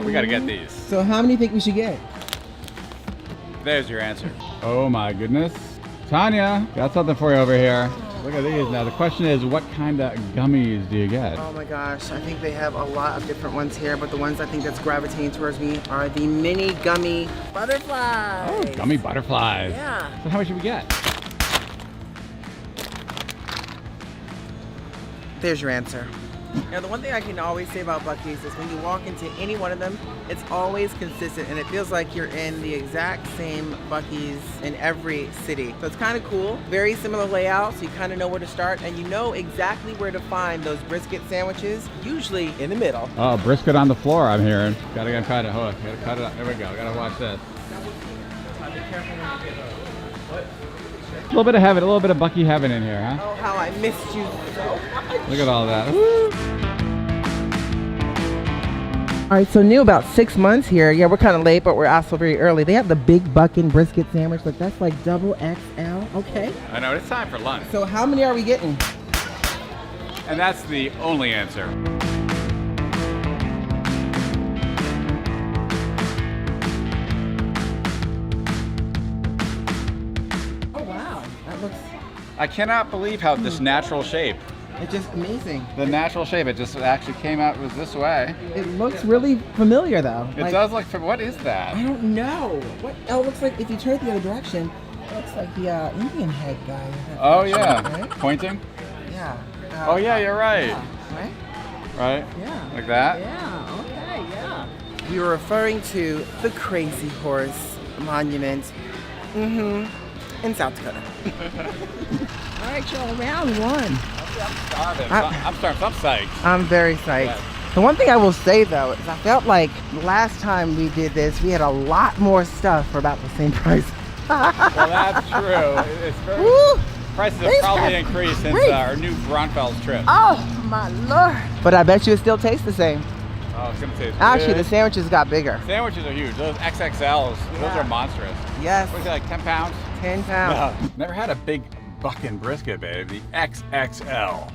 we gotta get these. So how many do you think we should get? There's your answer. Oh my goodness. Tanya, got something for you over here. Look at these. Now the question is, what kind of gummies do you get? Oh my gosh, I think they have a lot of different ones here, but the ones I think that's gravitating towards me are the mini gummy butterflies. Oh, gummy butterflies. Yeah. So how much should we get? There's your answer. Now, the one thing I can always say about Buc-ee's is when you walk into any one of them, it's always consistent and it feels like you're in the exact same Buc-ee's in every city. So it's kind of cool. Very similar layout, so you kind of know where to start and you know exactly where to find those brisket sandwiches, usually in the middle. Oh, brisket on the floor, I'm hearing. Gotta get cut it. Hold on. Gotta cut it up. There we go. Gotta watch this. A little bit of heaven, a little bit of Buc-ee heaven in here, huh? Oh, how I missed you so much. Look at all that. All right, so new about 6 months here. Yeah, we're kind of late, but we're also very early. They have the big buckin brisket sandwich. Like, that's like double XL. Okay. I know, it's time for lunch. So how many are we getting? And that's the only answer. Oh, wow. That looks, I cannot believe how this natural shape, it's just amazing. the natural shape, it just actually came out was this way. It looks really familiar, though. It does look, what is that? I don't know. What? Oh, it looks like if you turn it the other direction, it looks like the Indian head guy. Oh yeah, Right? pointing? Yeah. Oh yeah, you're right. Yeah, right? Right? Yeah. Like that? Yeah, okay, yeah. We were referring to the Crazy Horse Monument in South Dakota. All right, y'all, round one. I'm starting, I'm psyched. I'm very psyched. Yeah. The one thing I will say though is I felt like last time we did this, we had a lot more stuff for about the same price. Well, that's true. It's very, Woo! prices have These probably guys increased since great. our new Braunfels trip. Oh my lord. But I bet you it still tastes the same. Oh, it's gonna taste Actually, good. the sandwiches got bigger. Sandwiches are huge. Those XXLs, those are monstrous. Yes, What is it, like 10 pounds? 10 pounds. No. Never had a big bucking brisket, babe. The XXL.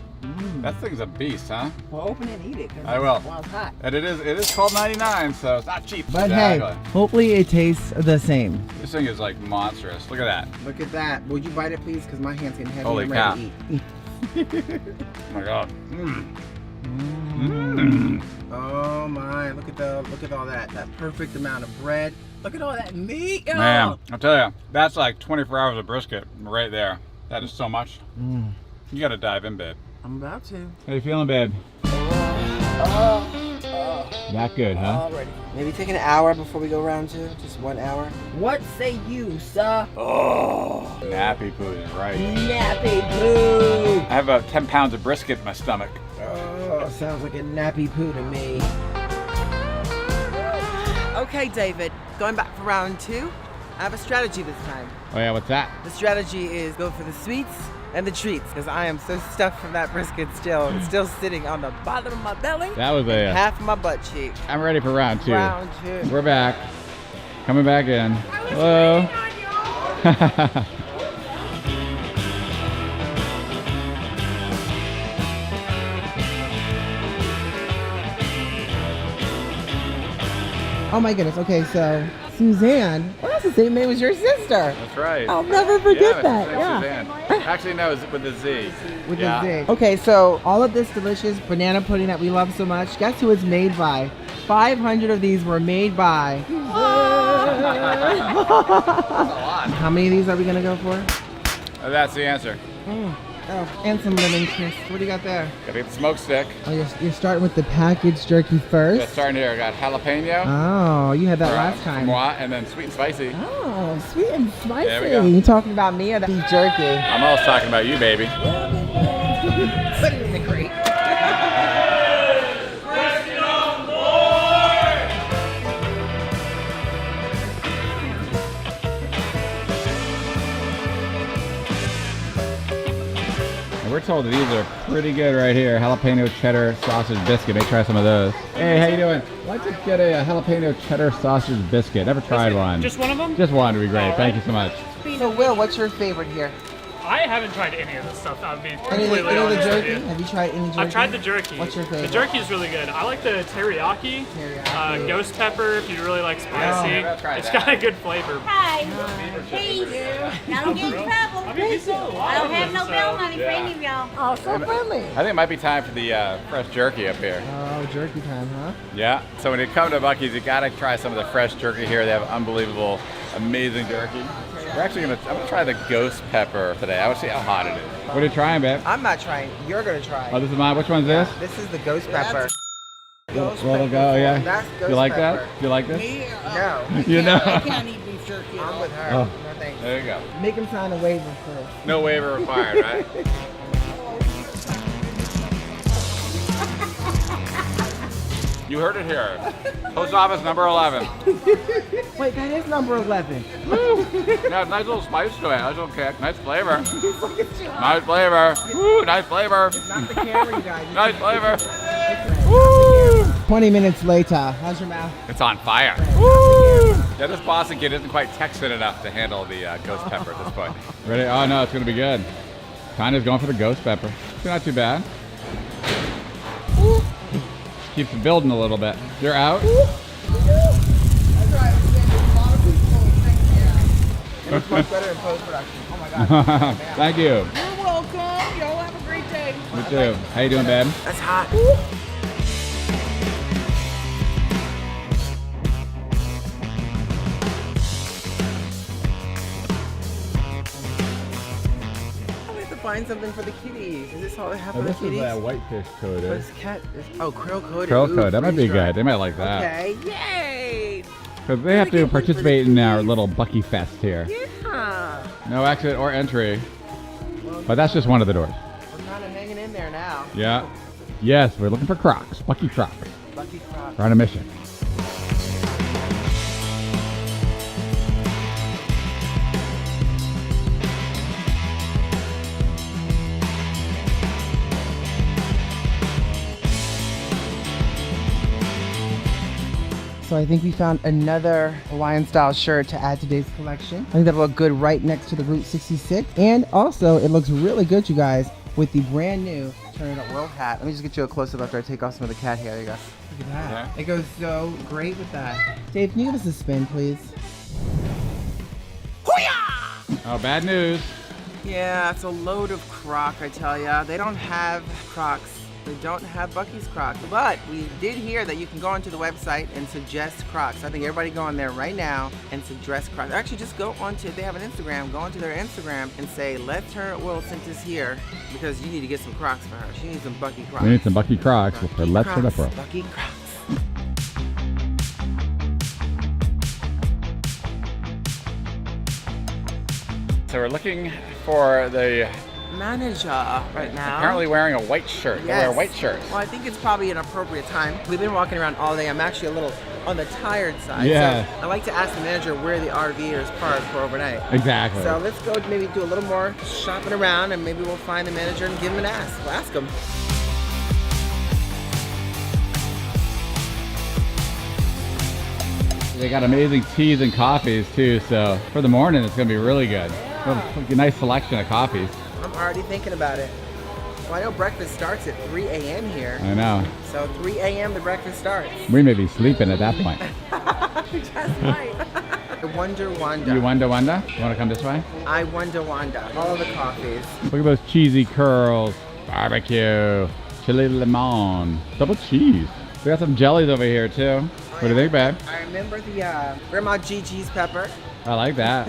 That thing's a beast, huh? Well, open it and eat it. I will. While it's hot. And it is $12.99, so it's not cheap. But exactly. hey, hopefully it tastes the same. This thing is like monstrous. Look at that. Look at that. Will you bite it, please? Because my hand's getting heavy. Holy I'm cow. ready to eat. Oh my god. Oh my! Look at all that. That perfect amount of bread. Look at all that meat. y'all. Man, I'll tell you, that's like 24 hours of brisket right there. That is so much. You gotta dive in, babe. I'm about to. How you feeling, babe? That good, huh? Already. Maybe take an hour before we go round two. Just 1 hour. What say you, sir? Oh, nappy poo is right. Nappy poo. I have about 10 pounds of brisket in my stomach. Oh, sounds like a nappy poo to me. Okay, David. Going back for round two. I have a strategy this time. Oh yeah, what's that? The strategy is go for the sweets and the treats because I am so stuffed from that brisket still. It's still sitting on the bottom of my belly. That was a... Half of my butt cheek. I'm ready for round two. Round two. We're back. Coming back in. Hello. Oh my goodness. Okay, so Suzanne. Well, that's the same name as your sister. That's right. I'll never forget that. Yeah. Suzanne. Actually, no, it's with a Z. With the Z. Okay, so all of this delicious banana pudding that we love so much, guess who it's made by? 500 of these were made by. How many of these are we gonna go for? That's the answer. Oh, and some lemon crisp. What do you got there? Gotta get the smoke stick. Oh, you're starting with the packaged jerky first? Yeah, starting here. I got jalapeno. Oh, you had that last time. And then sweet and spicy. Oh, sweet and spicy. There we go. You talking about me or the beef jerky? I'm always talking about you, baby. Put it in the crate. we're told that these are pretty good right here. Jalapeno cheddar sausage biscuit. Maybe try some of those. Hey, how you doing? I'd like to get a jalapeno cheddar sausage biscuit. Never tried one. Just one of them? Just one would be great. Thank you so much. So Will, what's your favorite here? I haven't tried any of this stuff. I'll be Any completely of the honest with jerky? you. Have you tried any jerky? I've tried the jerky. What's your favorite? The jerky is really good. I like the teriyaki, ghost pepper if you really like spicy. It's got a good flavor. Hi. Peace. Y'all don't get in trouble. I mean, we sell a lot I don't of have them, no bail money for any of y'all. Oh, so friendly. I think it might be time for the fresh jerky up here. Oh, jerky time, huh? Yeah. So when you come to Buc-ee's, you gotta try some of the fresh jerky here. They have unbelievable, amazing jerky. I'm gonna try the ghost pepper today. I want to see how hot it is. What are you trying, babe? I'm not trying. You're gonna try. Oh, this is mine. Which one's this? This is the ghost pepper. Well, go, yeah. That's ghost You like pepper. that? You like this? No. You know. I can't eat beef jerky. I'm with her. Oh. No thanks. There you go. Make him sign a waiver first. No waiver required, right? You heard it here. Post office number 11. Wait, that is number 11. Yeah, nice little spice to it. Nice little kick. Nice flavor. Nice flavor. Woo, nice flavor. Not the camera, you guys. Nice flavor. 20 minutes later. How's your mouth? It's on fire. Woo! Yeah, this Boston kid isn't quite Texan enough to handle the ghost pepper at this point. Ready? Oh no, it's gonna be good. Tanya's going for the ghost pepper. It's not too bad. Keeps building a little bit. You're out. It looks much better in post-production. Oh my God. Thank you. You're welcome. Y'all have a great day. You too. How you doing, babe? That's hot. We have to find something for the kitties. Is this all they have for the kitties? whitefish coated. What's cat? Oh, krill coated. Krill Ooh, coat. That might be freeze-dried. good. They might like that. Okay. Yay! Because they have to participate in our little Buc-ee Fest here. Yeah. No exit or entry. But that's just one of the doors. We're kind of hanging in there now. Yeah. Yes, we're looking for Crocs. Buc-ee Crocs. Buc-ee Crocs. We're on a mission. So I think we found another Hawaiian style shirt to add to today's collection. I think that'll look good right next to the Route 66. And also it looks really good, you guys, with the brand new Turn It Up World hat. Let me just get you a close up after I take off some of the cat hair. There you go. Look at that. Yeah. It goes so great with that. Dave, can you give us a spin, please? Oh, bad news. Yeah, it's a load of Croc, I tell ya. They don't have Crocs. They don't have Buc-ee's Crocs, but we did hear that you can go onto the website and suggest Crocs. I think everybody go on there right now and suggest Crocs. Actually, just go onto, if they have an Instagram, go onto their Instagram and say, Let's Turn It World sent us here because you need to get some Crocs for her. She needs some Buc-ee Crocs. We need some Buc-ee Crocs for Let's Turn It Up World. Buc-ee Crocs. So we're looking for the Manager right now. apparently wearing a white shirt. They wear white shirts. Well, I think it's probably an appropriate time. We've been walking around all day. I'm actually a little on the tired side. Yeah. So I like to ask the manager where the RV is parked for overnight. Exactly. So let's go maybe do a little more shopping around and maybe we'll find the manager and give him an ask. We'll ask him. They got amazing teas and coffees too, so for the morning it's gonna be really good. A nice selection of coffees. I'm already thinking about it. Well, I know breakfast starts at 3 a.m. here. I know. So 3 a.m. the breakfast starts. We may be sleeping at that point. That's right. I wonder Wanda. You wonder? You wanna come this way? I wonder Wanda. All the coffees. Look at those cheesy curls. Barbecue. Chili lemon. Double cheese. We got some jellies over here too. What do you think, babe? I remember the Grandma Gigi's pepper. I like that.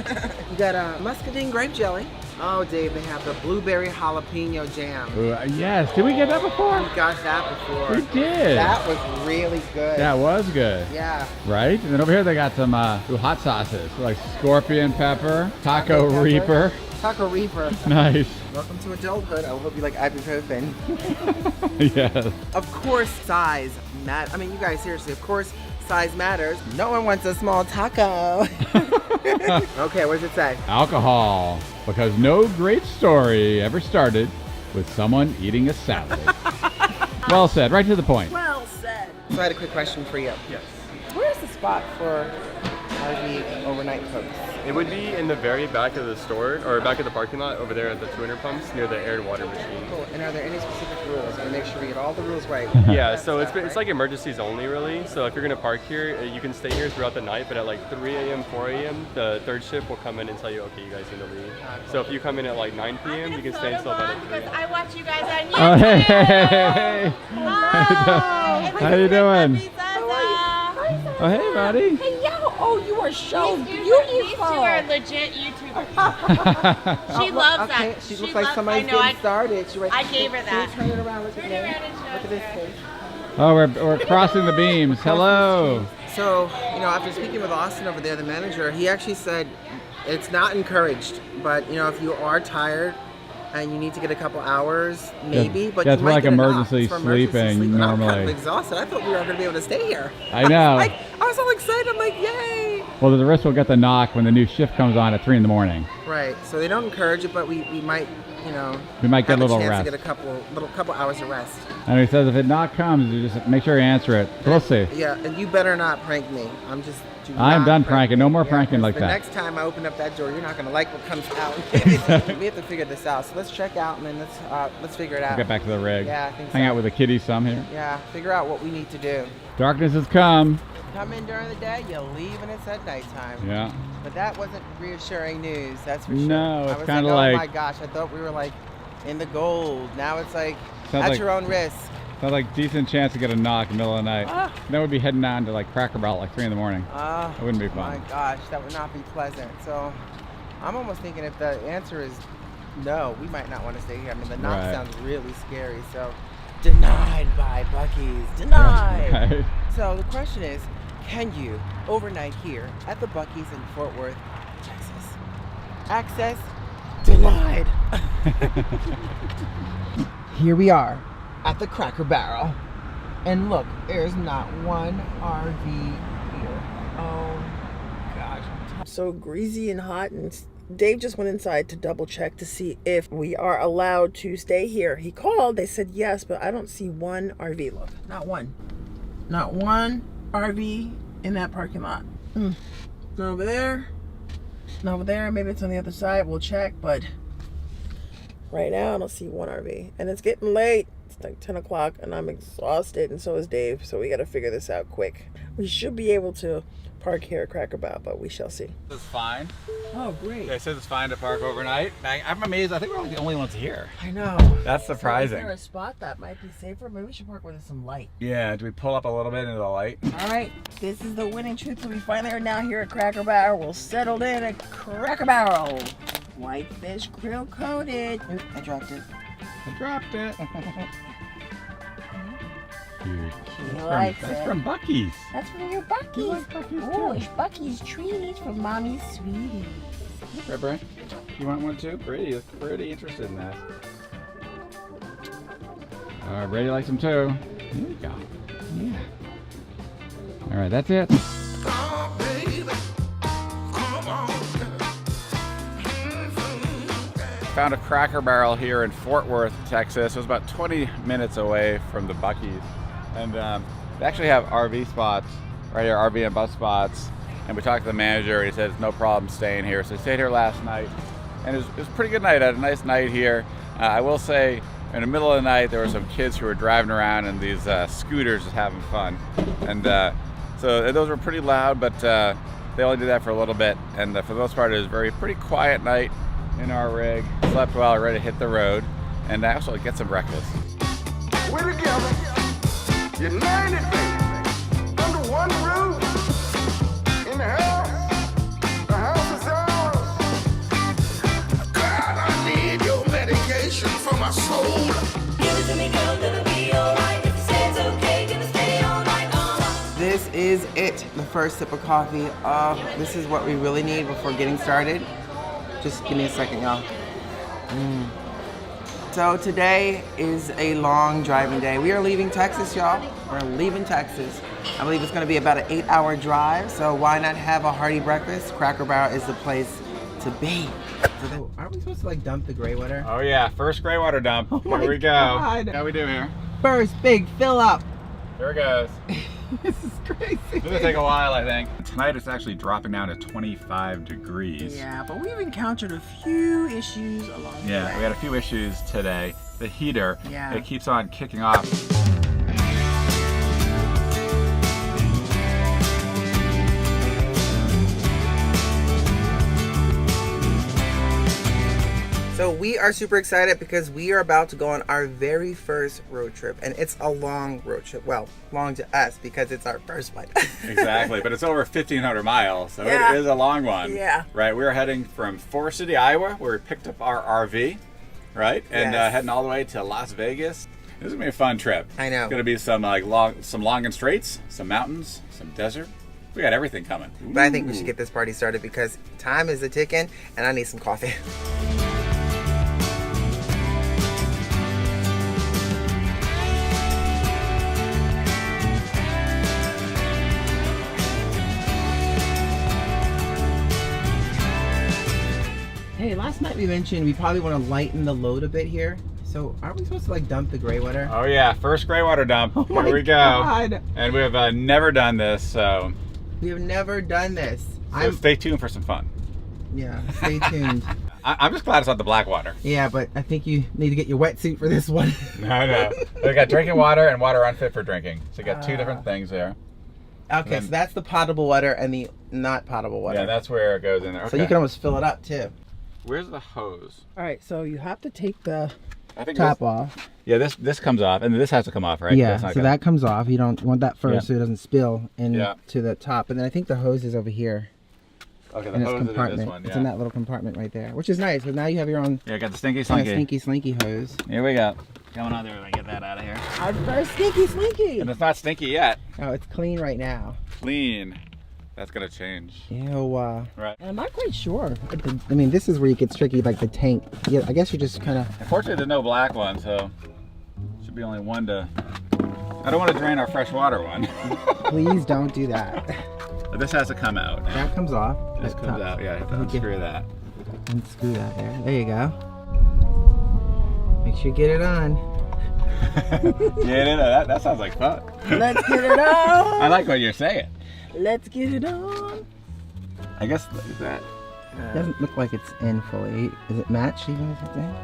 You got muscadine grape jelly. Oh, Dave, they have the blueberry jalapeno jam. Ooh, yes, did we get that before? We got that before. We did. That was really good. That was good. Yeah. Right? And then over here they got some hot sauces, like scorpion pepper, taco reaper. Taco Reaper. Nice. Welcome to adulthood. I hope you like ibuprofen. Yes. Of course, size matters. I mean, you guys, seriously, of course, size matters. No one wants a small taco. Okay, what does it say? Alcohol. Because no great story ever started with someone eating a salad. Well said, right to the point. Well said. So I had a quick question for you. Yes. Where's the spot for RV overnight folks? It would be in the very back of the store, or back of the parking lot over there at the 200 pumps near the air and water machine. Cool. And are there any specific rules? We make sure we get all the rules right. Yeah, so it's like emergencies only, really. So if you're gonna park here, you can stay here throughout the night, but at like 3 a.m., 4 a.m., the third shift will come in and tell you, okay, you guys need to leave. So if you come in at like 9 p.m., you can stay until about 3. Because I watch you guys on YouTube. Oh, hey. How you doing? Oh, hey, buddy. Hey, yo. Oh, you are so These two beautiful. are legit YouTubers. She loves Okay, that. she looks like somebody's I know, getting started. She I gave her that. Turn it around. Look at Turn me. around and show Look at this her. face. Oh, we're crossing the beams. Hello. So, after speaking with Austin over there, the manager, he actually said it's not encouraged, but, if you are tired and you need to get a couple hours, maybe, but that's you might like get a knock. emergency It's for emergency sleeping sleep. And I'm kind normally. of exhausted. I thought we were going to be able to stay here. I know. I was all excited. I'm like, yay. Well, there's a risk we'll get the knock when the new shift comes on at 3 in the morning. Right. So they don't encourage it, but we might, We might get have a little chance rest. to get a couple hours of rest. And he says if it knock comes, you just make sure you answer it. We'll see. Yeah, and you better not prank me. I'm done prank pranking. me. No more Yeah, pranking 'cause like the that. next time I open up that door, you're not gonna like what comes out. We have to figure this out. So let's check out and then let's figure it out. Get back to the rig. Yeah, I think Hang so. out with the kitties some here. Yeah, figure out what we need to do. Darkness has come. Come in during the day, you leave and it's at nighttime. Yeah. But that wasn't reassuring news, that's for sure. No, it's I was kinda oh like- my gosh, I thought we were like in the gold. Now it's like Sounds at like- your own risk. Sounds like decent chance to get a knock in the middle of the night. Ah. Then we'd be heading down to like Cracker Barrel at like 3 in the morning. That wouldn't be fun. My gosh, that would not be pleasant. So I'm almost thinking if the answer is no, we might not want to stay here. I mean, the knock Right. sounds really scary. So denied by Buc-ee's. Denied. Right. So the question is, can you overnight here at the Buc-ee's in Fort Worth, Texas? Access denied. Here we are at the Cracker Barrel. And look, there's not one RV here. Oh gosh. I'm so greasy and hot, and Dave just went inside to double check to see if we are allowed to stay here. He called, they said yes, but I don't see one RV. Look, not one. Not one RV in that parking lot. Not over there. Not over there. Maybe it's on the other side. We'll check, but right now I don't see one RV. And it's getting late. It's like 10 o'clock and I'm exhausted, and so is Dave. So we got to figure this out quick. We should be able to park here at Cracker Barrel, but we shall see. It's fine. Oh, great. They said it's fine to park overnight. I'm amazed. I think we're the only ones here. I know. That's surprising. So is there a spot that might be safer? Maybe we should park where there's some light. Yeah, do we pull up a little bit into the light? All right, this is the winning truth. So we finally are now here at Cracker Barrel. We're settled in at Cracker Barrel. Whitefish grill coated. Oop, I dropped it. I dropped it. Dude, that's from Buc-ee's. That's from your Buc-ee's. You like Buc-ee's Oh, too. it's Buc-ee's treats from Mommy's Sweeties. Right, Brent? You want one too? Pretty interested in that. Brady likes them too. There you go. Yeah. All right, that's it. Found a Cracker Barrel here in Fort Worth, Texas. It was about 20 minutes away from the Buc-ee's. And they actually have RV spots right here, RV and bus spots. And we talked to the manager, and he said it's no problem staying here. So we stayed here last night, and it was a pretty good night. I had a nice night here. I will say, in the middle of the night, there were some kids who were driving around in these scooters just having fun. And so those were pretty loud, but they only did that for a little bit. And for the most part, it was a pretty quiet night in our rig. Slept well, ready to hit the road. And I also get some breakfast. We're together, united, baby, under one roof. In the house is ours. God, I need your medication for my soul. Give it to me, girl, gonna be alright. If you say it's okay, gonna stay all night. This is it, the first sip of coffee. This is what we really need before getting started. Just give me a second, y'all. So today is a long driving day. We are leaving Texas, y'all. We're leaving Texas. I believe it's gonna be about an 8-hour drive, so why not have a hearty breakfast? Cracker Barrel is the place to be. So aren't we supposed to like dump the gray water? Oh yeah, first gray water dump. Oh Here my we go. God. How we do here? First big fill up. Here it goes. This is crazy. It's gonna take a while, I think. Tonight it's actually dropping down to 25 degrees. Yeah, but we've encountered a few issues along the way. Yeah, we had a few issues today. The heater, Yeah. it keeps on kicking off. So we are super excited because we are about to go on our very first road trip, and it's a long road trip. Well, long to us because it's our first one. Exactly, but it's over 1,500 miles, so Yeah. it is a long one. Yeah. Right, we're heading from Forest City, Iowa, where we picked up our RV, right, and Yes. heading all the way to Las Vegas. This is gonna be a fun trip. I know. It's gonna be some long and straights, some mountains, some desert. We got everything coming. But I think we should get this party started because time is a ticking, and I need some coffee. Hey, last night we mentioned we probably want to lighten the load a bit here. So aren't we supposed to like dump the gray water? Oh yeah, first gray water dump. Oh Here my we go. God. And we have never done this, so We have never done this. stay tuned for some fun. Yeah, stay tuned. I'm just glad it's not the black water. Yeah, but I think you need to get your wetsuit for this one. No. We got drinking water and water unfit for drinking. So you got two different things there. Okay, so that's the potable water and the not potable water. Yeah, that's where it goes in there. Okay. So you can almost fill it up too. Where's the hose? All right, so you have to take the I think top off. Yeah, this comes off, and this has to come off, right? Yeah, That's not so gonna- that comes off. You don't want that first Yeah. so it doesn't spill into Yeah. the top. And then I think the hose is over here Okay, the in its hose is in compartment. this one. It's Yeah. in that little compartment right there, which is nice. But now you have your own Yeah, got the stinky kind of slinky. stinky slinky hose. Here we go. Coming on there, we get that out of here. Our first stinky slinky. And it's not stinky yet. Oh, it's clean right now. Clean. That's gonna change. Ew. Right. I'm not quite sure. I mean, this is where it gets tricky, like the tank. Yeah, I guess you're just kind of. Unfortunately, there's no black one, so should be only one to. I don't want to drain our fresh water one. Please don't do that. But this has to come out. That comes off. This That comes top. out. Yeah, I have to Okay. unscrew that. Unscrew that there. There you go. Make sure you get it on. Yeah, that sounds like fun. Let's get it on. I like what you're saying. Let's get it on. I guess is that. It doesn't look like it's in fully. Is it matched even if it's in?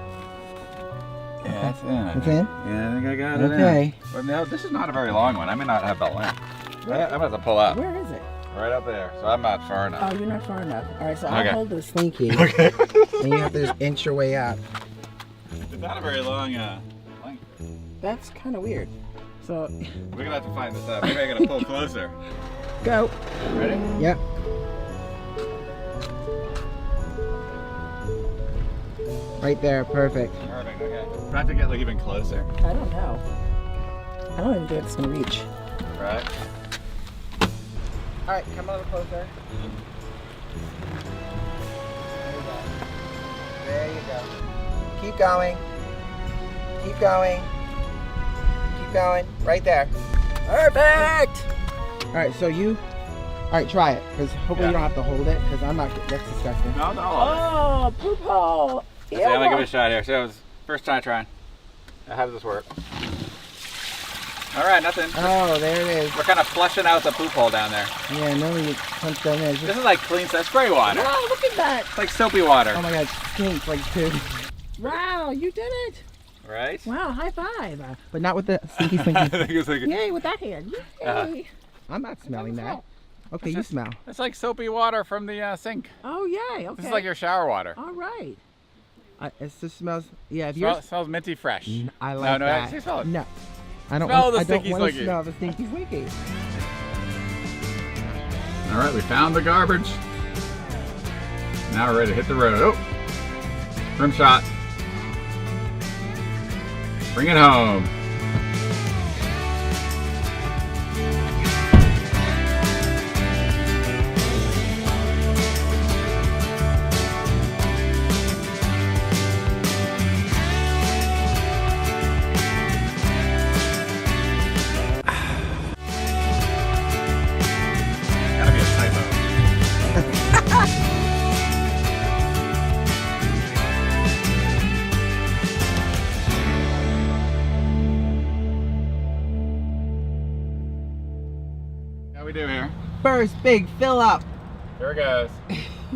Yeah, that's in. It's in? Yeah, I think I got it. Okay. But no, this is not a very long one. I may not have that length. I'm gonna have to pull up. Where is it? Right up there. So I'm not far enough. Oh, you're not far enough. All right, so Okay. I'll hold the slinky. Okay. And you have to just inch your way up. It's not a very long length. That's kind of weird. So, We're gonna have to find this out. Maybe I gotta pull closer. go. Ready? Yep. Right there, perfect. Perfect. Okay. Do I have to get like even closer? I don't know. I don't even think it's gonna reach. Right. All right, come a little closer. There you go. Keep going. Keep going. Keep going. Right there. Perfect. All right, so you. All right, try it, because hopefully you don't have to hold it, because I'm not. That's disgusting. No. Oh, poop hole. See, I'm gonna give it a shot here. So it was first time trying. How does this work? All right, nothing. Oh, there it is. We're kind of flushing out the poop hole down there. Yeah, normally you punch down there. It's This just, is like clean stuff. Spray water. Wow, look at that. It's like soapy water. oh my God, it stinks like pig. Wow, you did it. Right? Wow, high five. But not with the stinky I slinky. think it's like Yay, with that hand. Yay. I'm not smelling that. Okay, you smell. it's like soapy water from the sink. Oh, yay. Okay. This is like your shower water. All right. It just smells. Yeah, if you're. Smells minty fresh. I like no, that. actually smell it. No, I don't. Smell want, the I don't stinky want to slinky. smell the stinky slinky. All right, we found the garbage. Now we're ready to hit the road. Oh, rim shot. Bring it home. Gotta be a typo. first big fill up. Here it goes.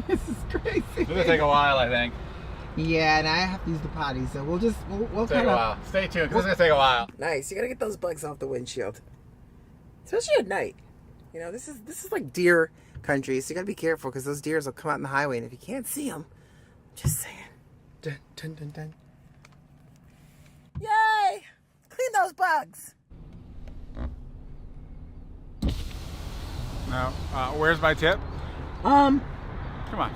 This is crazy. It's gonna take a while, I think. Yeah, and I have to use the potty, so we'll Take a while. Stay tuned, because it's gonna take a while. Nice. You gotta get those bugs off the windshield, especially at night. You know, this is like deer country, so you gotta be careful because those deers will come out in the highway, and if you can't see them, just saying. Dun, dun, dun, dun. Yay! Clean those bugs. Now, where's my tip? Come on.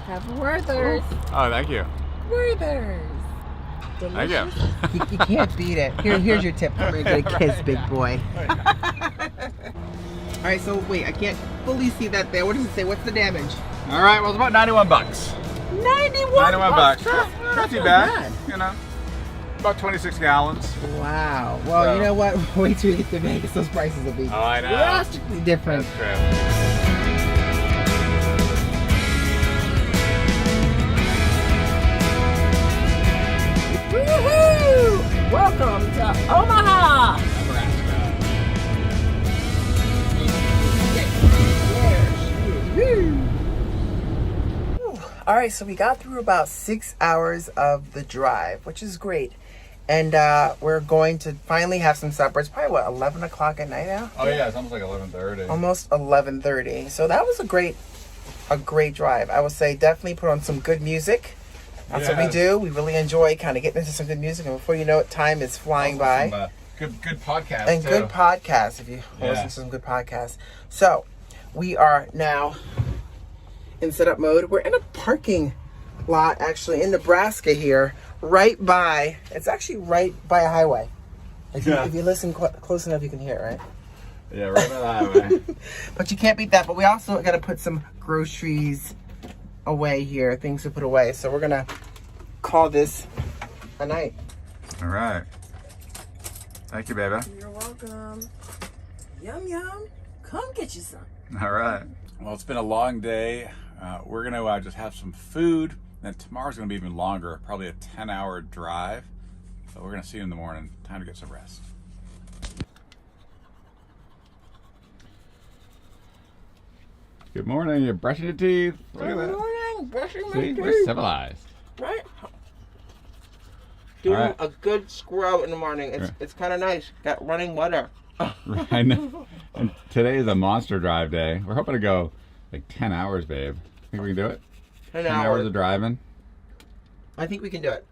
Have Werther's. Oh, thank you. Werther's. Thank you. You can't beat it. Here's your tip. Come here, get a kiss, big boy. All right, so wait, I can't fully see that there. What does it say? What's the damage? All right, well, it's about 91 bucks. 91 bucks. Not Not too so bad. You know, about 26 gallons. Wow. Well, So- you know what? Wait till we get to Vegas. Those prices will be Oh, I know. drastically different. That's true. Woohoo! Welcome to Omaha. All right, so we got through about 6 hours of the drive, which is great. And we're going to finally have some supper. It's probably, what, 11 o'clock at night now? Oh, yeah, it's almost like 11:30. Almost 11:30. So that was a great drive. I would say definitely put on some good music. That's what we do. We really enjoy kind of getting into some good music. And before you know it, time is flying by. Some, good podcasts, And too. good podcasts, if you listen to some good podcasts. So we are now in setup mode. We're in a parking lot, actually, in Nebraska here, it's actually right by a highway. If you listen close enough, you can hear it, right? Yeah, right by the highway. But you can't beat that. But we also got to put some groceries away here, things to put away. So we're going to call this a night. All right. Thank you, baby. You're welcome. Yum, yum. Come get you some. All right. Well, it's been a long day. We're going to just have some food. Then tomorrow's going to be even longer, probably a 10-hour drive. So we're going to see you in the morning. Time to get some rest. Good morning. You're brushing your teeth. Look at that. Good morning. Brushing my See, teeth. we're civilized. Right? Doing right. a good scrub in the morning. It's kind of nice. Got running water. I know. And today is a monster drive day. We're hoping to go like 10 hours, babe. Think we can do it? 10 hours of driving. I think we can do it.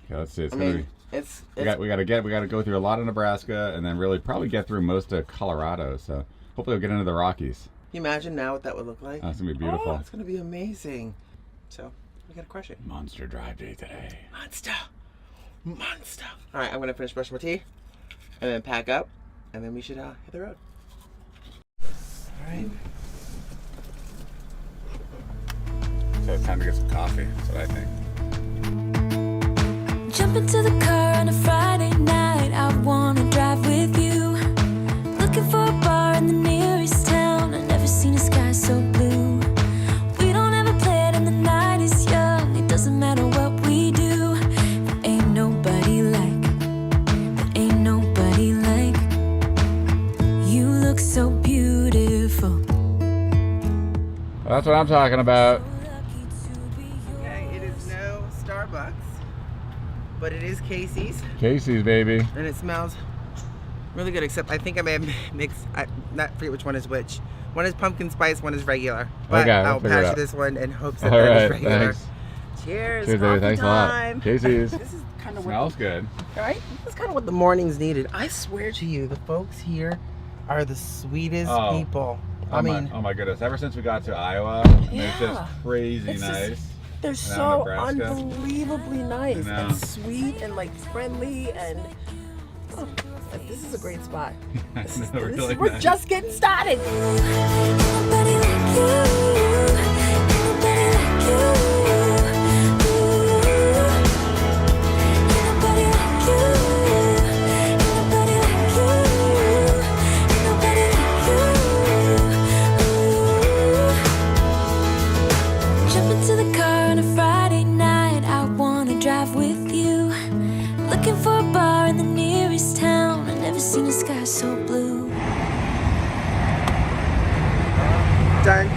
Okay, let's see. It's I gonna mean, be. it's We got to go through a lot of Nebraska and then really probably get through most of Colorado. So hopefully we'll get into the Rockies. Can you imagine now what that would look like? Oh, it's gonna be beautiful. Oh, it's gonna be amazing. So we gotta crush it. Monster drive day today. Monster. All right, I'm gonna finish brushing my teeth and then pack up, and then we should hit the road. All right. So it's time to get some coffee. That's what I think. Jump into the car on a Friday night. I wanna drive with you. Looking for a bar in the nearest town. I've never seen a sky so blue. We don't ever play it and the night is young. It doesn't matter what we do. There ain't nobody like. There ain't nobody like. You look so beautiful. Well, that's what I'm talking about. Okay, it is no Starbucks, but it is Casey's, Casey's, baby. and it smells really good. Except I think I may have mixed. I forget which one is which. One is pumpkin spice, one is regular. But Okay, I'll figure it pass out. you this one in hopes that All that is right, regular. thanks. Cheers. Cheers, baby. coffee Thanks time. a lot. Casey's. This is kind of Smells good. Right? This is kind of what the mornings needed. I swear to you, the folks here are the sweetest Oh. people. Oh, I mean, oh my goodness! Ever since we got to Iowa, it's Yeah. just crazy It's just- nice. they're now so Nebraska. unbelievably nice I know. and sweet and like friendly and like, this is a great spot. This is, Really this is, we're nice. just getting started. Nobody like you. Nobody like you. Nobody like you. Nobody like you. Nobody like you. Jump into the car on a Friday night. I wanna drive with you. Looking for a bar in the nearest town. I've never seen a sky so blue.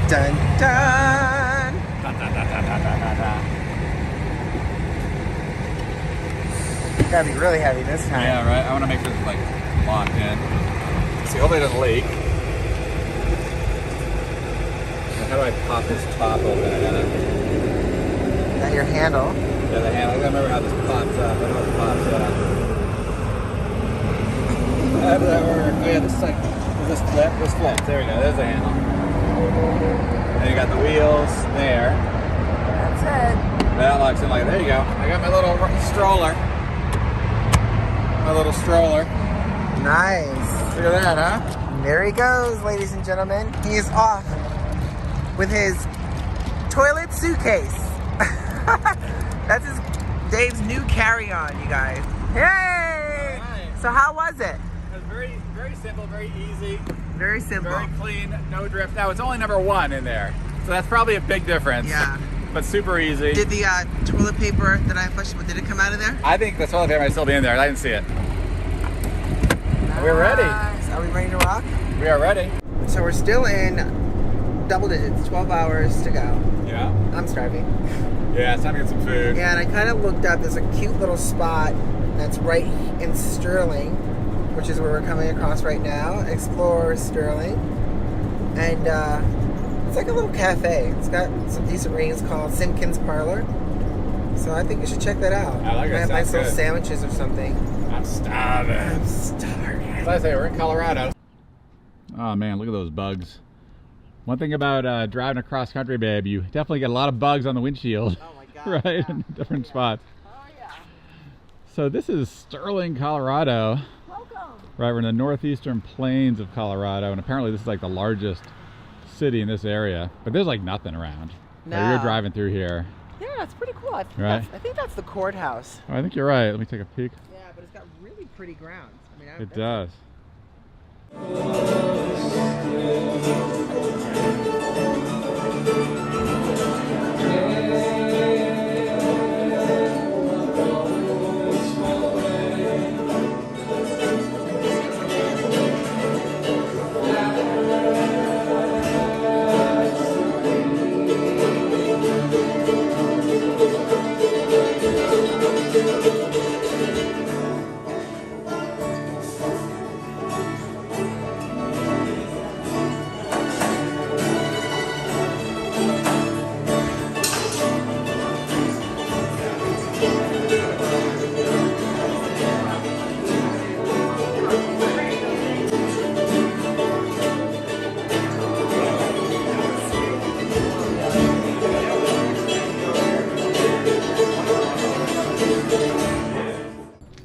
Dun dun. It's gotta be really heavy this time. Yeah, right. I want to make sure it's like locked in. See, hopefully it doesn't leak. How do I pop this top open? I gotta. Is that your handle? Yeah, the handle. I gotta remember how this pops up. I know it pops up. How does that work? Oh yeah, this is like, does this flip? This flips. There we go. There's the handle. And you got the wheels there. That's it. That locks in like, there you go. I got my little stroller. My little stroller. Nice. Look at that, huh? There he goes, ladies and gentlemen. He is off with his toilet suitcase. That's Dave's new carry-on, you guys. Hey! Nice. So how was it? It was very, very simple, very easy. Very simple. Very clean, no drift. Now it's only number 1 in there, so that's probably a big difference. Yeah. But super easy. Did the toilet paper that I pushed, did it come out of there? I think the toilet paper might still be in there. I didn't see it. We're ready. Nice. Are we ready to rock? We are ready. So we're still in double digits, 12 hours to go. Yeah. I'm starving. Yeah, it's time to get some food. Yeah, and I kind of looked up, there's a cute little spot that's right in Sterling, which is where we're coming across right now. Explore Sterling. And it's like a little cafe. It's got some decent ratings called Simpkins Parlor. So I think you should check that out. I like it. Might have nice Sounds little good. sandwiches or something. I'm starving. I'm starving. As I say, we're in Colorado. Oh man, look at those bugs. One thing about driving across country, babe, you definitely get a lot of bugs on the windshield. Oh my God. Right, Yeah. in different spots. Oh yeah. So this is Sterling, Colorado. Welcome. Right, we're in the northeastern plains of Colorado, and apparently this is like the largest city in this area. But there's like nothing around. No. So you're driving through here. Yeah, it's pretty cool. I think, Right. I think that's the courthouse. Oh, I think you're right. Let me take a peek. Yeah, but it's got really pretty grounds. I mean, It does.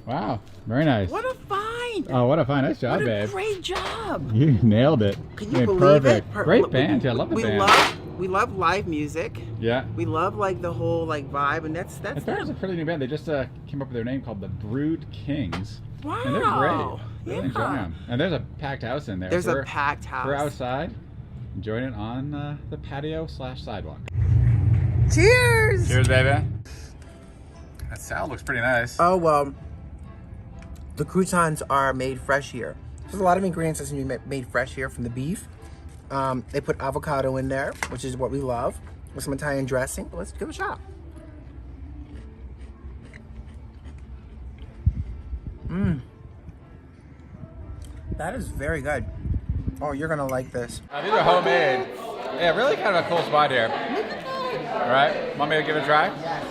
Wow, very nice. What a find! Oh, what a fine. Nice job, What a babe. great job! You nailed it. Can I you mean, believe perfect. it? Great band. Yeah, I love the band. We love live music. Yeah. We love like the whole like vibe, and that's I thought it was a pretty new band. They just came up with their name called the Brood Kings. Wow. And they're great. Really Yeah. enjoying them. And there's a packed house in there. There's So a we're- packed house. We're outside enjoying it on the patio/sidewalk. Cheers! Cheers, baby. That salad looks pretty nice. Oh well, the croutons are made fresh here. There's a lot of ingredients that's made fresh here from the beef. They put avocado in there, which is what we love, with some Italian dressing. Let's give it a shot. Mmm. That is very good. Oh, you're gonna like this. These are homemade. Yeah, really kind of a cool spot here. All right, want me to give it a try? Yes.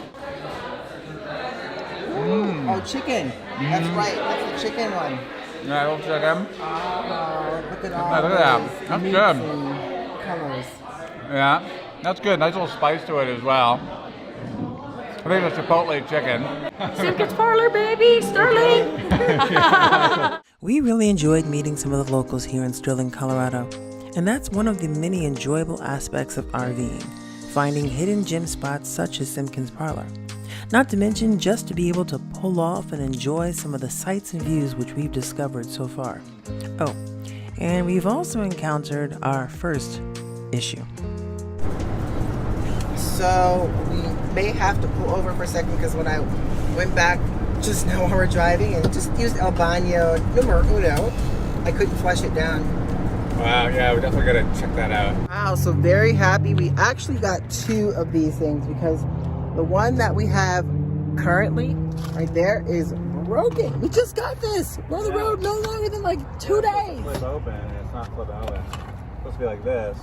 Oh, chicken. That's right. That's the chicken one. Yeah, little chicken. Oh, look at all Yeah, look at that. those That's meats good. and colors. Yeah, that's good. Nice little spice to it as well. I think it's Chipotle chicken. Simpkins Parlor, baby, Sterling. We really enjoyed meeting some of the locals here in Sterling, Colorado. And that's one of the many enjoyable aspects of RVing, finding hidden gem spots such as Simpkins Parlor. Not to mention just to be able to pull off and enjoy some of the sights and views which we've discovered so far. Oh, and we've also encountered our first issue. So we may have to pull over for a second because when I went back just now while we're driving and just used El Baño numero uno, I couldn't flush it down. Wow, yeah, we're definitely gonna check that out. Wow, so very happy. We actually got 2 of these things because the one that we have currently right there is broken. We just got this. We're on the road no longer than like 2 days. Flip open, and it's not flip open. It's supposed to be like this.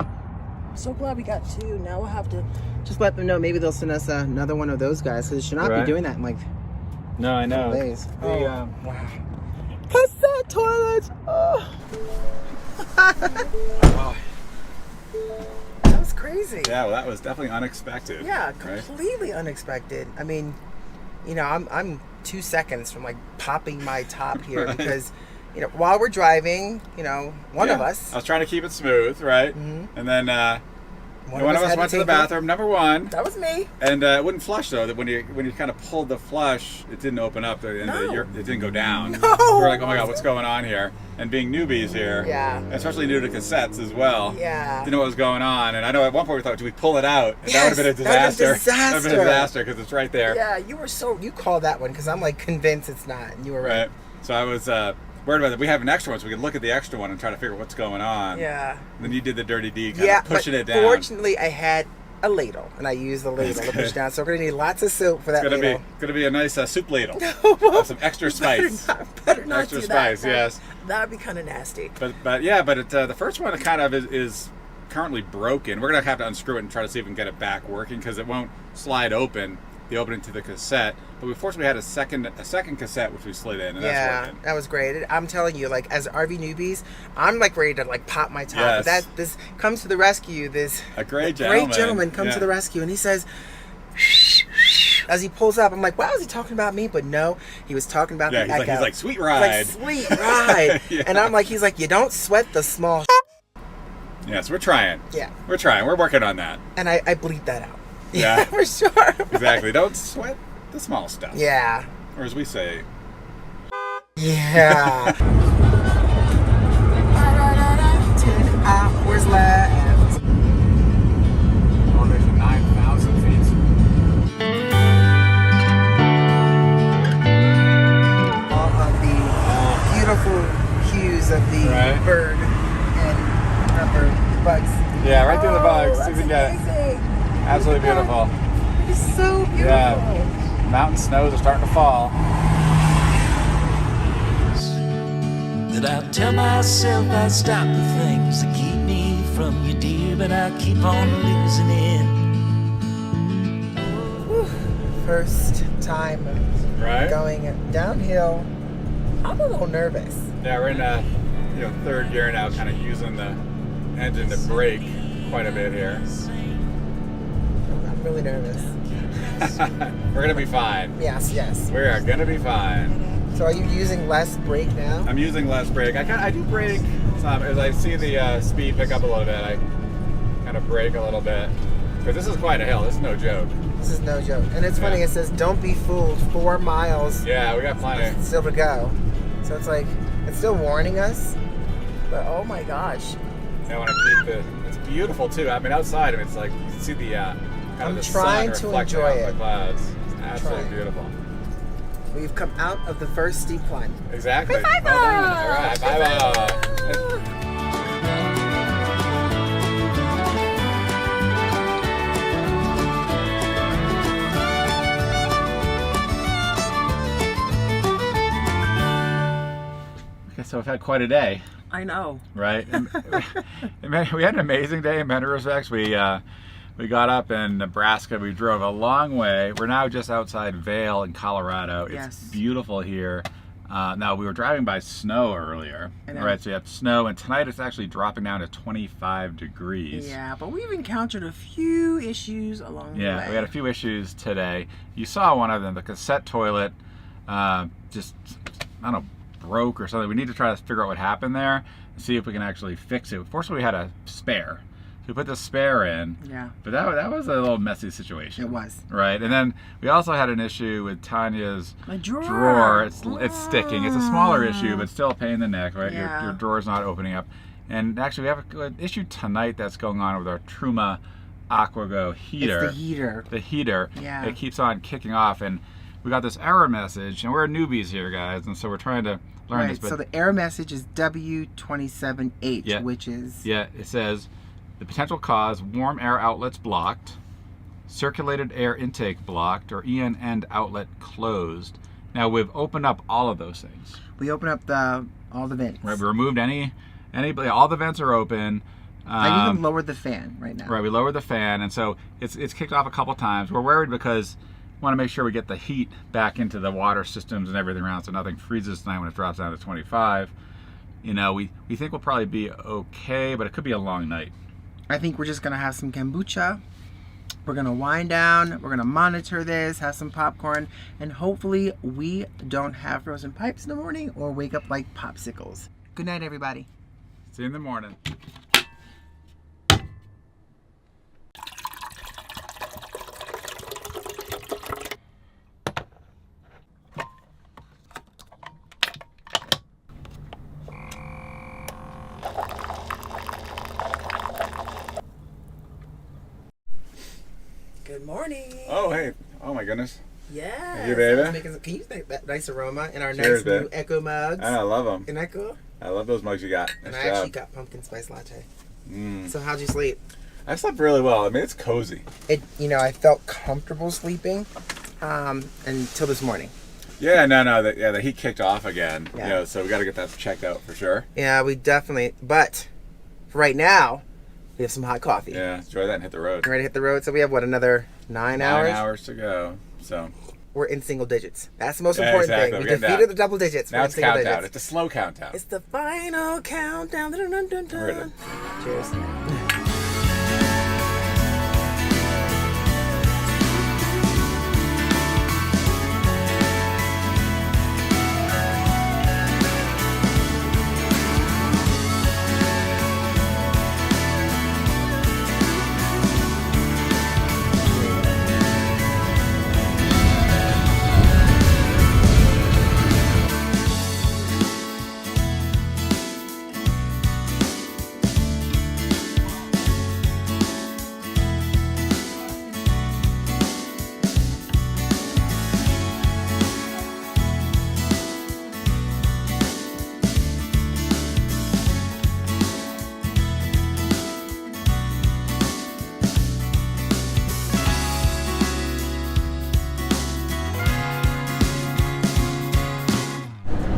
I'm so glad we got 2. Now we'll have to just let them know. Maybe they'll send us another one of those guys because it should not be doing that in like No, I know. days. Wow. Cassette toilets. Oh. That was crazy. Yeah, well, that was definitely unexpected. Yeah, right? completely unexpected. I mean, you know, I'm 2 seconds from like popping my top here because, you know, while we're driving, you know, one of us. I was trying to keep it smooth, right? And then one of us went to the bathroom. Number 1. That was me. And it wouldn't flush though. That when you kind of pulled the flush, it didn't open up. It didn't go down. No. We were like, oh my god, what's going on here? And being newbies here, Yeah. especially new to cassettes as well, Yeah. didn't know what was going on. And I know at one point we thought, do we pull it out? And that would have been a Yes, disaster. that would've been a That would have been a disaster because it's right there. Yeah, you called that one because I'm like convinced it's not, and you were right. So I was worried about that. We have an extra one, so we can look at the extra one and try to figure out what's going on. Yeah. And then you did the dirty deed, kind of pushing it down. Fortunately, I had a ladle, and I used the ladle to push down. So we're gonna need lots of soap for that It's ladle. gonna be a nice soup ladle. With some extra spice. Better not Extra do spice, that. yes. That'd be kind of nasty. But the first one kind of is currently broken. We're gonna have to unscrew it and try to see if we can get it back working because it won't slide open the opening to the cassette. But we fortunately had a second cassette which we slid in, and that's working. That was great. I'm telling you, like as RV newbies, I'm like ready to like pop my top. Yes. This comes to the rescue. A great gentleman comes to the rescue, and he says, as he pulls up, I'm like, wow, is he talking about me? But no, he was talking about the Echo. He's like, sweet ride. He's like, sweet ride. Yeah. And I'm like, he's like, you don't sweat the small. Yes, we're trying. Yeah. We're trying. We're working on that. And I bleep that out. Yeah. For sure. Exactly. Don't sweat the small stuff. Yeah. Or as we say. Yeah. 10 hours left. Elevation 9,000 feet. All of the beautiful hues of the bird and bugs. Yeah, right through the bugs. That's You can get it. amazing. Absolutely beautiful. It's so beautiful. Yeah. Mountain snows are starting to fall. That I tell myself I'll stop the things that keep me from you, dear, but I keep on losing it. First time going downhill. I'm a little nervous. Yeah, we're in third gear now, kind of using the engine to brake quite a bit here. I'm really nervous. We're gonna be fine. Yes. We are gonna be fine. So are you using less brake now? I'm using less brake. I do brake some as I see the speed pick up a little bit. I kind of brake a little bit because this is quite a hill. This is no joke. This is no joke. And it's funny. It says don't be fooled. 4 miles. Yeah, we got plenty still to go. So it's like it's still warning us. But oh my gosh. I want to keep it's beautiful too. I mean, outside of it's like you can see the kind of the sun reflecting off the clouds. It's absolutely beautiful. We've come out of the first steep climb. Exactly. Bye bye. All right. Bye bye. Okay, so we've had quite a day. I know. Right? We had an amazing day in many respects. We got up in Nebraska. We drove a long way. We're now just outside Vail in Colorado. It's beautiful here. Now, we were driving by snow earlier, right? So you have snow, and tonight it's actually dropping down to 25 degrees. Yeah, but we've encountered a few issues along the way. Yeah, we had a few issues today. You saw one of them, the cassette toilet just, I don't know, broke or something. We need to try to figure out what happened there and see if we can actually fix it. Fortunately, we had a spare. So we put the spare in. Yeah. But that was a little messy situation. It was. Right. And then we also had an issue with Tanya's drawer. It's sticking. It's a smaller issue, but still a pain in the neck, right? Yeah. Your drawer's not opening up. And actually, we have an issue tonight that's going on with our Truma AquaGo heater. It's the heater. The heater. Yeah. It keeps on kicking off, and we got this error message, and we're newbies here, guys, and so we're trying to learn Right. this. So But the error message is W27H, Yeah. which is yeah, it says the potential cause: warm air outlets blocked, circulated air intake blocked, or EN end outlet closed. Now we've opened up all of those things. we open up all the vents. Right, we removed any all the vents are open. I even lowered the fan right now. Right, we lowered the fan, and so it's kicked off a couple times. We're worried because we want to make sure we get the heat back into the water systems and everything around, so nothing freezes tonight when it drops down to 25. You know, we think we'll probably be okay, but it could be a long night. I think we're just gonna have some kombucha. We're gonna wind down. We're gonna monitor this, have some popcorn, and hopefully we don't have frozen pipes in the morning or wake up like popsicles. Good night, everybody. See you in the morning. Good morning. Oh, hey. Oh, my goodness. Yeah. Hey, baby. Can you make that nice aroma in our Cheers, nice new babe. Echo mugs? I love them. Isn't that cool? I love those mugs you got. And Nice I actually job. got pumpkin spice latte. Mm. So how'd you sleep? I slept really well. I mean, it's cozy. I felt comfortable sleeping until this morning. Yeah, no. The heat kicked off again. Yeah. You know, so we got to get that checked out for sure. Yeah, we definitely. But for right now, we have some hot coffee. Yeah, enjoy that and hit the road. We're ready to hit the road. So we have another 9 hours? 9 hours to go. So We're in single digits. That's the most Yeah, important exactly. thing. We're We getting defeated that. the double digits. now We're in it's single countdown. digits. It's a slow countdown. It's the final countdown. Dun, dun, dun, dun. We're ready. Cheers.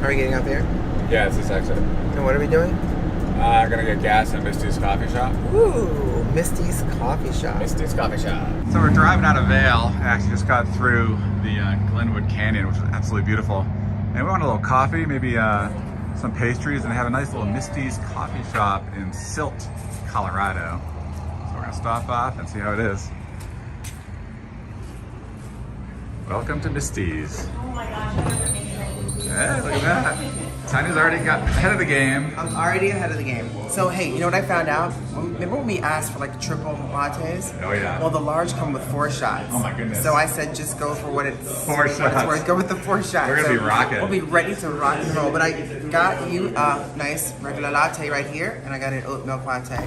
Are we getting up there? Yeah, it's this exit. And what are we doing? I'm going to get gas at Misty's Coffee Shop. Ooh, Misty's Coffee Shop. Misty's Coffee Shop. So we're driving out of Vail. I actually just got through the Glenwood Canyon, which is absolutely beautiful. And we want a little coffee, maybe some pastries, and have a nice little Misty's Coffee Shop in Silt, Colorado. So we're going to stop off and see how it is. Welcome to Misty's. Oh my gosh, that's amazing. Yeah, look at that. Tiny's already got ahead of the game. I'm already ahead of the game. So hey, you know what I found out? Remember when we asked for like the triple lattes? Oh yeah. Well, the large come with 4 shots. Oh my goodness. So I said just go for what it's 4 what it's shots. worth. Go with the 4 shots. We're gonna be rocking. We'll be ready to rock and roll. But I got you a nice regular latte right here, and I got an oat milk latte.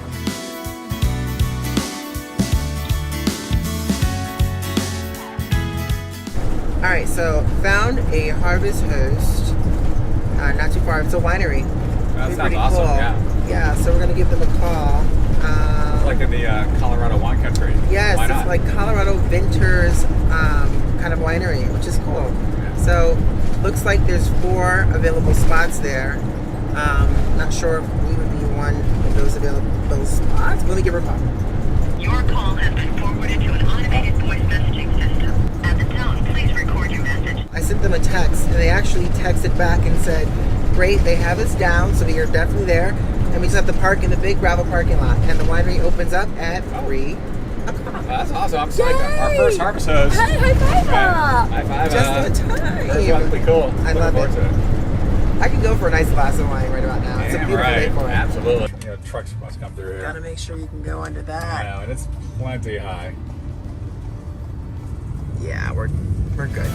All right, so found a Harvest Host, not too far. It's a winery. That Be sounds pretty awesome, cool. yeah. Yeah, so we're gonna give them a call. It's like in the Colorado wine country. Yes, Why it's not? like Colorado Vintners kind of winery, which is cool. So looks like there's 4 available spots there. Not sure if we would be one of those available spots. Let me give her a call. Your call has been forwarded to an automated voice messaging system. At the tone, please record your message. I sent them a text, and they actually texted back and said, great, they have us down, so we are definitely there. And we just have to park in the big gravel parking lot. And the winery opens up at 3 o'clock. That's awesome. I'm psyched. Our first Harvest Host. Hey, high five! High five. Just in time. Perfectly cool. I love it. I can go for a nice glass of wine right about now. It's a Damn beautiful day right. for it. Absolutely. You know, trucks must come through here. Gotta make sure you can go under that. I know, and it's plenty high. Yeah, we're good.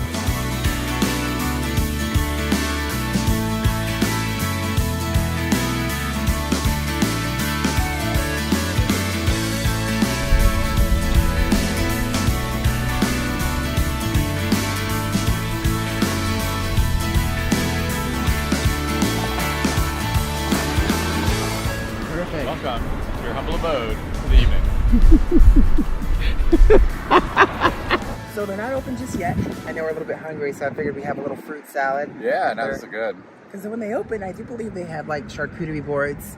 So they're not open just yet. I know we're a little bit hungry, so I figured we'd have a little fruit salad. Yeah, no, that's good. Because when they open, I do believe they have like charcuterie boards,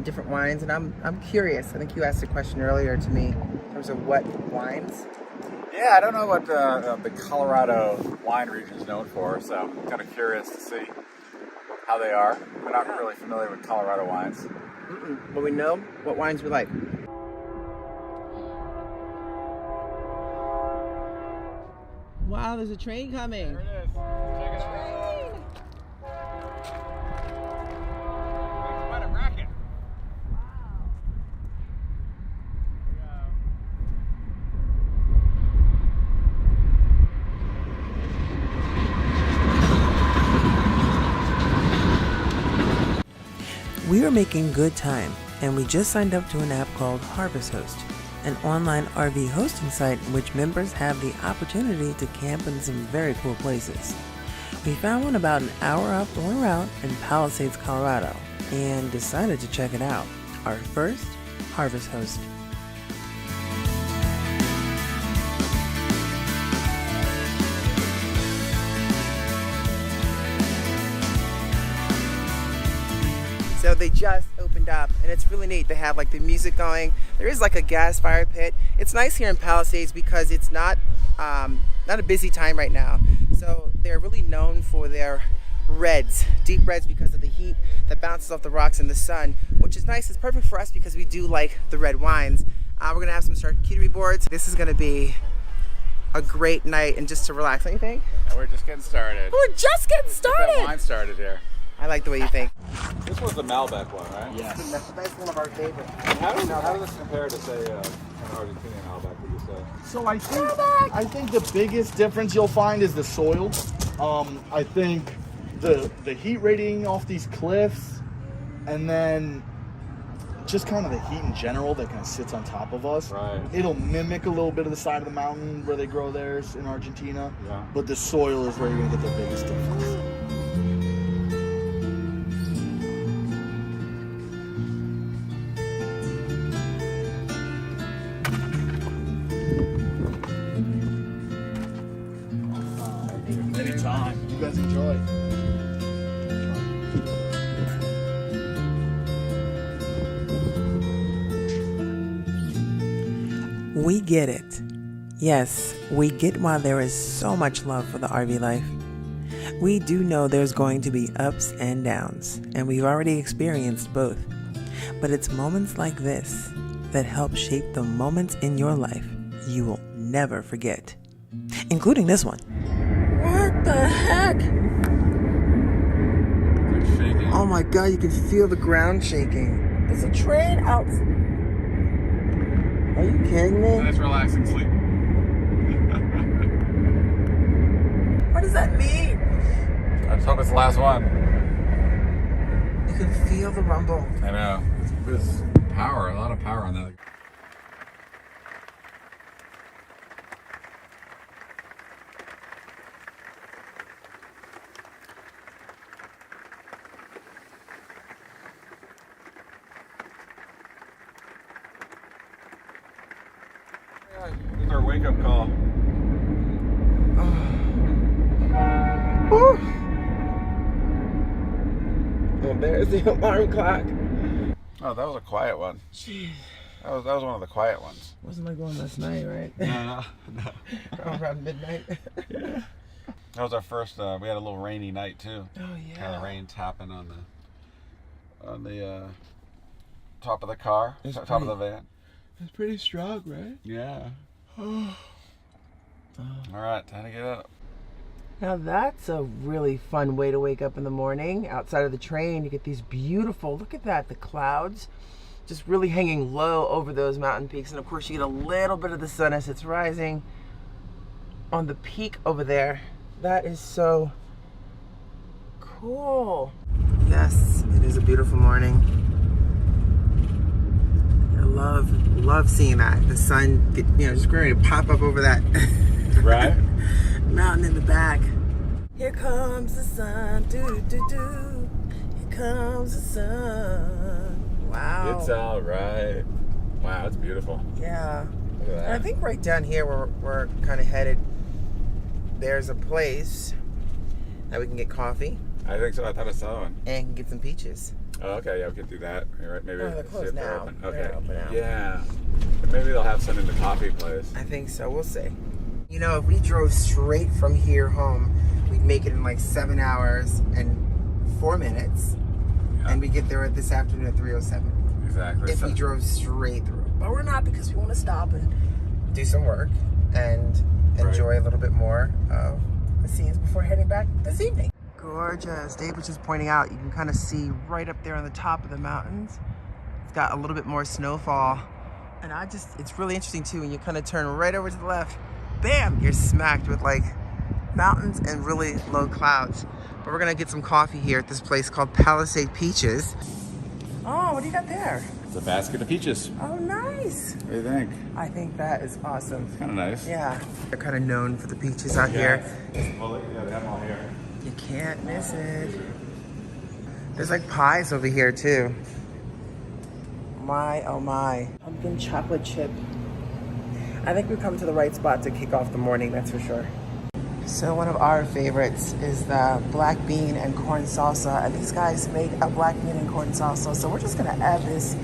different wines, and I'm curious. I think you asked a question earlier to me in terms of what wines. Yeah, I don't know what the Colorado wine region is known for, so I'm kind of curious to see how they are. I'm not really familiar with Colorado wines. But we know what wines we like. Wow, there's a train coming. There it is. Check it out. Makes quite a racket. We are making good time, and we just signed up to an app called Harvest Host, an online RV hosting site in which members have the opportunity to camp in some very cool places. We found one about an hour off the route in Palisades, Colorado, and decided to check it out. Our first Harvest Host. So they just opened up, and it's really neat. They have like the music going. There is like a gas fire pit. It's nice here in Palisades because it's not a busy time right now. So they're really known for their reds, deep reds, because of the heat that bounces off the rocks in the sun, which is nice. It's perfect for us because we do like the red wines. We're gonna have some charcuterie boards. This is gonna be a great night and just to relax. Don't you think? And we're just getting started. We're just getting started. Get that wine started here. I like the way you think. This was the Malbec one, right? Yes. That's one of our favorites. How does this compare to, say, an Argentinian Malbec, would you say? So I think the biggest difference you'll find is the soil. I think the heat radiating off these cliffs, and then just kind of the heat in general that kind of sits on top of us. Right. It'll mimic a little bit of the side of the mountain where they grow theirs in Argentina. Yeah. But the soil is where you're gonna get the biggest difference. Anytime. You guys enjoy. We get it. Yes, we get why there is so much love for the RV life. We do know there's going to be ups and downs, and we've already experienced both. But it's moments like this that help shape the moments in your life you will never forget, including this one. What the heck? It's shaking. Oh my God, you can feel the ground shaking. There's a train out. Are you kidding me? Nice relaxing sleep. What does that mean? Let's hope it's the last one. You can feel the rumble. I know. There's power, a lot of power on that. This is our wake-up call. Well, there's the alarm clock. Oh, that was a quiet one. Jeez. That was one of the quiet ones. Wasn't like one last night, right? No. Around midnight. Yeah. That was our first. We had a little rainy night too. Oh yeah. Kind of rain tapping on the top of the car, top of the van. It's pretty strong, right? Yeah. All right, time to get up. Now that's a really fun way to wake up in the morning. Outside of the train, you get these beautiful, look at that, the clouds just really hanging low over those mountain peaks. And of course you get a little bit of the sun as it's rising on the peak over there. That is so cool. Yes, it is a beautiful morning. I love seeing that. The sun, just ready to pop up over that. Right. Mountain in the back. Here comes the sun, do do do. Here comes the sun. Wow. It's all right. Wow, it's beautiful. Yeah. Look at that. And I think right down here where we're kind of headed, there's a place that we can get coffee. I think so. I thought I saw one. And can get some peaches. Oh, okay. Yeah, we could do that. You're right. Maybe Oh, they're see closed if they're now. open. They're Okay. open now. Yeah. But maybe they'll have some in the coffee place. I think so. We'll see. You know, if we drove straight from here home, we'd make it in like 7 hours and 4 minutes. Yeah. And we get there this afternoon at 3:07. Exactly. If we drove straight through. But we're not, because we want to stop and do some work and enjoy a little bit more of the scenes before heading back this evening. Gorgeous. Dave was just pointing out, you can kind of see right up there on the top of the mountains. It's got a little bit more snowfall. And it's really interesting too, when you kind of turn right over to the left, bam, you're smacked with like mountains and really low clouds. But we're gonna get some coffee here at this place called Palisade Peaches. Oh, what do you got there? It's a basket of peaches. Oh, nice. What do you think? I think that is awesome. It's kind of nice. Yeah. They're kind of known for the peaches out here. Well, yeah, they have them all here. You can't miss it. There's like pies over here too. My, oh my. Pumpkin chocolate chip. I think we've come to the right spot to kick off the morning, that's for sure. So one of our favorites is the black bean and corn salsa. And these guys make a black bean and corn salsa. So we're just gonna add this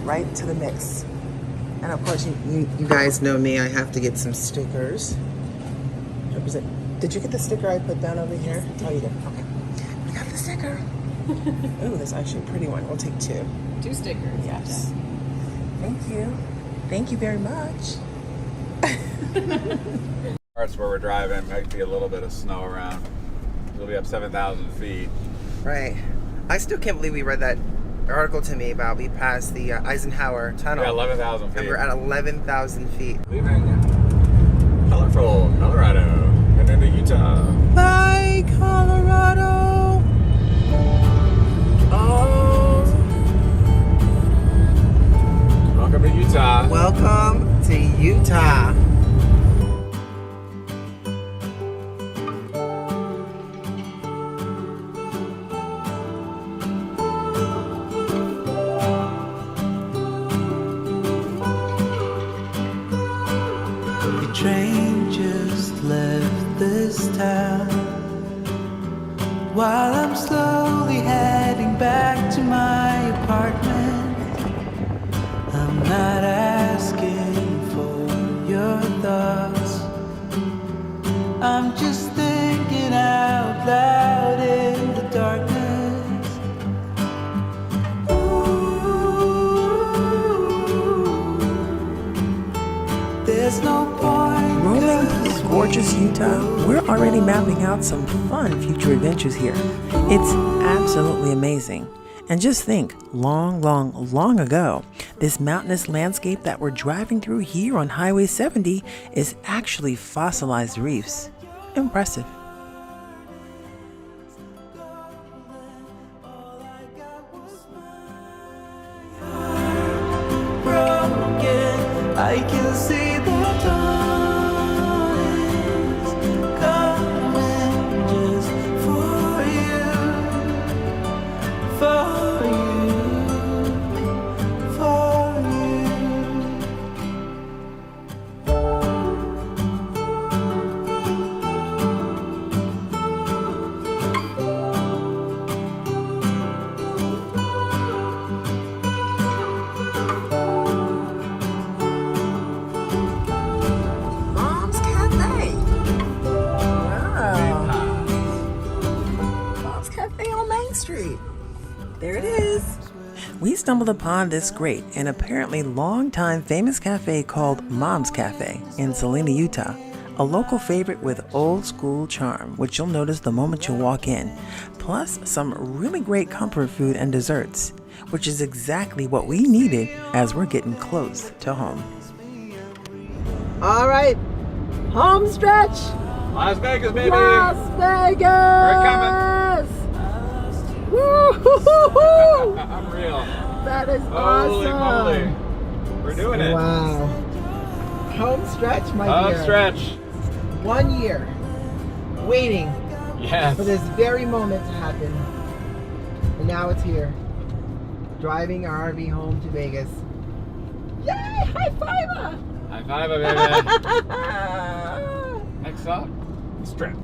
right to the mix. And of course, you guys know me, I have to get some stickers. Did you get the sticker I put down over here? Oh, you did, okay. We got the sticker. Ooh, there's actually a pretty one. We'll take 2. 2 stickers. Yes. Thank you. Thank you very much. Parts where we're driving might be a little bit of snow around. We'll be up 7,000 feet. Right. I still can't believe we read that article to me about we passed the Eisenhower Tunnel. Yeah, 11,000 feet. And we're at 11,000 feet. Leaving colorful Colorado and into Utah. Bye, Colorado. Oh. Welcome to Utah. Welcome to Utah. Train just left this town while I'm slowly heading back to my apartment. I'm not asking for your thoughts, I'm just thinking out loud in the darkness. There's no point roaming through gorgeous Utah. We're already mapping out some fun future adventures here. It's absolutely amazing. And just think, long ago, this mountainous landscape that we're driving through here on Highway 70 is actually fossilized reefs. Impressive. I can see the dawn is coming just for you, for you, for you. Mom's Cafe. Wow. Mom's Cafe on Main Street. There it is. We stumbled upon this great and apparently long-time famous cafe called Mom's Cafe in Salina, Utah. A local favorite with old school charm, which you'll notice the moment you walk in. Plus some really great comfort food and desserts, which is exactly what we needed as we're getting close to home. All right, home stretch. Las Vegas, baby. Las Vegas. We're coming. Woo-hoo-hoo-hoo. Unreal. That is Holy awesome. moly. We're doing it. Wow. Home stretch, my Home dear. stretch. 1 year waiting Yes. for this very moment to happen. And now it's here. Driving our RV home to Vegas. Yay! High fiver! High five, baby. Next up, strip.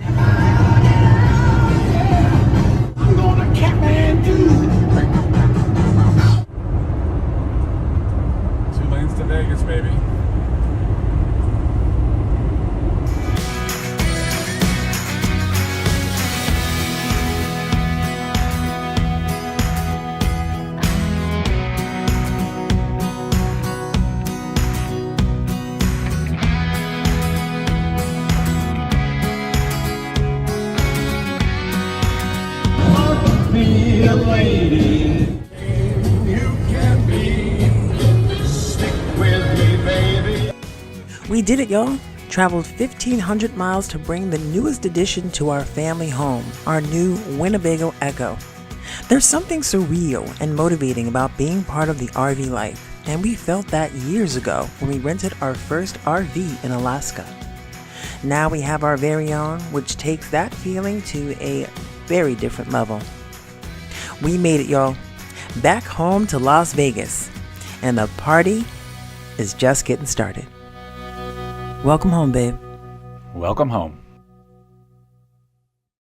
I'm gonna Kathmandu. 2 lanes to Vegas, baby. Be a lady. You can be. Stick with me, baby. We did it, y'all. Traveled 1,500 miles to bring the newest addition to our family home, our new Winnebago Echo. There's something surreal and motivating about being part of the RV life, and we felt that years ago when we rented our first RV in Alaska. Now we have our very own, which takes that feeling to a very different level. We made it, y'all. Back home to Las Vegas, and the party is just getting started. Welcome home, babe. Welcome home.